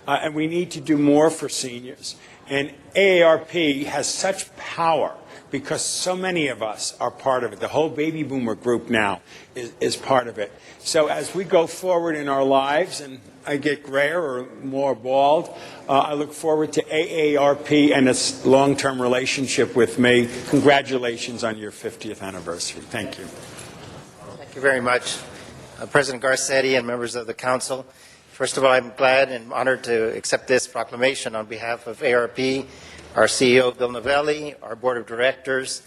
and we need to do more for seniors. And AARP has such power because so many of us are part of it. The whole baby boomer group now is part of it. So as we go forward in our lives, and I get grayer or more bald, I look forward to AARP and its long-term relationship with me. Congratulations on your 50th anniversary. Thank you. Thank you very much, President Garcetti and members of the Council. First of all, I'm glad and honored to accept this proclamation on behalf of AARP, our CEO, Bill Novelli, our Board of Directors,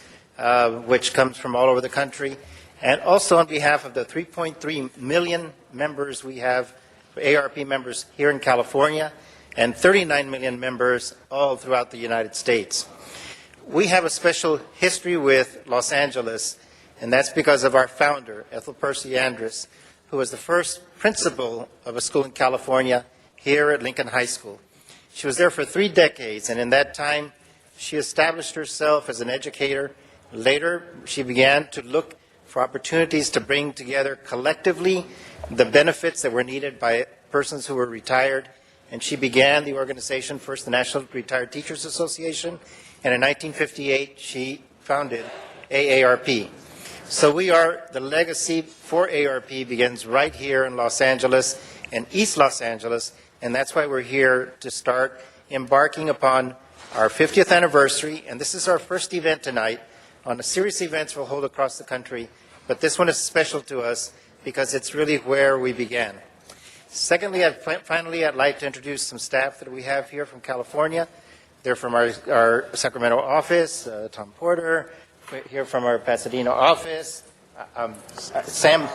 which comes from all over the country, and also on behalf of the 3.3 million members we have, AARP members here in California, and 39 million members all throughout the United States. We have a special history with Los Angeles, and that's because of our founder, Ethel Percy Andrus, who was the first principal of a school in California here at Lincoln High School. She was there for 3 decades, and in that time, she established herself as an educator. Later, she began to look for opportunities to bring together collectively the benefits that were needed by persons who were retired, and she began the organization, first the National Retired Teachers Association, and in 1958 she founded AARP. So the legacy for AARP begins right here in Los Angeles and East Los Angeles, and that's why we're here to start embarking upon our 50th anniversary, and this is our first event tonight on a series of events we'll hold across the country, but this one is special to us because it's really where we began. Secondly, I'd like to introduce some staff that we have here from California. They're from our Sacramento office, Tom Porter, here from our Pasadena office, Sam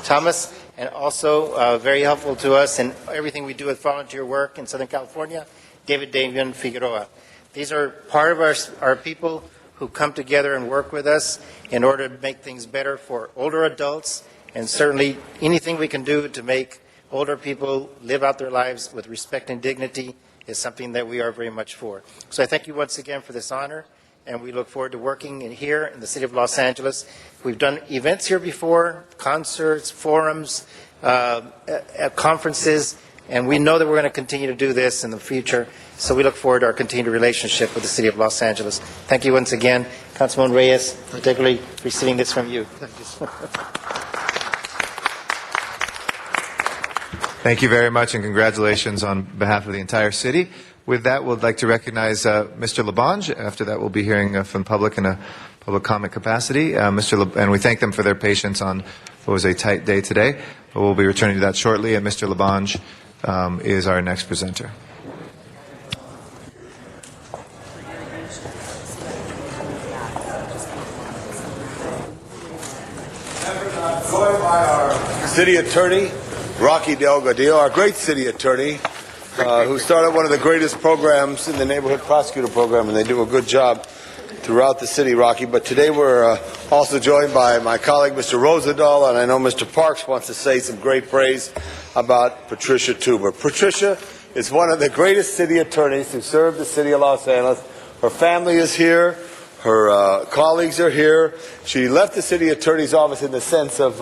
Thomas, and also very helpful to us in everything we do with volunteer work in Southern California, David Damian Figueroa. These are part of our people who come together and work with us in order to make things better for older adults, and certainly anything we can do to make older people live out their lives with respect and dignity is something that we are very much for. So I thank you once again for this honor, and we look forward to working here in the city of Los Angeles. We've done events here before, concerts, forums, conferences, and we know that we're going to continue to do this in the future. So we look forward to our continued relationship with the city of Los Angeles. Thank you once again, Councilman Reyes, particularly receiving this from you. Thank you very much, and congratulations on behalf of the entire city. With that, we'd like to recognize Mr. Labange. After that, we'll be hearing from the public in a public comment capacity. And we thank them for their patience on what was a tight day today. But we'll be returning to that shortly, and Mr. Labange is our next presenter. Joined by our city attorney, Rocky Delgadillo, our great city attorney, who started one of the greatest programs in the neighborhood prosecutor program, and they do a good job throughout the city, Rocky. But today we're also joined by my colleague, Mr. Rosendahl, and I know Mr. Parks wants to say some great praise about Patricia Tuber. Patricia is one of the greatest city attorneys who served the city of Los Angeles. Her family is here. Her colleagues are here. She left the city attorney's office in the sense of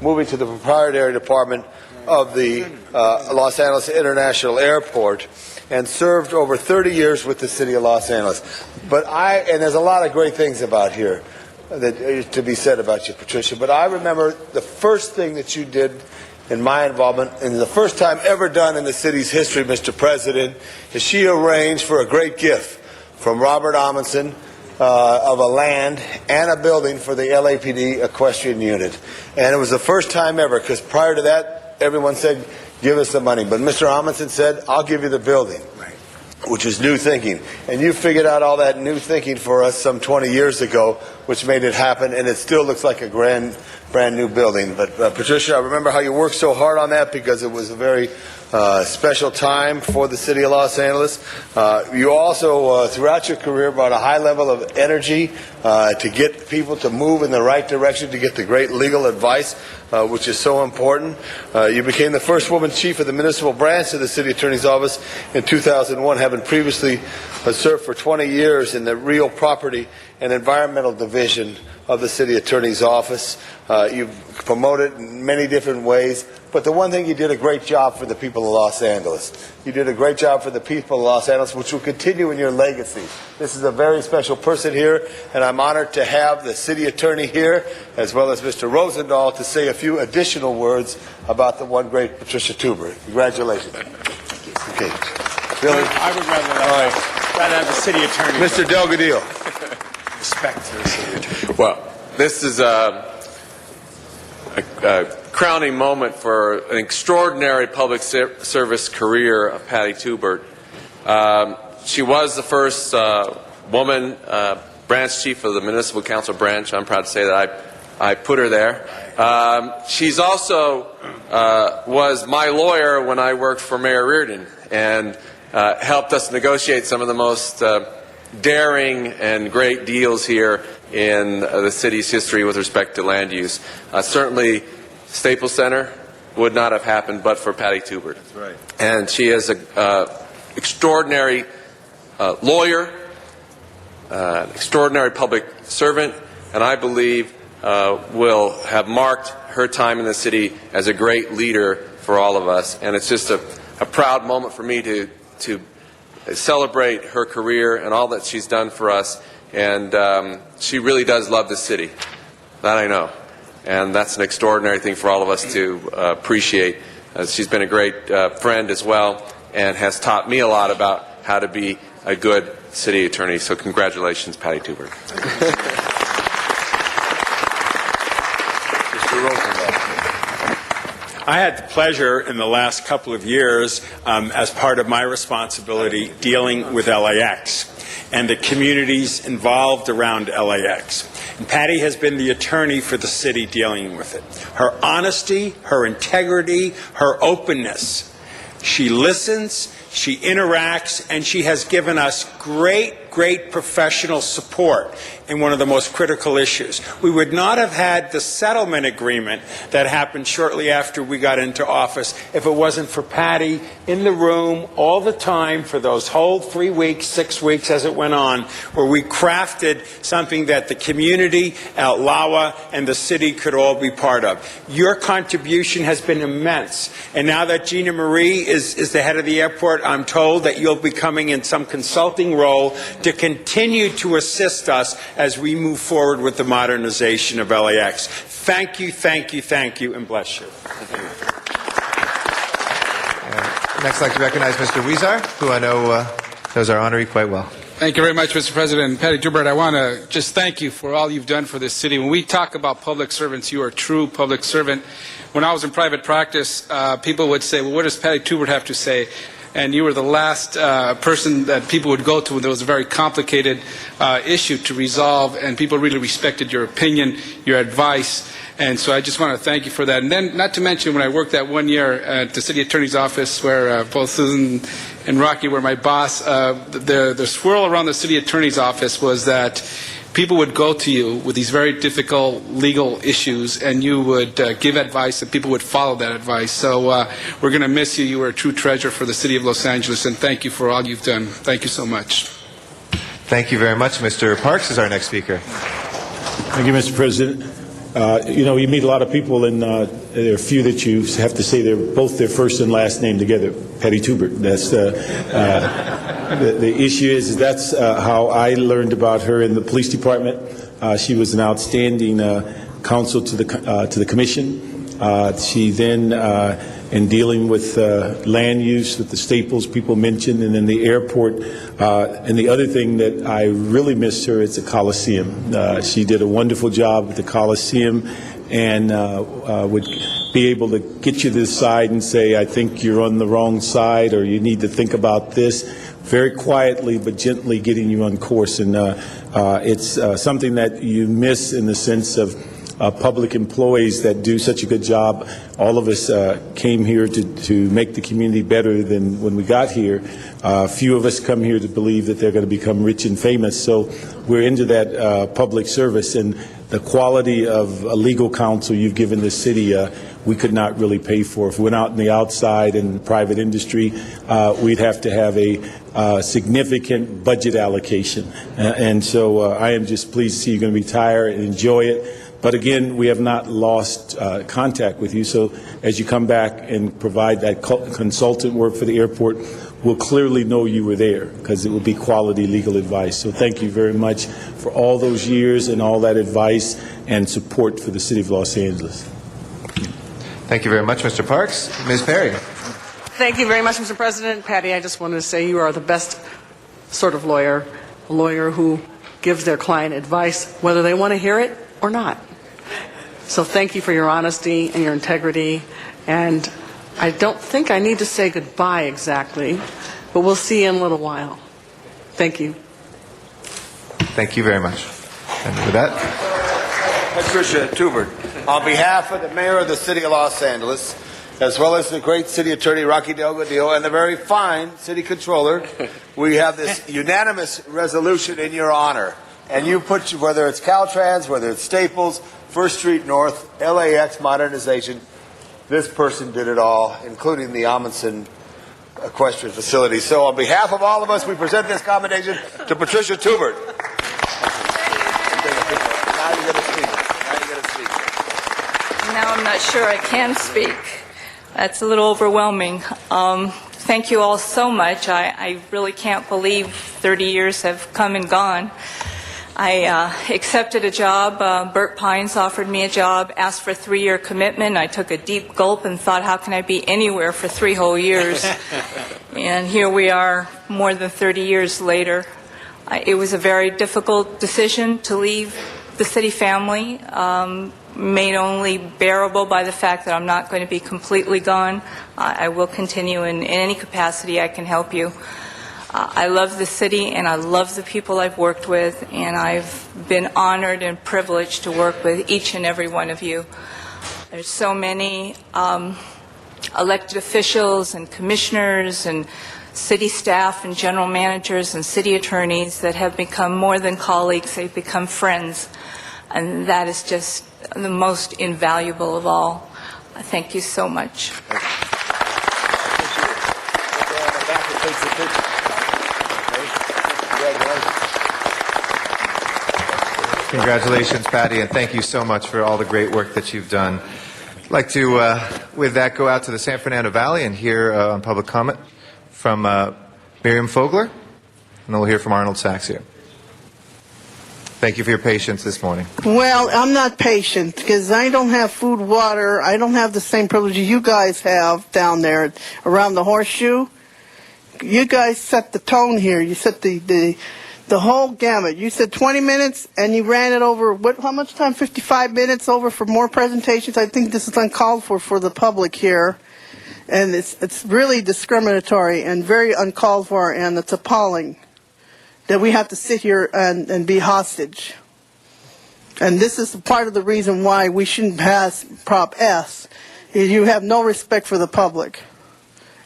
moving to the proprietary department of the Los Angeles International Airport, and served over 30 years with the city of Los Angeles. And there's a lot of great things about here that to be said about you, Patricia, but I remember the first thing that you did in my involvement, and the first time ever done in the city's history, Mr. President, is she arranged for a great gift from Robert Amundsen of a land and a building for the LAPD equestrian unit. And it was the first time ever, because prior to that, everyone said, give us the money. But Mr. Amundsen said, I'll give you the building, which is new thinking. And you figured out all that new thinking for us some 20 years ago, which made it happen, and it still looks like a brand new building. But Patricia, I remember how you worked so hard on that, because it was a very special time for the city of Los Angeles. You also, throughout your career, brought a high level of energy to get people to move in the right direction, to get the great legal advice, which is so important. You became the first woman chief of the municipal branch of the city attorney's office in 2001, having previously served for 20 years in the real property and environmental division of the city attorney's office. You've promoted in many different ways, but the one thing, you did a great job for the people of Los Angeles. You did a great job for the people of Los Angeles, which will continue in your legacy. This is a very special person here, and I'm honored to have the city attorney here, as well as Mr. Rosendahl, to say a few additional words about the one great Patricia Tuber. Congratulations. Okay. Billy? I would rather have the city attorney. Mr. Delgadillo. Respect to the city attorney. Well, this is a crowning moment for an extraordinary public service career of Patty Tubert. She was the first woman branch chief of the municipal council branch. I'm proud to say that I put her there. She's also was my lawyer when I worked for Mayor Reardon, and helped us negotiate some of the most daring and great deals here in the city's history with respect to land use. Certainly, Staples Center would not have happened but for Patty Tubert. That's right. And she is an extraordinary lawyer, extraordinary public servant, and I believe will have marked her time in the city as a great leader for all of us. And it's just a a proud moment for me to celebrate her career and all that she's done for us. And she really does love the city. That I know. And that's an extraordinary thing for all of us to appreciate. She's been a great friend as well and has taught me a lot about how to be a good city attorney. So congratulations, Patty Tubert. Mr. Rosenberg. I had the pleasure in the last couple of years, as part of my responsibility, dealing with LAX and the communities involved around LAX. And Patty has been the attorney for the city dealing with it. Her honesty, her integrity, her openness. She listens, she interacts, and she has given us great professional support in one of the most critical issues. We would not have had the settlement agreement that happened shortly after we got into office if it wasn't for Patty in the room all the time for those whole 3 weeks, 6 weeks as it went on, where we crafted something that the community, LAWA, and the city could all be part of. Your contribution has been immense. And now that Gina Marie is the head of the airport, I'm told that you'll be coming in some consulting role to continue to assist us as we move forward with the modernization of LAX. Thank you, thank you, thank you, and bless you. Next, I'd like to recognize Mr. Weezar, who I know knows our honoree quite well. Thank you very much, Mr. President. Patty Tubert, I want to just thank you for all you've done for this city. When we talk about public servants, you are a true public servant. When I was in private practice, people would say, well, what does Patty Tubert have to say? And you were the last person that people would go to when there was a very complicated issue to resolve, and people really respected your opinion, your advice. And so I just want to thank you for that. And then, not to mention, when I worked that 1 year at the city attorney's office, where both Susan and Rocky were my boss, the swirl around the city attorney's office was that people would go to you with these very difficult legal issues, and you would give advice, and people would follow that advice. So we're going to miss you. You were a true treasure for the city of Los Angeles, and thank you for all you've done. Thank you so much. Thank you very much. Mr. Parks is our next speaker. Thank you, Mr. President. You meet a lot of people, and there are a few that you have to say both their first and last name together. Patty Tubert. That's the issue is that's how I learned about her in the police department. She was an outstanding counsel to the commission. She then, in dealing with land use, with the staples people mentioned, and then the airport. And the other thing that I really missed her is the Coliseum. She did a wonderful job with the Coliseum, and would be able to get you to the side and say, I think you're on the wrong side, or you need to think about this, very quietly but gently getting you on course. And it's something that you miss in the sense of public employees that do such a good job. All of us came here to make the community better than when we got here. Few of us come here to believe that they're going to become rich and famous. So we're into that public service, and the quality of a legal counsel you've given the city, we could not really pay for. If we went out in the outside in the private industry, we'd have to have a significant budget allocation. And so I am just pleased to see you're going to retire and enjoy it. But again, we have not lost contact with you. So as you come back and provide that consultant work for the airport, we'll clearly know you were there, because it will be quality legal advice. So thank you very much for all those years and all that advice and support for the city of Los Angeles. Thank you very much, Mr. Parks. Ms. Perry. Thank you very much, Mr. President. Patty, I just wanted to say you are the best sort of lawyer, a lawyer who gives their client advice, whether they want to hear it or not. So thank you for your honesty and your integrity. And I don't think I need to say goodbye exactly, but we'll see you in a little while. Thank you. Thank you very much. And with that, Patricia Tubert, on behalf of the mayor of the city of Los Angeles, as well as the great city attorney Rocky Delgadillo and the very fine city controller, we have this unanimous resolution in your honor. And you put, whether it's Caltrans, whether it's Staples, First Street North, LAX modernization, this person did it all, including the Amundsen Equestrian Facility. So on behalf of all of us, we present this commendation to Patricia Tubert. Now I'm not sure I can speak. That's a little overwhelming. thank you all so much. I really can't believe 30 years have come and gone. I accepted a job. Bert Pines offered me a job, asked for a 3-year commitment. I took a deep gulp and thought, how can I be anywhere for 3 whole years? And here we are, more than 30 years later. It was a very difficult decision to leave the city family, made only bearable by the fact that I'm not going to be completely gone. I will continue in any capacity I can help you. I love the city and I love the people I've worked with, and I've been honored and privileged to work with each and every one of you. There's so many elected officials and commissioners and city staff and general managers and city attorneys that have become more than colleagues, they've become friends, and that is just the most invaluable of all. Thank you so much. Congratulations, Patty, and thank you so much for all the great work that you've done. I'd like to, with that, go out to the San Fernando Valley and hear on public comment from Miriam Fogler, and then we'll hear from Arnold Sachs here. Thank you for your patience this morning. Well, I'm not patient because I don't have food, water. I don't have the same privileges you guys have down there around the horseshoe. You guys set the tone here. You set the whole gamut. You said 20 minutes, and you ran it over, how much time? 55 minutes over for more presentations? I think this is uncalled for the public here. And it's really discriminatory and very uncalled for, and it's appalling that we have to sit here and be hostage. And this is part of the reason why we shouldn't pass Prop S, is you have no respect for the public.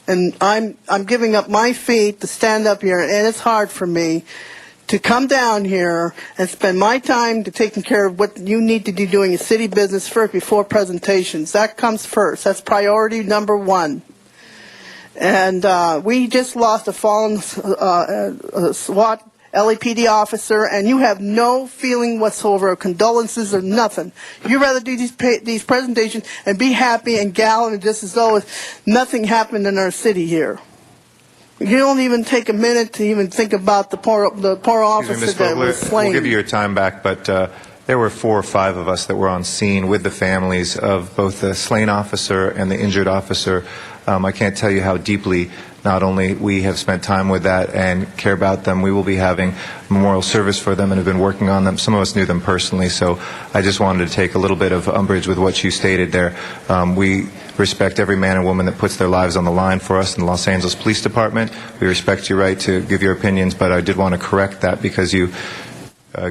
And I'm giving up my feet to stand up here, and it's hard for me to come down here and spend my time to taking care of what you need to be doing in city business first before presentations. That comes first. That's priority number one. And we just lost a fallen SWAT LAPD officer, and you have no feeling whatsoever of condolences or nothing. You'd rather do these presentations and be happy and gallon just as though nothing happened in our city here. You don't even take a minute to even think about the poor officer that was slain. We'll give you your time back, but there were 4 or 5 of us that were on scene with the families of both the slain officer and the injured officer. I can't tell you how deeply not only we have spent time with that and care about them, we will be having a memorial service for them and have been working on them. Some of us knew them personally, so I just wanted to take a little bit of umbrage with what you stated there. We respect every man and woman that puts their lives on the line for us in the Los Angeles Police Department. We respect your right to give your opinions, but I did want to correct that because you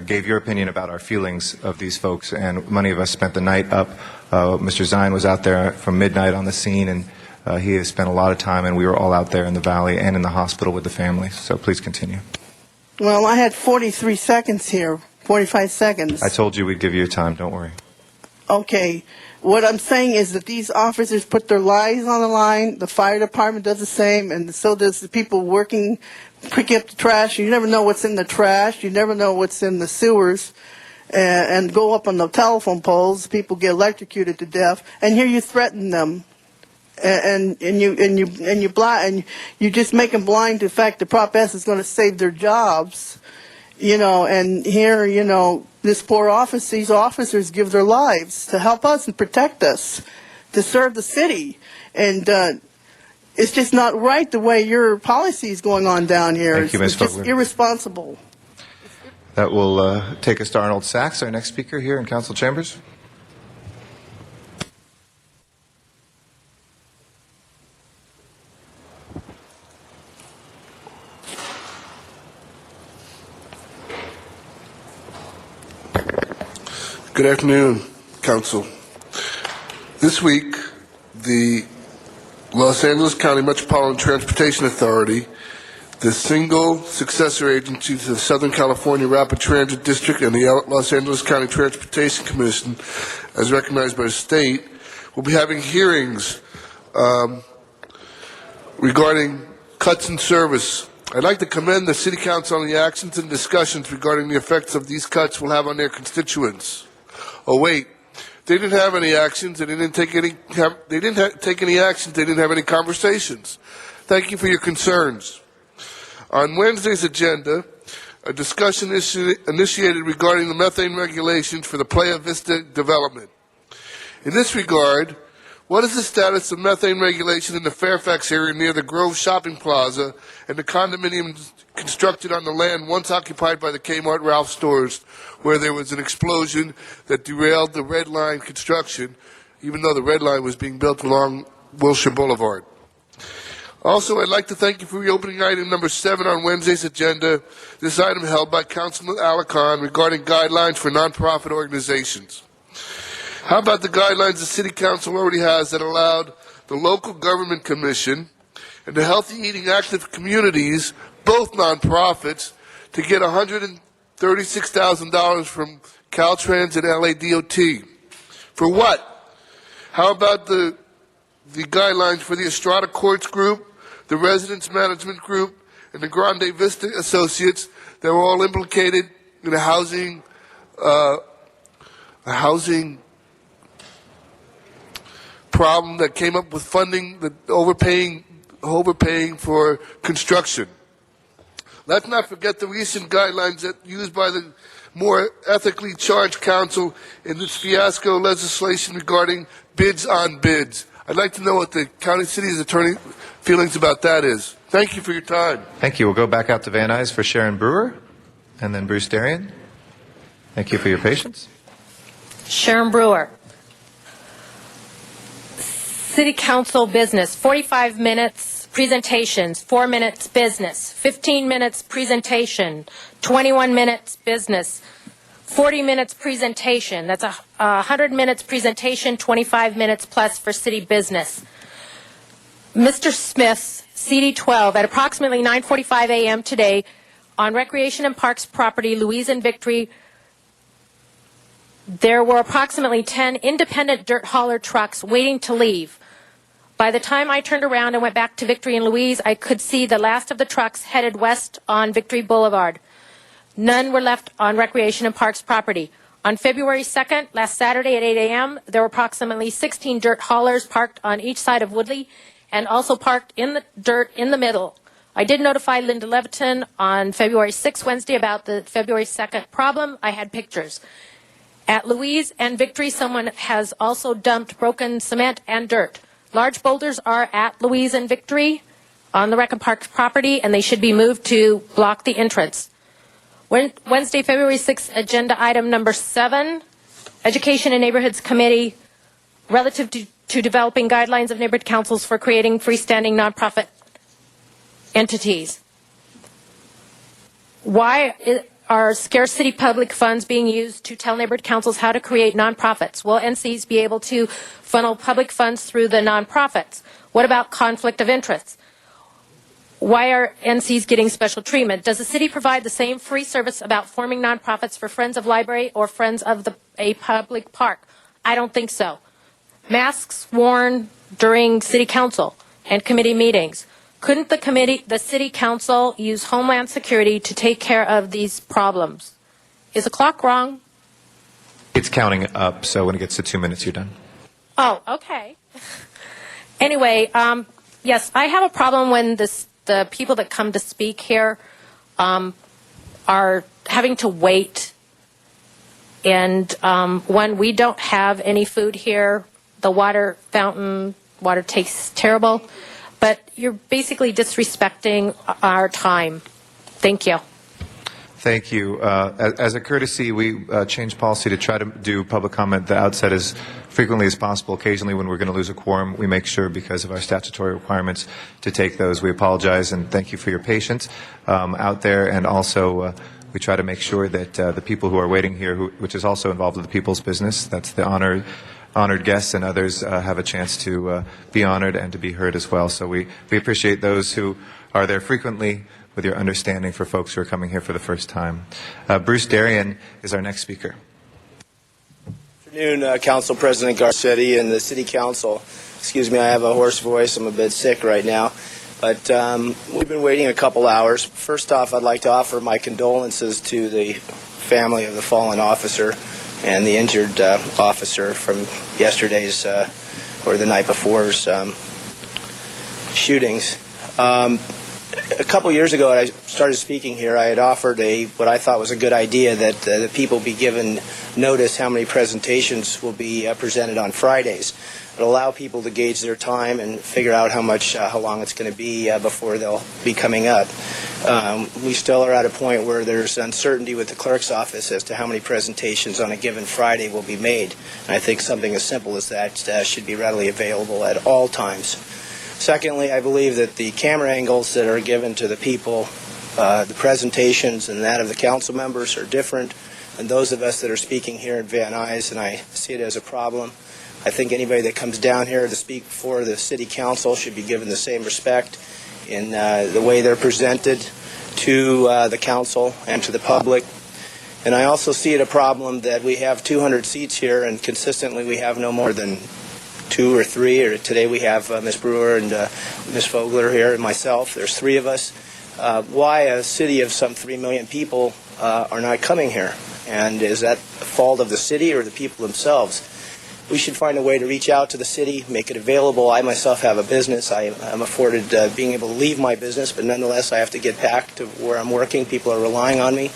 gave your opinion about our feelings of these folks, and many of us spent the night up. Mr. Zine was out there from midnight on the scene, and he has spent a lot of time, and we were all out there in the valley and in the hospital with the families. So please continue. Well, I had 43 seconds here, 45 seconds. I told you we'd give you your time. Don't worry. Okay. What I'm saying is that these officers put their lives on the line. The fire department does the same, and so does the people working, picking up the trash. You never know what's in the trash. You never know what's in the sewers. And go up on the telephone poles. People get electrocuted to death. And here you threaten them. And you just make them blind to the fact that Prop S is going to save their jobs, and here, these officers give their lives to help us and protect us, to serve the city, and it's just not right the way your policy is going on down here. Thank you, Ms. It's just Fogler. irresponsible. That will take us to Arnold Sachs, our next speaker here in Council Chambers. Good afternoon, Council. This week, the Los Angeles County Metropolitan Transportation Authority, the single successor agency to the Southern California Rapid Transit District and the Los Angeles County Transportation Commission, as recognized by the state, will be having hearings regarding cuts in service. I'd like to commend the City Council on the actions and discussions regarding the effects of these cuts will have on their constituents. Oh wait, They didn't have any actions. They didn't take any. They didn't take any actions. They didn't have any conversations. Thank you for your concerns. On Wednesday's agenda, a discussion initiated regarding the methane regulations for the Playa Vista development. In this regard, what is the status of methane regulation in the Fairfax area near the Grove Shopping Plaza and the condominiums constructed on the land once occupied by the Kmart Ralph stores, where there was an explosion that derailed the Red Line construction, even though the Red Line was being built along Wilshire Boulevard? Also, I'd like to thank you for reopening item number 7 on Wednesday's agenda, this item held by Councilman Alarcon regarding guidelines for nonprofit organizations. How about the guidelines the City Council already has that allowed the Local Government Commission and the Healthy Eating Active Communities, both nonprofits, to get $136,000 from Caltrans and LADOT? For what? How about the guidelines for the Estrada Courts Group, the Residence Management Group, and the Grande Vista Associates that were all implicated in a housing problem that came up with funding, the overpaying for construction? Let's not forget the recent guidelines that used by the more ethically charged council in this fiasco legislation regarding bids on bids. I'd like to know what the county city's attorney feelings about that is. Thank you for your time. Thank you. We'll go back out to Van Nuys for Sharon Brewer, and then Bruce Darian. Thank you for your patience. Sharon Brewer. City Council business, 45 minutes presentations, 4 minutes business, 15 minutes presentation, 21 minutes business, 40 minutes presentation. That's 100 minutes presentation, 25 minutes plus for city business. Mr. Smith's CD12 at approximately 9:45 a.m. today on Recreation and Parks property, Louise and Victory, there were approximately 10 independent dirt hauler trucks waiting to leave. By the time I turned around and went back to Victory and Louise, I could see the last of the trucks headed west on Victory Boulevard. None were left on Recreation and Parks property. On February 2nd, last Saturday at 8 a.m., there were approximately 16 dirt haulers parked on each side of Woodley and also parked in the dirt in the middle. I did notify Linda Leviton on February 6th, Wednesday, about the February 2nd problem. I had pictures. At Louise and Victory, someone has also dumped broken cement and dirt. Large boulders are at Louise and Victory on the Rec and Parks property, and they should be moved to block the entrance. Wednesday, February 6th, agenda item number 7, Education and Neighborhoods Committee, relative to developing guidelines of neighborhood councils for creating freestanding nonprofit entities. Why are scarce city public funds being used to tell neighborhood councils how to create nonprofits? Will NCs be able to funnel public funds through the nonprofits? What about conflict of interest? Why are NCs getting special treatment? Does the city provide the same free service about forming nonprofits for Friends of Library or Friends of a public park? I don't think so. Masks worn during city council and committee meetings. Couldn't the city council use Homeland Security to take care of these problems? Is the clock wrong? It's counting up, so when it gets to 2 minutes, you're done. Oh, okay. Anyway, yes, I have a problem when the people that come to speak here are having to wait. And when we don't have any food here, the water tastes terrible. But you're basically disrespecting our time. Thank you. Thank you. As a courtesy, we changed policy to try to do public comment at the outset as frequently as possible. Occasionally, when we're going to lose a quorum, we make sure, because of our statutory requirements, to take those. We apologize, and thank you for your patience out there. And also, we try to make sure that the people who are waiting here, which is also involved with the people's business, that's the honored guests and others, have a chance to be honored and to be heard as well. So we appreciate those who are there frequently, with your understanding for folks who are coming here for the first time. Bruce Darian is our next speaker. Good afternoon, Council President Garcetti and the City Council. Excuse me, I have a hoarse voice. I'm a bit sick right now. But we've been waiting a couple hours. First off, I'd like to offer my condolences to the family of the fallen officer. and the injured officer from yesterday's or the night before's shootings. A couple years ago, when I started speaking here, I had offered what I thought was a good idea, that the people be given notice how many presentations will be presented on Fridays. It'll allow people to gauge their time and figure out how long it's going to be before they'll be coming up. We still are at a point where there's uncertainty with the clerk's office as to how many presentations on a given Friday will be made. And I think something as simple as that should be readily available at all times. Secondly, I believe that the camera angles that are given to the people, the presentations and that of the council members are different than those of us that are speaking here in Van Nuys, and I see it as a problem. I think anybody that comes down here to speak before the city council should be given the same respect in the way they're presented to the council and to the public. And I also see it a problem that we have 200 seats here, and consistently we have no more than 2 or 3, or today we have Ms. Brewer and Ms. Fogler here and myself. There's 3 of us. Why a city of some 3 million people are not coming here? And is that the fault of the city or the people themselves? We should find a way to reach out to the city, make it available. I myself have a business. I'm afforded being able to leave my business, but nonetheless I have to get back to where I'm working. People are relying on me.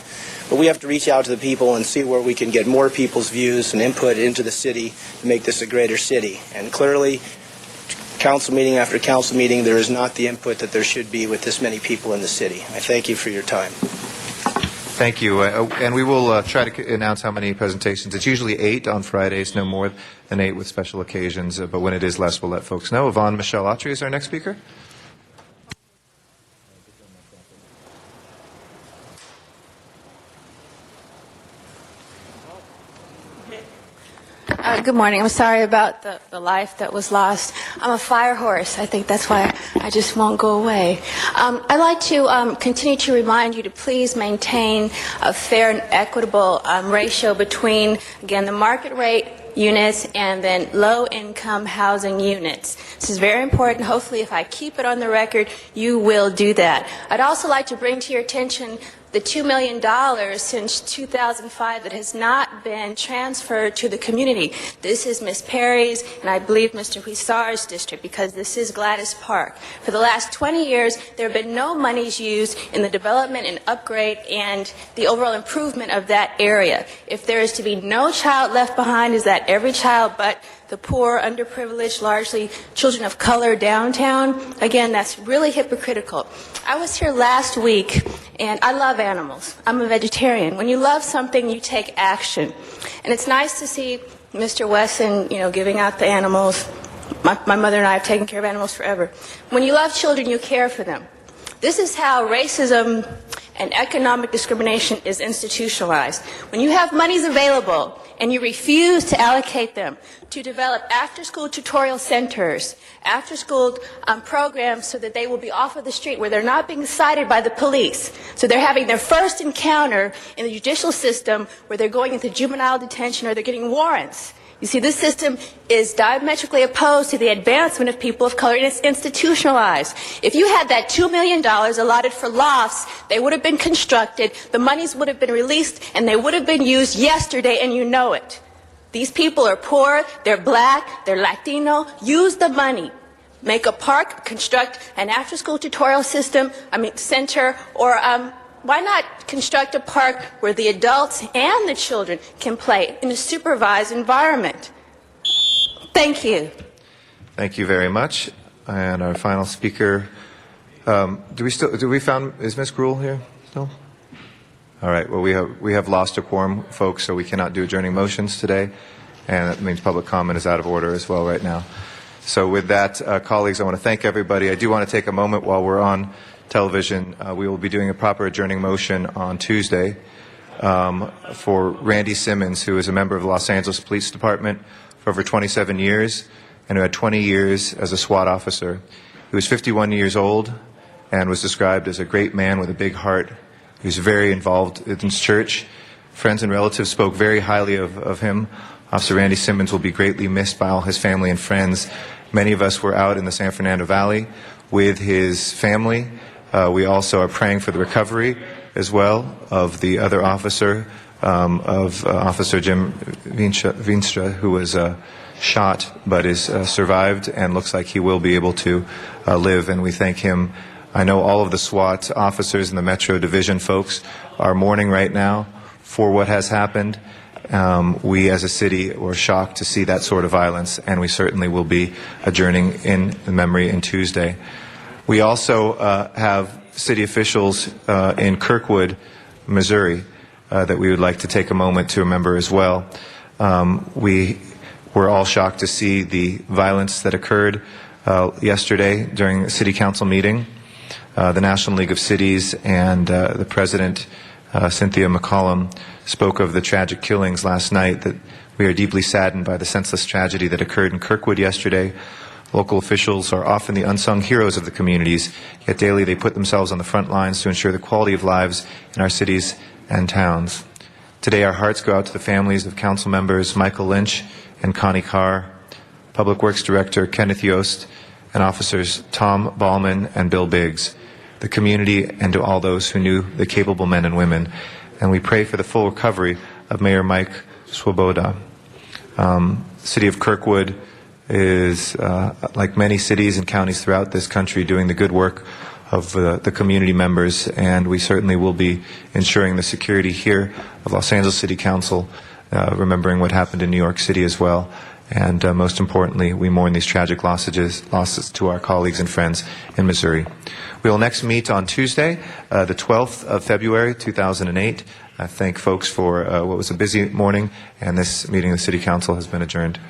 But we have to reach out to the people and see where we can get more people's views and input into the city to make this a greater city. And clearly, council meeting after council meeting, there is not the input that there should be with this many people in the city. I thank you for your time. Thank you. And we will try to announce how many presentations. It's usually 8 on Fridays, no more than 8 with special occasions. But when it is less, we'll let folks know. Yvonne Michelle Autry is our next speaker. Good morning. I'm sorry about the life that was lost. I'm a fire horse. I think that's why I just won't go away. I'd like to continue to remind you to please maintain a fair and equitable ratio between, again, the market rate units and then low-income housing units. This is very important. Hopefully, if I keep it on the record, you will do that. I'd also like to bring to your attention the $2 million since 2005 that has not been transferred to the community. This is Ms. Perry's and I believe Mr. Huissar's district, because this is Gladys Park. For the last 20 years, there have been no monies used in the development and upgrade and the overall improvement of that area. If there is to be no child left behind, is that every child but the poor, underprivileged, largely children of color downtown? Again, that's really hypocritical. I was here last week, and I love animals. I'm a vegetarian. When you love something, you take action. And it's nice to see Mr. Wesson, giving out the animals. My mother and I have taken care of animals forever. When you love children, you care for them. This is how racism and economic discrimination is institutionalized. When you have monies available and you refuse to allocate them to develop after-school tutorial centers, after-school programs so that they will be off of the street where they're not being cited by the police. So they're having their first encounter in the judicial system where they're going into juvenile detention or they're getting warrants. You see, this system is diametrically opposed to the advancement of people of color, and it's institutionalized. If you had that $2 million allotted for lofts, they would have been constructed, the monies would have been released, and they would have been used yesterday, and you know it. These people are poor, they're black, they're Latino. Use the money. Make a park, construct an after-school tutorial center, or why not construct a park where the adults and the children can play in a supervised environment? Thank you. Thank you very much. And our final speaker, is Ms. Gruhl here still? All right. Well, we have lost a quorum, folks, so we cannot do adjourning motions today, and that means public comment is out of order as well right now. So with that, colleagues, I want to thank everybody. I do want to take a moment while we're on television. We will be doing a proper adjourning motion on Tuesday for Randy Simmons, who is a member of the Los Angeles Police Department for over 27 years and who had 20 years as a SWAT officer. He was 51 years old and was described as a great man with a big heart. He was very involved in his church. Friends and relatives spoke very highly of him. Officer Randy Simmons will be greatly missed by all his family and friends. Many of us were out in the San Fernando Valley with his family. We also are praying for the recovery as well of the other officer of Officer Jim Veenstra, who was shot but is survived and looks like he will be able to live, and we thank him. I know all of the SWAT officers and the Metro Division folks are mourning right now for what has happened. We as a city were shocked to see that sort of violence, and we certainly will be adjourning in memory in Tuesday. We also have city officials in Kirkwood, Missouri, that we would like to take a moment to remember as well. We were all shocked to see the violence that occurred yesterday during a city council meeting. The National League of Cities and the president, Cynthia McCollum, spoke of the tragic killings last night, that we are deeply saddened by the senseless tragedy that occurred in Kirkwood yesterday. Local officials are often the unsung heroes of the communities, yet daily they put themselves on the front lines to ensure the quality of lives in our cities and towns. Today our hearts go out to the families of council members Michael Lynch and Connie Carr, Public Works Director Kenneth Yost, and officers Tom Ballman and Bill Biggs, the community, and to all those who knew the capable men and women. And we pray for the full recovery of Mayor Mike Swoboda. The city of Kirkwood is, like many cities and counties throughout this country, doing the good work of the community members, and we certainly will be ensuring the security here of Los Angeles City Council, remembering what happened in New York City as well. And most importantly, we mourn these tragic losses to our colleagues and friends in Missouri. We will next meet on Tuesday, the 12th of February, 2008. I thank folks for what was a busy morning, and this meeting of the City Council has been adjourned.